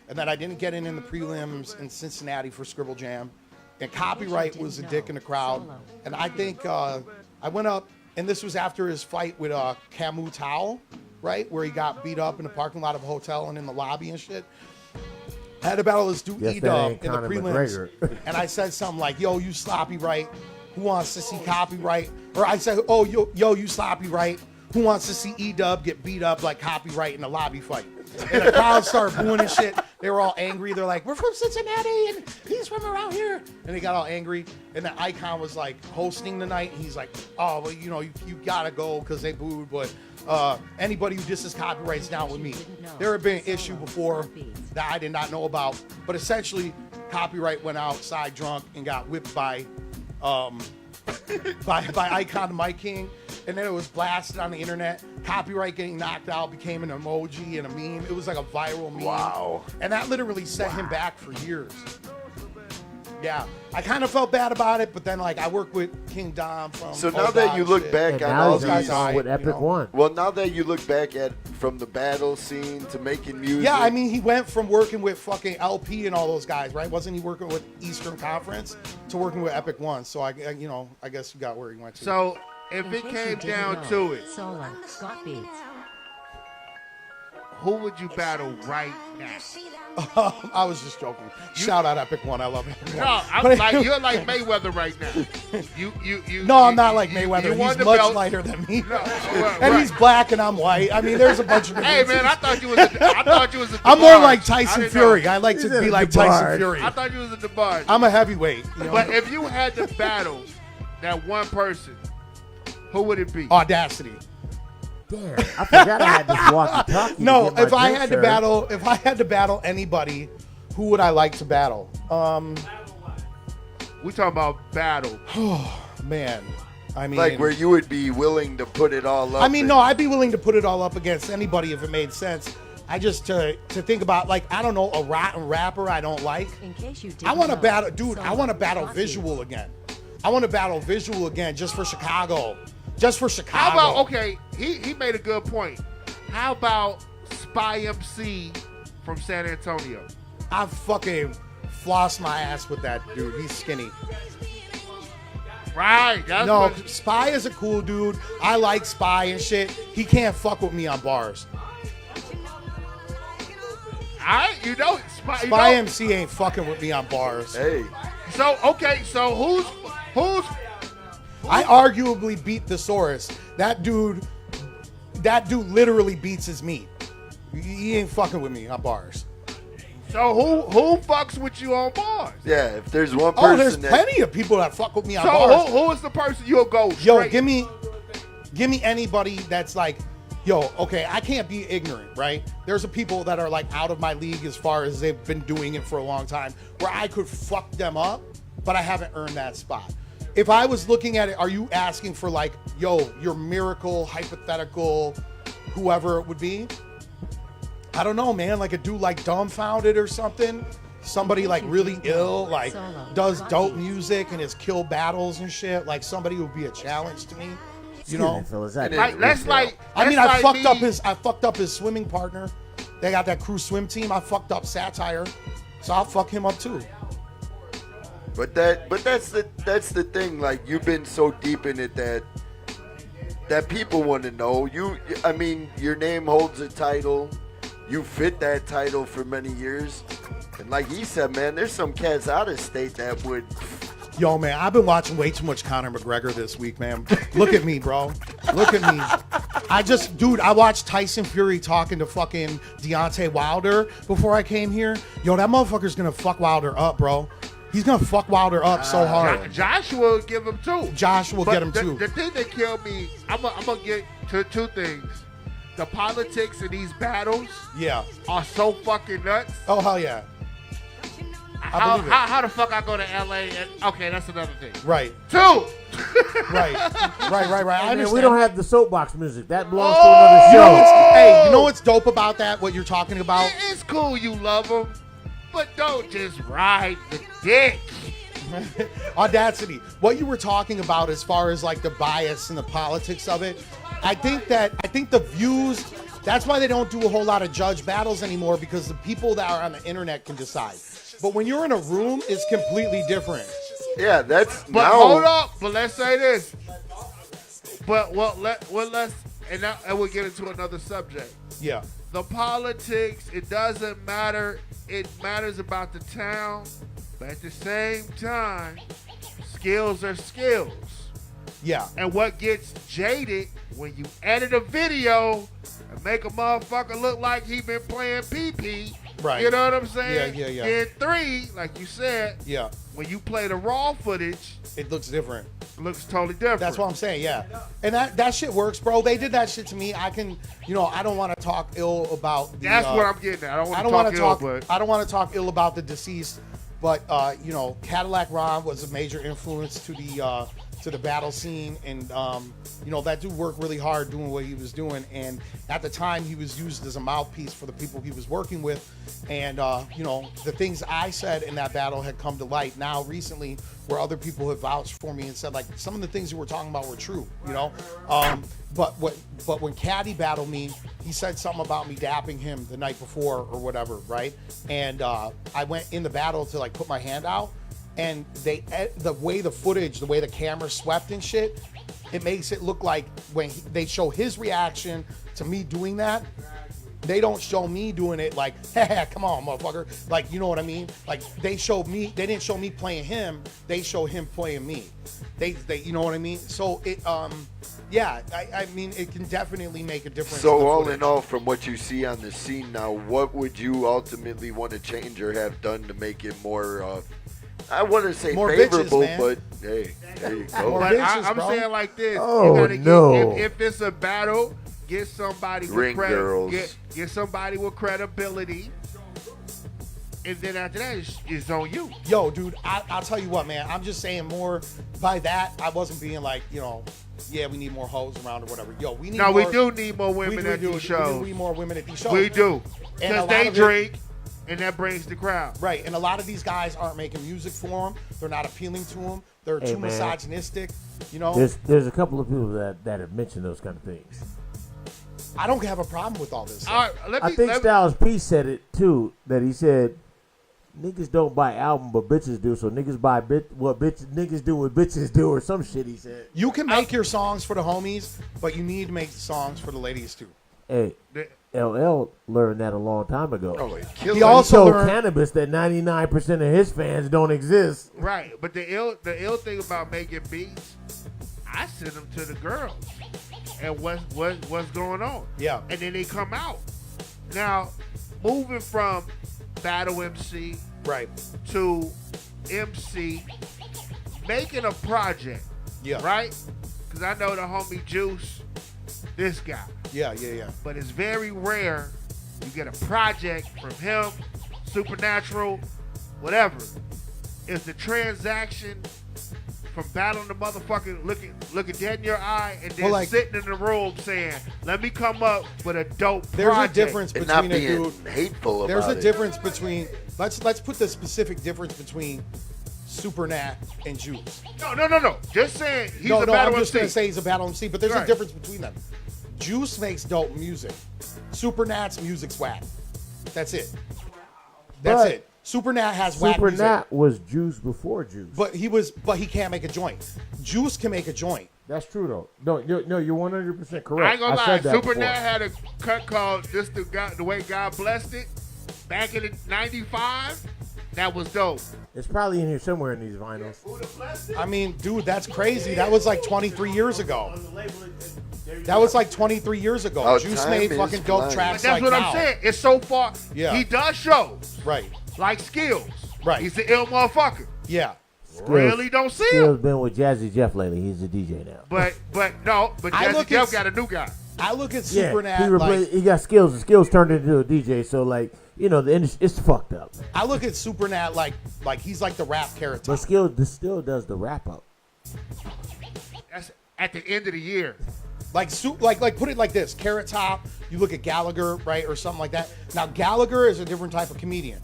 And then I didn't get in the prelims in Cincinnati for Scribble Jam. And Copyright was a dick in the crowd. And I think I went up, and this was after his fight with Camus Towel, right? Where he got beat up in the parking lot of a hotel and in the lobby and shit. I had to battle this dude E-Dub in the prelims. And I said something like, yo, you sloppy right. Who wants to see Copyright? Or I said, oh, yo, you sloppy right. Who wants to see E-Dub get beat up like Copyright in a lobby fight? And the crowd started booing and shit. They were all angry. They're like, we're from Cincinnati, and he's from around here. And they got all angry. And the Icon was like hosting the night. And he's like, oh, well, you know, you gotta go because they booed. But anybody who disses Copyright's down with me. There had been an issue before that I did not know about. But essentially, Copyright went outside drunk and got whipped by Icon the Mike King. And then it was blasted on the internet. Copyright getting knocked out became an emoji and a meme. It was like a viral meme. Wow. And that literally set him back for years. Yeah. I kind of felt bad about it, but then like I worked with King Dom from So now that you look back on all these with Epic One. Well, now that you look back at from the battle scene to making music. Yeah, I mean, he went from working with fucking LP and all those guys, right? Wasn't he working with Eastern Conference to working with Epic One? So I guess you got where he went to. So if it came down to it, Solo, got beats. who would you battle right now? I was just joking. Shout out Epic One. I love Epic One. No, I'm like you're like Mayweather right now. You. No, I'm not like Mayweather. He's much lighter than me, and he's black and I'm white. I mean, there's a bunch of. Hey man, I thought you was a. I'm more like Tyson Fury. I like to be like Tyson Fury. I thought you was a DeBarge. I'm a heavyweight. You know? But if you had to battle that one person, who would it be? Awdazcate. Damn, I forgot I had this walkie-talkie. No, if I had to battle anybody, who would I like to battle? We talking about battle. Oh man, I mean, like where you would be willing to put it all up. I mean, no, I'd be willing to put it all up against anybody if it made sense. I just to think about, like, I don't know, a rotten rapper I don't like. In case you didn't I want to know, battle, dude. I want to Solo, battle got visual beats. again. I want to battle visual again just for Chicago. Just for Chicago. How about, okay, he made a good point. How about Spy MC from San Antonio? I fucking floss my ass with that dude. He's skinny. Right. That's No, what, Spy is a cool dude. I like Spy and shit. He can't fuck with me on bars. Spy MC ain't fucking with me on bars. Hey. So okay, so who's I arguably beat Thesaurus. That dude literally beats his meat. He ain't fucking with me on bars. So who fucks with you on bars? Yeah, if there's one person. Oh, there's plenty of people that fuck with me on So bars. who is the person you'll go straight? Yo, give me anybody that's like, yo, okay, I can't be ignorant, right? There's some people that are like out of my league as far as they've been doing it for a long time, where I could fuck them up, but I haven't earned that spot. If I was looking at it, are you asking for like, yo, your miracle, hypothetical, whoever it would be? I don't know, man. Like a dude like Dumbfounded or something. Somebody like really ill, like does dope music and has killed battles and shit. Like somebody who would be a challenge to me. You know? I fucked up his swimming partner. They got that crew swim team. I fucked up Satire. So I'll fuck him up too. But that's the thing. Like you've been so deep in it that people want to know. I mean, your name holds a title. You fit that title for many years. And like he said, man, there's some cats out of state that would. Yo, man, I've been watching way too much Conor McGregor this week, man. Look at me, bro. Look at me. I watched Tyson Fury talking to fucking Deontay Wilder before I came here. Yo, that motherfucker's gonna fuck Wilder up, bro. He's gonna fuck Wilder up so hard. Joshua will give him too. Joshua will get him too. The thing that killed me, I'm gonna get to two things. The politics of these battles, are so fucking nuts. Oh hell yeah! How the fuck I go to LA? And okay, that's another thing. Right. Two. right. I understand. We don't have the soapbox music. That belongs to another show. You know what's dope about that? What you're talking about? It's cool. You love them, but don't just ride the dick. Awdazcate. What you were talking about as far as like the bias and the politics of it, I think the views, that's why they don't do a whole lot of judge battles anymore, because the people that are on the internet can decide. But when you're in a room, it's completely different. Yeah, that's. But hold up. But let's say this. But let's and we'll get into another subject. Yeah. The politics, it doesn't matter. It matters about the town, but at the same time, skills are skills. Yeah. And what gets jaded when you edit a video and make a motherfucker look like he been playing PP. Right. You know what I'm saying? Yeah. Then 3, like you said, when you play the raw footage, it looks different. It looks totally different. That's what I'm saying, yeah. And that shit works, bro. They did that shit to me. I can, I don't want to talk ill about the... That's what I'm getting at. I don't want to talk ill, but... I don't want to talk ill about the deceased, but, Cadillac Ron was a major influence to the battle scene, and that dude worked really hard doing what he was doing, and at the time he was used as a mouthpiece for the people he was working with, and the things I said in that battle had come to light now recently, where other people have vouched for me and said like some of the things you were talking about were true, but when Caddy battled me, he said something about me dapping him the night before or whatever, right? And I went in the battle to like put my hand out, and the way the camera swept and shit, it makes it look like when they show his reaction to me doing that, they don't show me doing it like, hey, come on, motherfucker. Like, you know what I mean? Like they didn't show me playing him, they show him playing me. They you know what I mean? So it I mean it can definitely make a difference. So all in all, from what you see on the scene now, what would you ultimately want to change or have done to make it more I want to say more favorable, bitches, but hey, there you go. But I'm saying like this. Oh, you gotta no. If it's a battle, get somebody Ring with girls. Get somebody with credibility. And then after that, it's on you. Yo, dude, I'll tell you what, man. I'm just saying more by that. I wasn't being like, we need more hoes around or whatever. Yo, we need more. We do need more women at these shows. We need more women at these shows. We do. Because they drink. And that brings the crowd. Right, and a lot of these guys aren't making music for them. They're not appealing to them. They're too misogynistic, There's a couple of people that have mentioned those kind of things. I don't have a problem with all this. All right, I think Styles P said it, too, that he said, niggas don't buy album, but bitches do, so niggas buy niggas do what bitches do, or some shit he said. You can make your songs for the homies, but you need to make songs for the ladies, too. Hey, LL learned that a long time ago. Oh, He also told Cannabis that 99% of his fans don't exist. Right, but the ill thing about making beats, I send them to the girls and what's going on. Yeah. And then they come out. Now, moving from Battle MC right to MC, making a project. Yeah. Right? Because I know the homie Juice, this guy. Yeah. But it's very rare you get a project from him, Supernatural, whatever. Is the transaction from battling the motherfucker looking dead in your eye and then sitting in the room saying, let me come up with a dope There's project. a difference between not a being dude. hateful about There's a it. difference between let's put the specific difference between Supernat and Juice. No. Just saying he's a battle I'm just MC. gonna say he's a battle MC, but there's Right. a difference between them. Juice makes dope music. Supernat's music's whack. That's it. That's But it. Supernat has whack music. Supernat was Juice before Juice. But he can't make a joint. Juice can make a joint. That's true though. No, you're 100% correct. I ain't gonna lie, said that Supernat before. had a cut called "This the Way God Blessed It" back in '95. That was dope. It's probably in here somewhere in these vinyls. I mean, dude, that's crazy. That was like 23 years ago. That was like 23 years ago. Oh, Juice time made is fucking dope flying. tracks But that's like what now. I'm saying. It's so far. Yeah. He does shows. Right. Like Skills. Right. He's the ill motherfucker. Yeah. Really don't see him. Skills been with Jazzy Jeff lately. He's a DJ now. But I Jazzy look Jeff at- got a new guy. I look at Yeah, Supernat he got Skills, and Skills turned into a DJ. So like, the industry, it's fucked up. I look at Supernat like he's like the rap Carrot But Top. Skills still does the wrap up. That's at the end of the year. Like put it like this: Carrot Top. You look at Gallagher, right, or something like that. Now Gallagher is a different type of comedian.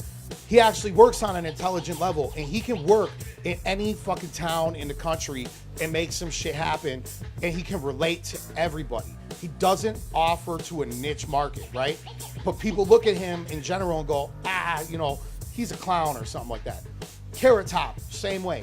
He actually works on an intelligent level, and he can work in any fucking town in the country and make some shit happen, and he can relate to everybody. He doesn't offer to a niche market, right? But people look at him in general and go, he's a clown or something like that. Carrot Top, same way.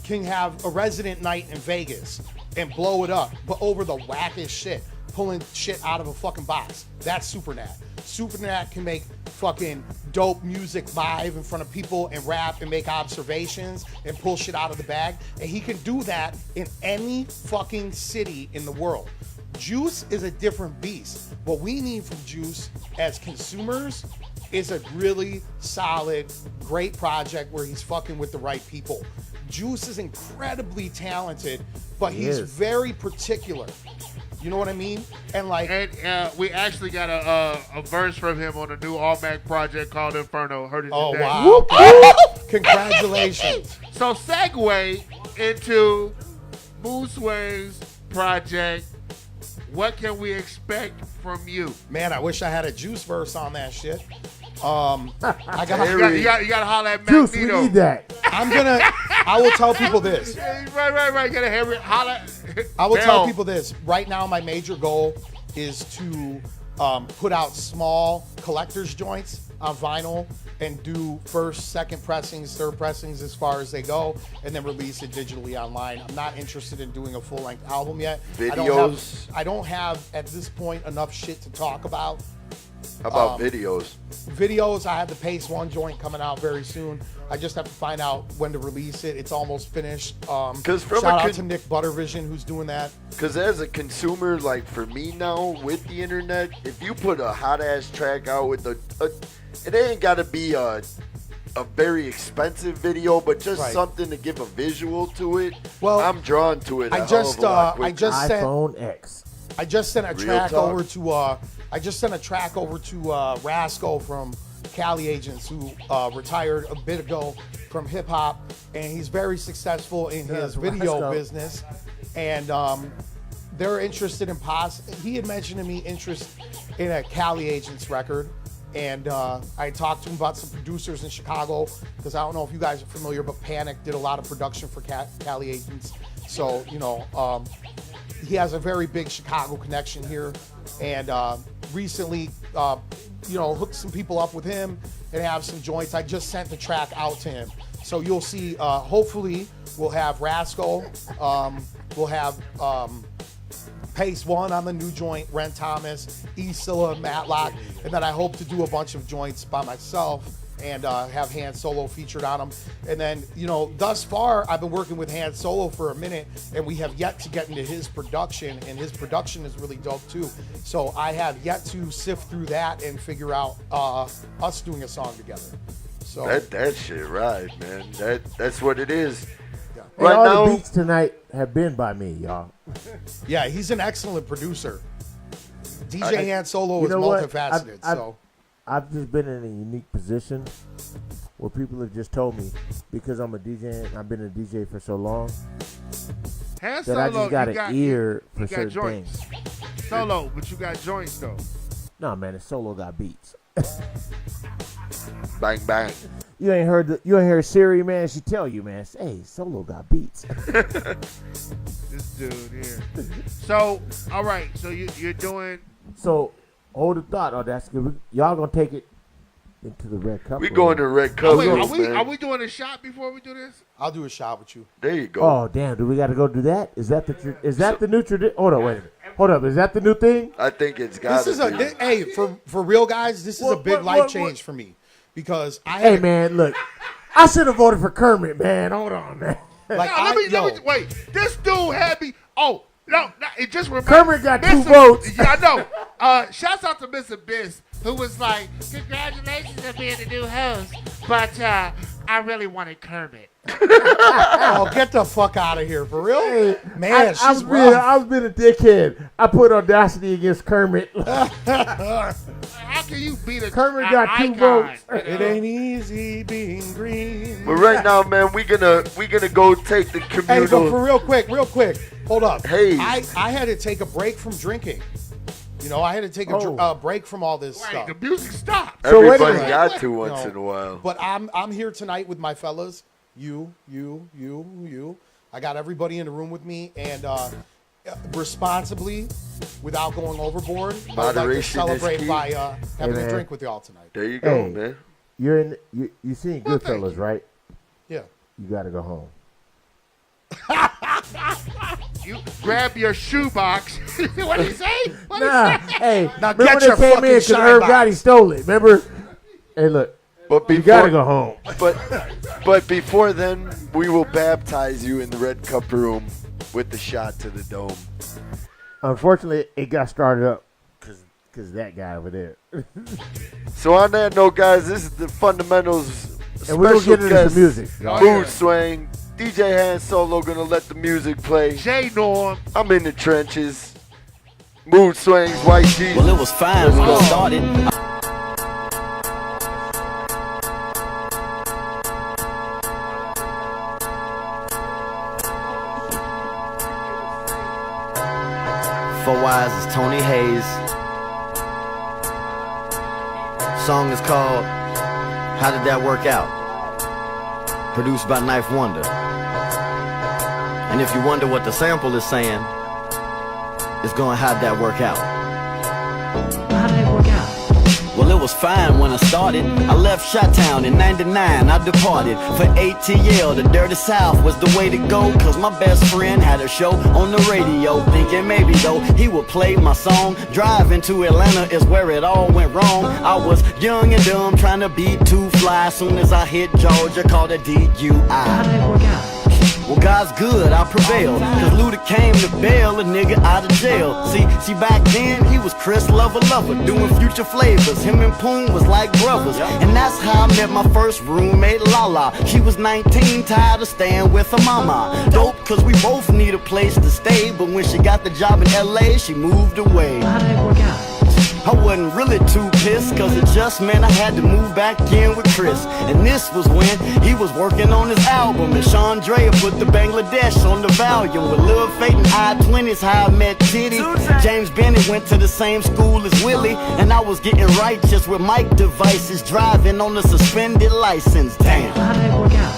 Can have a resident night in Vegas and blow it up, but over the wackest shit, pulling shit out of a fucking box. That's Supernat. Supernat can make fucking dope music live in front of people and rap and make observations and pull shit out of the bag. And he can do that in any fucking city in the world. Juice is a different beast. What we need from Juice as consumers is a really solid, great project where he's fucking with the right people. Juice is incredibly talented, but he's very particular. You know what I mean? And we actually got a verse from him on a new All-Mac project called Inferno. Heard it Oh, today. wow. Congratulations. So segue into Swangz project. What can we expect from you? Man, I wish I had a Juice verse on that shit. I got You got to holler at Juice, Magneto. we need that. I will tell people this. Right. You got to holler. I will tell people this. Right now, my major goal is to put out small collector's joints on vinyl and do first, second pressings, third pressings as far as they go, and then release it digitally online. I'm not interested in doing a full-length album yet. Videos. I don't have at this point enough shit to talk about. How about videos? Videos, I have the Pace 1 joint coming out very soon. I just have to find out when to release it. It's almost finished. Shout out to Nick Buttervision who's doing that. Because as a consumer, like for me now with the internet, if you put a hot ass track out with it ain't got to be a very expensive video, but just something to give a visual to it. Well, I'm drawn to it. I just sent iPhone X. I just sent a Real track talk. over to Rasco from Cali Agents, who retired a bit ago from hip hop, and he's very successful in his video Rasco. business. And they're interested in he had mentioned to me interest in a Cali Agents record. And I talked to him about some producers in Chicago, because I don't know if you guys are familiar, but Panic did a lot of production for Cali Agents. So, he has a very big Chicago connection here. And recently, hooked some people up with him and have some joints. I just sent the track out to him. So you'll see, hopefully, we'll have Rasco. We'll have Pace One on the new joint, Ren Thomas, Scylla, Matlock, and then I hope to do a bunch of joints by myself and have Handz Solo featured on them. And then, you know, thus far, I've been working with Handz Solo for a minute, and we have yet to get into his production, and his production is really dope too. So I have yet to sift through that and figure out us doing a song together. So that shit right, man. That's what it is. Yeah. And Right all now, the beats tonight have been by me, y'all. Yeah, he's an excellent producer. DJ Handz Solo You is know what? multifaceted. I've just been in a unique position where people have just told me, because I'm a DJ and I've been a DJ for so long, Handz that I Solo, just got you an ear for you got certain joints. things. Solo, but you got joints though. No, man, the Solo got beats. Bang bang. You ain't heard Siri, man. She tell you, man. Hey, Solo got beats. This dude here. So, all right. So you're doing. So hold the thought. Oh, that's good. Y'all gonna take it into the red cup. We going to red cup. Are we doing a shot before we do this? I'll do a shot with you. There you go. Oh damn! Do we got to go do that? Is that the new tradition? Hold on, wait a minute. Hold up. Is that the new thing? I think it's got. Hey, for real guys, this is a big life change for me, because Hey man, look, I should have voted for Kermit, man. Hold on, man. Like, let me wait. This dude had me. Oh no, it just reminded Kermit got 2 Mr. votes. Yeah, I know. Shouts out to Mr. Biss, who was like, "Congratulations on being the new host, but I really wanted Kermit." Oh, get the fuck out of here, for real? Hey, Man, I was being a dickhead. I put Awdazcate against Kermit. How can you beat a Kermit got 2 icon? votes. It ain't easy being green. But right now, man, we gonna go take the Hey, communal. but for real quick, hold up. Hey. I had to take a break from drinking. You know, I had to take a break from all this stuff. The music stopped. Everybody got to once in a while. But I'm here tonight with my fellas. You. I got everybody in the room with me, and responsibly, without going overboard, I'd like to Moderation is celebrate key. by having Hey, a man. drink with y'all tonight. There you go, Hey, man. You seen Goodfellas, right? Yeah. You got to go home. You grab your shoebox. What did he say? Nah, hey, Now remember get when your they came fucking in because shine Herb box. Gotti stole it, remember? Hey, look, But you got to go home. But before then, we will baptize you in the red cup room with the shot to the dome. Unfortunately, it got started up because that guy over there. So on that note, guys, this is the Fundamentals And we're going to special get into guest, some music. Mood Swang. DJ Handz Solo gonna let the music play. J Norm. I'm in the trenches. Mood Swings, White Jesus. Well, it was fine when it started. For Wise is Tony Hayes. Song is called How Did That Work Out? Produced by Knife Wonder. And if you wonder what the sample is saying, it's going, how'd that work out? How did it work out? Well, it was fine when I started. I left Chi-Town in 99, I departed for ATL. The Dirty South was the way to go, cause my best friend had a show on the radio. Thinking maybe though he would play my song. Driving to Atlanta is where it all went wrong. I was young and dumb, trying to be too fly. Soon as I hit Georgia, called a DUI. How did it work out? Well, God's good, I prevailed. Cause Luda came to bail a nigga out of jail. See, back then, he was Chris Lover, doing Future Flavors. Him and Poon was like brothers. And that's how I met my first roommate, Lala. She was 19, tired of staying with her mama. Dope, cause we both need a place to stay. But when she got the job in LA, she moved away. How did it work out? I wasn't really too pissed, cause it just meant I had to move back in with Chris. And this was when he was working on his album, and Sean Drea put the Bangladesh on the volume. With Lil Fate and I-20's how I met Titty. James Bennett went to the same school as Willie, and I was getting righteous with mic devices, driving on a suspended license. Damn. How did it work out?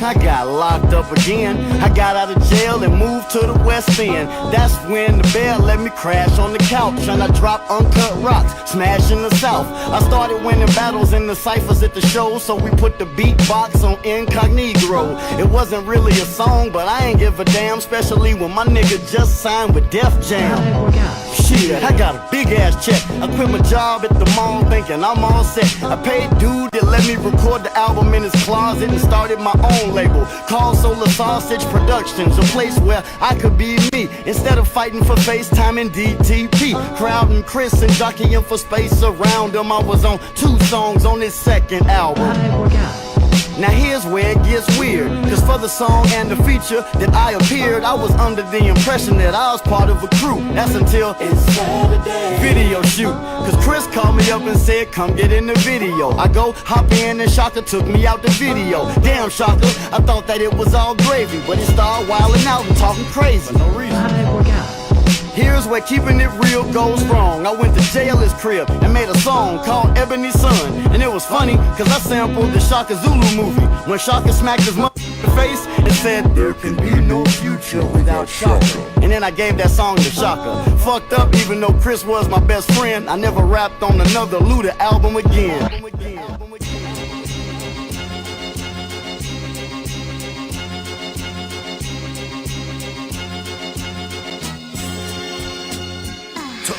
I got locked up again. I got out of jail and moved to the West End. That's when the bell let me crash on the couch, and I dropped uncut rocks, smashing the South. I started winning battles in the ciphers at the show, so we put the beatbox on incognito. It wasn't really a song, but I ain't give a damn, especially when my nigga just signed with Def Jam. Shit, I got a big ass check. I quit my job at the mall thinking I'm all set. I paid dude that let me record the album in his closet and started my own label called Solar Sausage Productions, a place where I could be me instead of fighting for FaceTime and DTP. Crowding Chris and jockeying for space around him. I was on 2 songs on his second album. Now here's where it gets weird, cause for the song and the feature that I appeared, I was under the impression that I was part of a crew. That's until it's Saturday video shoot, cause Chris called me up and said come get in the video. I go hop in and Shaka took me out the video. Damn Shaka, I thought that it was all gravy, but he started wilding out and talking crazy for no reason. How did it work out? Here's where keeping it real goes wrong. I went to JL's crib and made a song called Ebony Sun. And it was funny, cause I sampled the Shaka Zulu movie when Shaka smacked his mother in the face and said, there can be no future without Shaka. And then I gave that song to Shaka. Fucked up, even though Chris was my best friend, I never rapped on another Luda album again.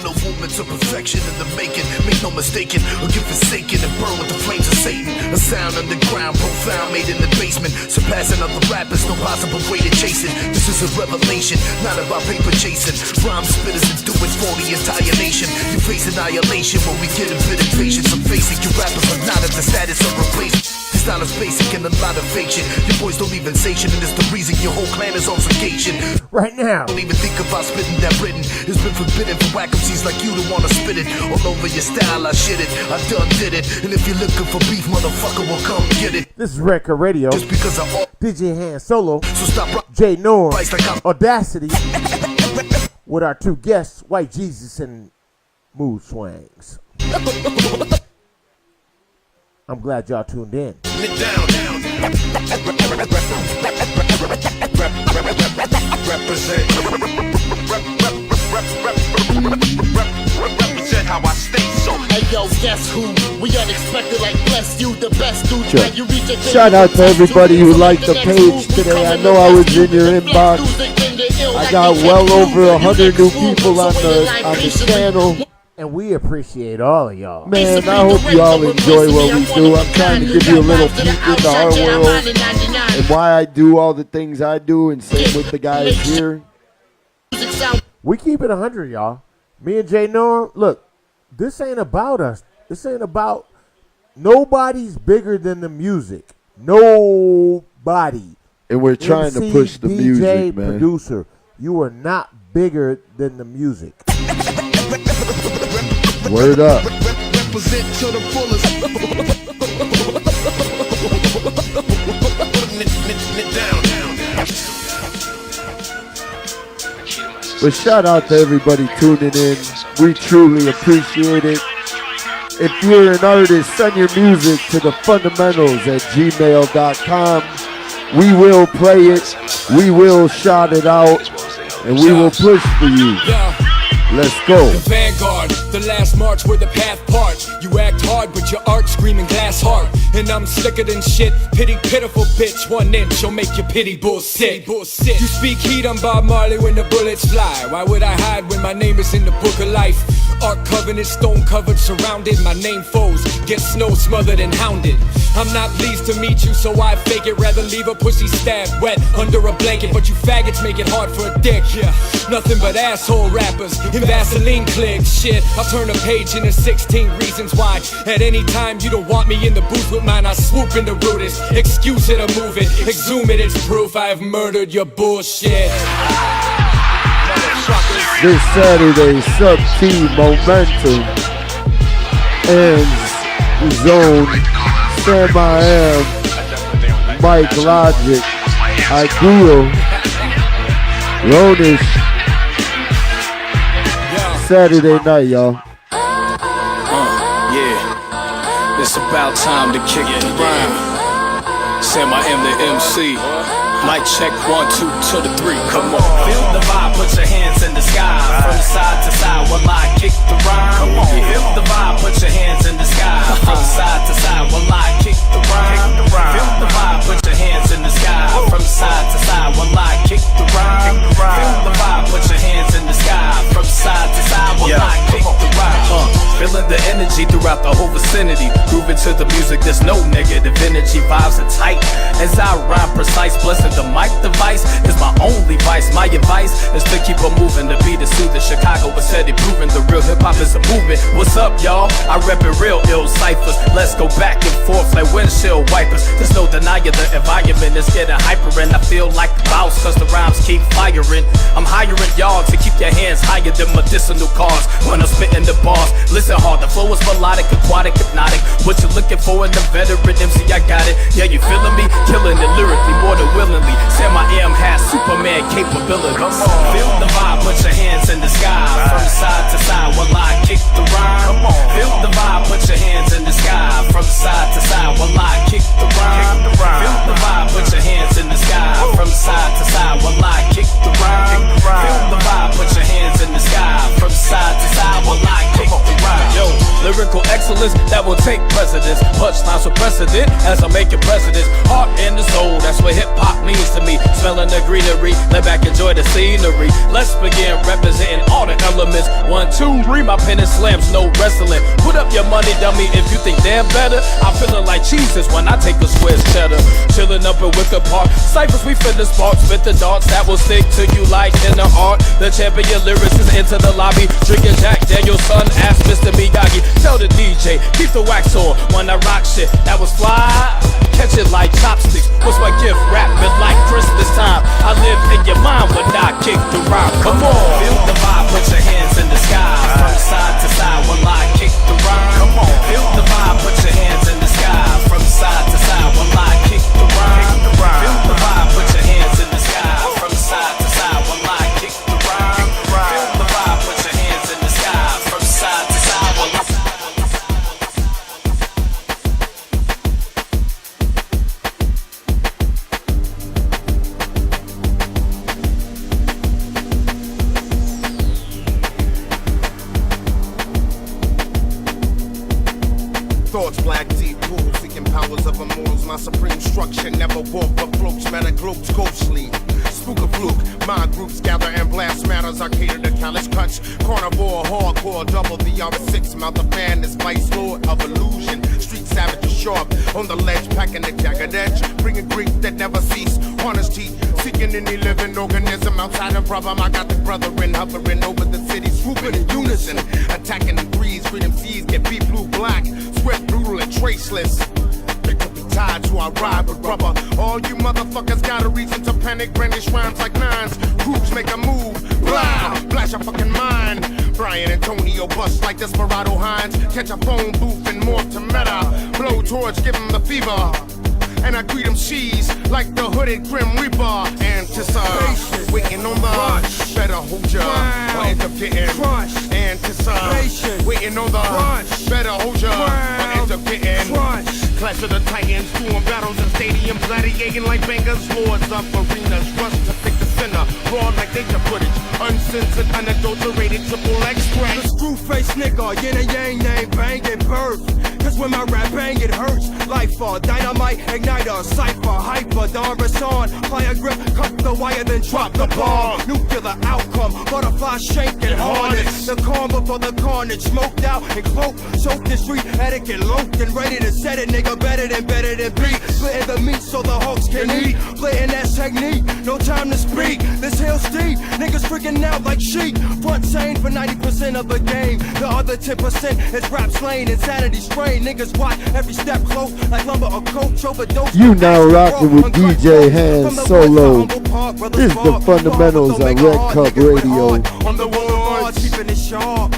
No movement to perfection in the making. Make no mistaking, or get forsaken and burn with the flames of Satan. A sound underground, profound, made in the basement. Surpassing other rappers, no possible way to chase it. This is a revelation, not about paper chasing. Rhyme spitters and doing for the entire nation. You face annihilation when we get a bit impatient. I'm facing you rappers are not at the status of replacement. This style is basic and a lot of fiction. Your boys don't even say shit, and it's the reason your whole clan is on vacation. Right now. Don't even think about spitting that written. It's been forbidden for whack MCs like you to wanna spit it. All over your style, I shit it. I done did it. And if you're looking for beef, motherfucker will come get it. This is Record Radio. Just because I DJ Handz Solo. So stop J Norm. Awdazcate. With our 2 guests, White Jesus and Mood Swangz. I'm glad y'all tuned in. Represent how I stay so. Hey yo, guess who? We unexpected like bless you, the best dude. Sure. You reach a Shout out to everybody who liked the page today. I know I was in your inbox. I got well over 100 new people on the channel. And we appreciate all of y'all. Man, I hope you all enjoy what we do. I'm trying to give you a little peek into our world and why I do all the things I do, and same with the guys here. We keep it 100, y'all. Me and J Norm, look, this ain't about us. This ain't about, nobody's bigger than the music. Nobody. And we're trying to push the music, man. Producer, you are not bigger than the music. Word up. Represent to the fullest. But shout out to everybody tuning in. We truly appreciate it. If you're an artist, send your music to the fundamentals@gmail.com. We will play it. We will shout it out. And we will push for you. Let's go. The vanguard, the last march where the path part. You act hard, but your art screaming glass heart. And I'm slicker than shit. Pity, pitiful bitch. 1 inch, you'll make your pity bullshit. You speak heat, I'm Bob Marley when the bullets fly. Why would I hide when my name is in the book of life? Art covenant, stone covered, surrounded. My name foes, get snow smothered and hounded. I'm not pleased to meet you, so I fake it. Rather leave a pussy stabbed wet under a blanket. But you faggots make it hard for a dick. Yeah, nothing but asshole rappers in Vaseline cliques. Shit, I'll turn a page into 16 reasons why. At any time you don't want me in the booth with mine, I swoop in the rudest. Excuse it or move it, exhume it, it's proof I've murdered your bullshit. This Saturday, Sub-T Momentum ends Zone, Sam I Am, Mike Logic, Ideal, Ronish. Saturday night, y'all. Yeah, it's about time to kick it around. Sam, I am the MC. Mic check 1, 2 to the 3. Come on. Feel the vibe, put your hands in the sky. From side to side while I kick the rhyme. Come on. Feel the vibe, put your hands in the sky. From side to side while I kick the rhyme. Feel the vibe, put your hands in the sky. From side to side while I kick the rhyme. Feel the vibe, put your hands in the sky. From side to side while I kick the rhyme. Feeling the energy throughout the whole vicinity. Grooving to the music, there's no negative energy. Vibes are tight as I rhyme precise. Blessing the mic device is my only vice. My advice is to keep on moving. The beat is soothing. Chicago was steady proving the real hip hop is a movement. What's up, y'all? I rep it real ill ciphers. Let's go back and forth like windshield wipers. There's no denying the environment is getting hyper, and I feel like the bounce cause the rhymes keep firing. I'm hiring y'all to keep your hands higher than medicinal cars when I'm spitting the bars. Listen hard, the flow is melodic, aquatic, hypnotic. What you looking for in the veteran MC? I got it. Yeah, you feeling me? Killing it lyrically more than willingly. Sam I am has Superman capabilities. Feel the vibe, put your hands in the sky. From side to side while I kick the rhyme. Feel the vibe, put your hands in the sky. From side to side while I kick the rhyme. Feel the vibe, put your hands in the sky. From side to side while I kick the rhyme. Feel the vibe, put your hands in the sky. From side to side while I kick the rhyme. Yo, lyrical excellence that will take precedence. Punchlines for precedent as I'm making precedents. Heart and the soul, that's what hip hop means to me. Smelling the greenery, let back enjoy the scenery. Let's begin representing all the elements. 1, 2, 3, my pen and slams, no wrestling. Put up your money, dummy, if you think they're better. I'm feeling like cheeses when I take a Swiss cheddar. Chilling up in Wicker Park, ciphers we finna spark. Spit the darts that will stick to you like in the art. The champion lyrics is into the lobby. Drinking Jack Daniel's son, ask Mr. Miyagi. Tell the DJ, keep the wax on when I rock shit. That was fly. Catch it like chopsticks. What's my gift? Rapping like Christmas time. I live in your mind when I kick the rhyme. Come on. Feel the vibe, put your hands in the sky. From side to side while I kick the rhyme. Come on. Feel the vibe, put your hands in the sky. From side to side while I kick the rhyme. Feel the vibe, put your hands in the sky. From side to side while I kick the rhyme. Feel the vibe, put your hands in the sky. From side to side while I thoughts, black deep pools, seeking powers of immortals. My supreme structure never walk approach, matter globes ghostly. Spook a fluke, my groups gather and blast matters. I cater to college cuts, carnivore, hardcore, double the R6, mouth of madness, vice lord of illusion. Street savage is sharp, on the ledge, packing the jagged edge, bringing grief that never cease. Harness teeth, seeking any living organism outside of problem. I got the brethren hovering over the city, swooping in unison, attacking the breeze. Freedom seas get beat blue black, swift, brutal, and traceless. They could be tied to our ride with rubber. All you motherfuckers got a reason to panic, brandish rhymes like nines. Groups make a move, blah, flash a fucking mind. Brian Antonio bust like Desperado Hines. Catch a phone booth and morph to meta. Blow torch, give him the fever. And I greet them she's like the hooded Grim Reaper. Antissa, waiting on the rush. Better hold ya, or end up getting crushed. Antissa, waiting on the rush. Better hold ya, or end up getting crushed. Clash of the Titans, doing battles in stadiums, gladiating like bangers, lords of arenas, rush to pick the center, raw like nature footage, uncensored, unadulterated, triple extract. The screw face nigga, yin and yang name, banging birth. Cause when my rap bang it hurts. Life dynamite, igniter, cipher, hyper, Don Rasson. Fire grip, cut the wire, then drop the bomb. Nuclear outcome, butterfly shank and harness. The calm before the carnage, smoked out and cloaked. Soaked in street etiquette, loped and ready to set it. Nigga better than beat. Splitting the meat so the hawks can eat. Playing that technique, no time to speak. This hill steep, niggas freaking out like sheep. Front chain for 90% of the game. The other 10% is rap slaying, insanity strain. Niggas watch every step close like lumber or coach overdose. You now rocking with DJ Handz Solo. This is the fundamentals of Red Cup Radio. On the boulevard, keeping it sharp.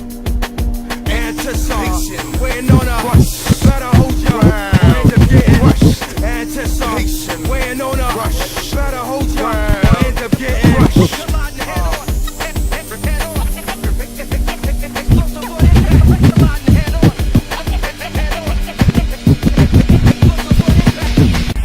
Anticipation, waiting on a rush. Better hold your end up getting rushed. Anticipation, waiting on a rush. Better hold your end up getting rushed.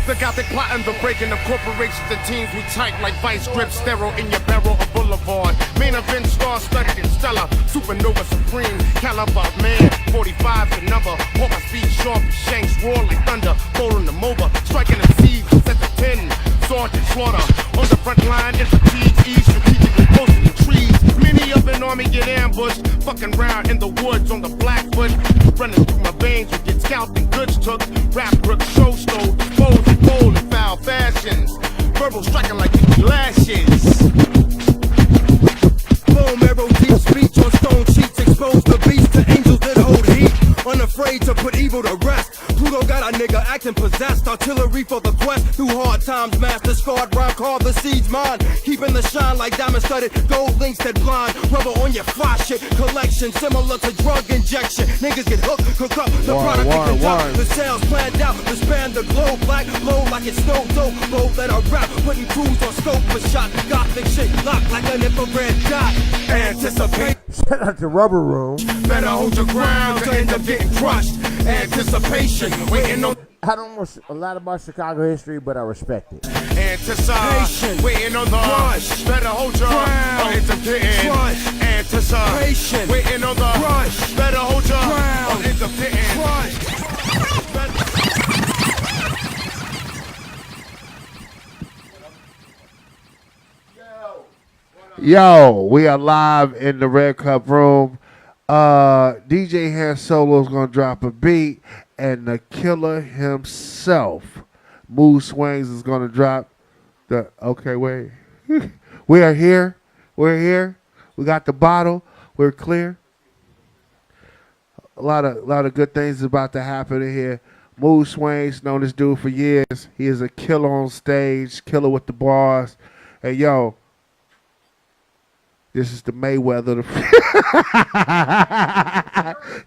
Look out They plotting the breaking of corporations and teams. We tight like vice grip, sterile in your barrel of boulevard. Main event star studded in stellar, supernova supreme, caliber man, 45 the number. Hawker speed sharp, shanks roar like thunder, folding them over, striking them seeds, set the 10. Sergeant slaughter on the front line, it's a TE, strategically posted in trees. Many of an army get ambushed, fucking round in the woods on the Blackfoot. Running through my veins, you get scalped and goods took. Rap crook, show stole, pose and bold in foul fashions. Verbal striking like lashes. Bone marrow, deep speech on stone sheets, expose the beast to angels that hold heat. Unafraid to put evil to rest. Pluto got a nigga acting possessed. Artillery for the quest. Through hard times, master scarred rhyme called the seeds mine. Keeping the shine like diamond studded. Gold links that blind. Rubber on your fly shit. Collection similar to drug injection. Niggas get hooked, cook up the product and conduct. The sales planned out to span the globe. Black blow like it's snow dope. Low let a rap. Putting crews on scope for shot. Gothic shit locked like an infrared dot. Anticipate. Shout out to Rubber Room. Better hold your ground to end up getting crushed. Anticipation, waiting on. I don't know a lot about Chicago history, but I respect it. Anticipation, waiting on the rush. Better hold your ground or end up getting crushed. Anticipation, waiting on the rush. Better hold your ground or end up getting crushed. Yo, we are live in the Red Cup room. DJ Handz Solo is gonna drop a beat, and the killer himself, Swangz, is gonna drop the. Okay, wait. We are here. We're here. We got the bottle. We're clear. A lot of good things is about to happen in here. Swangz, known this dude for years. He is a killer on stage, killer with the bars. Hey, yo. This is the Mayweather.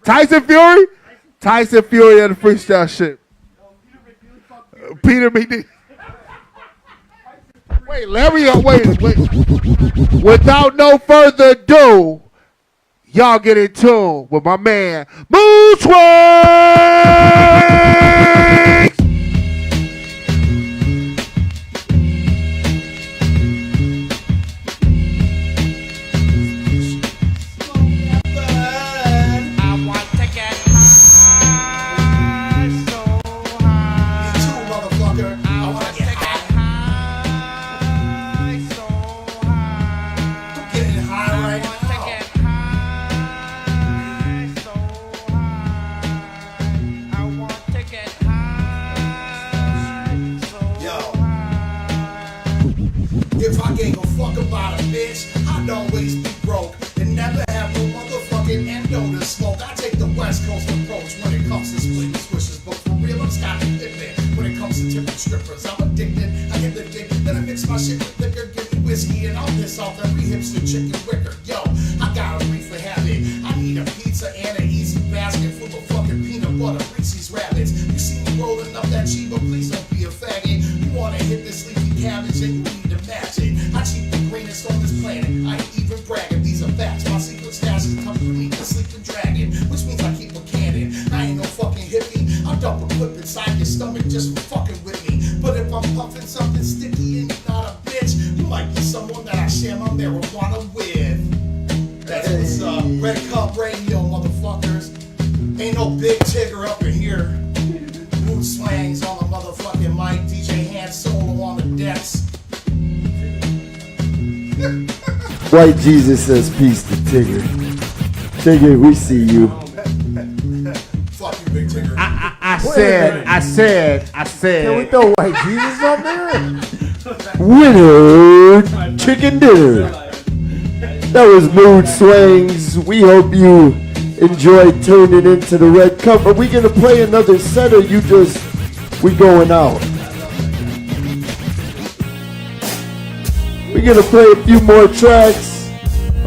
Tyson Fury? Tyson Fury of the freestyle shit. Peter McNeil. Wait, Larry, wait. Without no further ado, y'all get in tune with my man, Swangz! White Jesus says peace to Tigger. Tigger, we see you. Fuck you, big Tigger. I said. Can we throw White Jesus up there? Winner, chicken dinner. That was Swangz. We hope you enjoyed tuning into the Red Cup. Are we gonna play another set, or we going out? We're gonna play a few more tracks.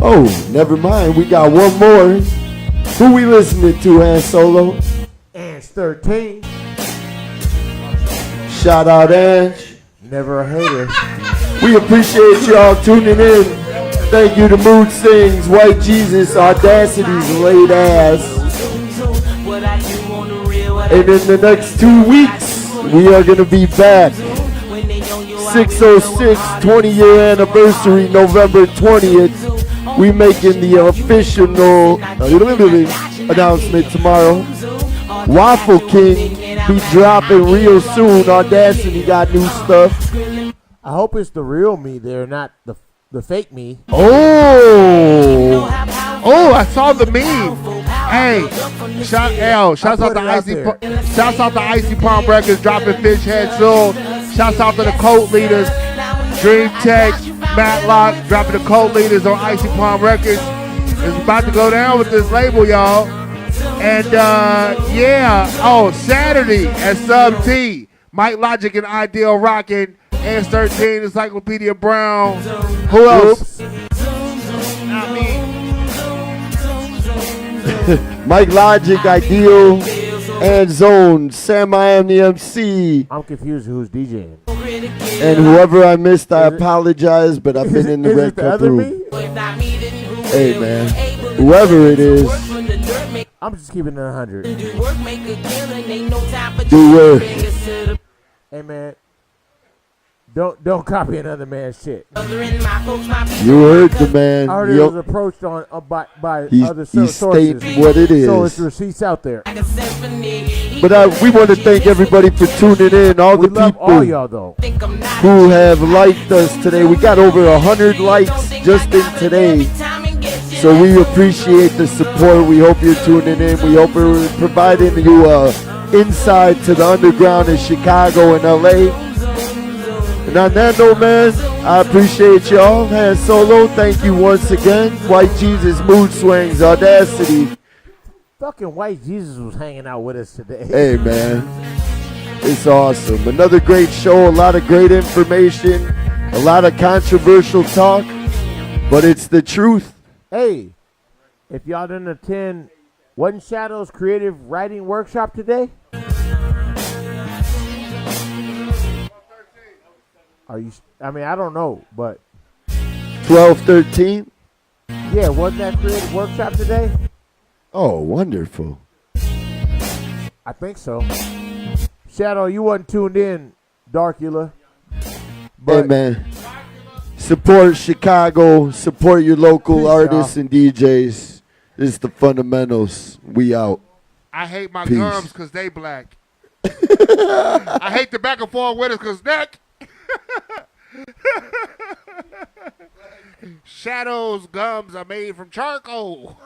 Oh, never mind. We got one more. Who we listening to, Handz Solo? Ange 13. Shout out Ange. Never a hater. We appreciate y'all tuning in. Thank you to Mood Sings, White Jesus, Awdazcate's Laid Ass. And in the next 2 weeks, we are gonna be back 606 20-year anniversary, November 20th. We making the official announcement tomorrow. Waffle King be dropping real soon. Awdazcate got new stuff. I hope it's the real me there, not the fake me. Oh, I saw the meme. Hey, shouts out to Icy Palm Records dropping Fish Head soon. Shouts out to the cult leaders, Dream Tech, Matlock dropping the cult leaders on Icy Palm Records. It's about to go down with this label, y'all. And Saturday at Sub T, Mike Logic and Ideal Rockin', S13, Encyclopedia Brown. Who else? Not me. Mike Logic, Ideal, and Zone, Sam I Am the MC. I'm confused who's DJing. And whoever I missed, I apologize, but I've been in the Red Cup room. Hey, man. Whoever it is. I'm just keeping it 100. Do work. Hey, man. Don't copy another man's shit. You heard the man. I heard it was approached by other sources. Stating what it is. So it's receipts out there. But we want to thank everybody for tuning in. All the people all y'all, though, who have liked us today. We got over 100 likes just in today. So we appreciate the support. We hope you're tuning in. We hope we're providing you insight to the underground in Chicago and LA. And on that note, man, I appreciate y'all. Handz Solo, thank you once again. White Jesus, Mood Swangz, Awdazcate. Fucking White Jesus was hanging out with us today. Hey, man. It's awesome. Another great show, a lot of great information, a lot of controversial talk, but it's the truth. Hey, if y'all didn't attend One Shadow's creative writing workshop today, I don't know, but 12/13. Yeah, wasn't that creative workshop today? Oh, wonderful. I think so. Shadow, you wasn't tuned in, Darkula. Hey, man. Support Chicago. Support your local Peace, artists and DJs. This is the fundamentals. We out. I hate my Peace. gums because they black. I hate the back and forth with us because neck. Shadow's gums are made from charcoal.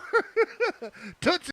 Tootsie.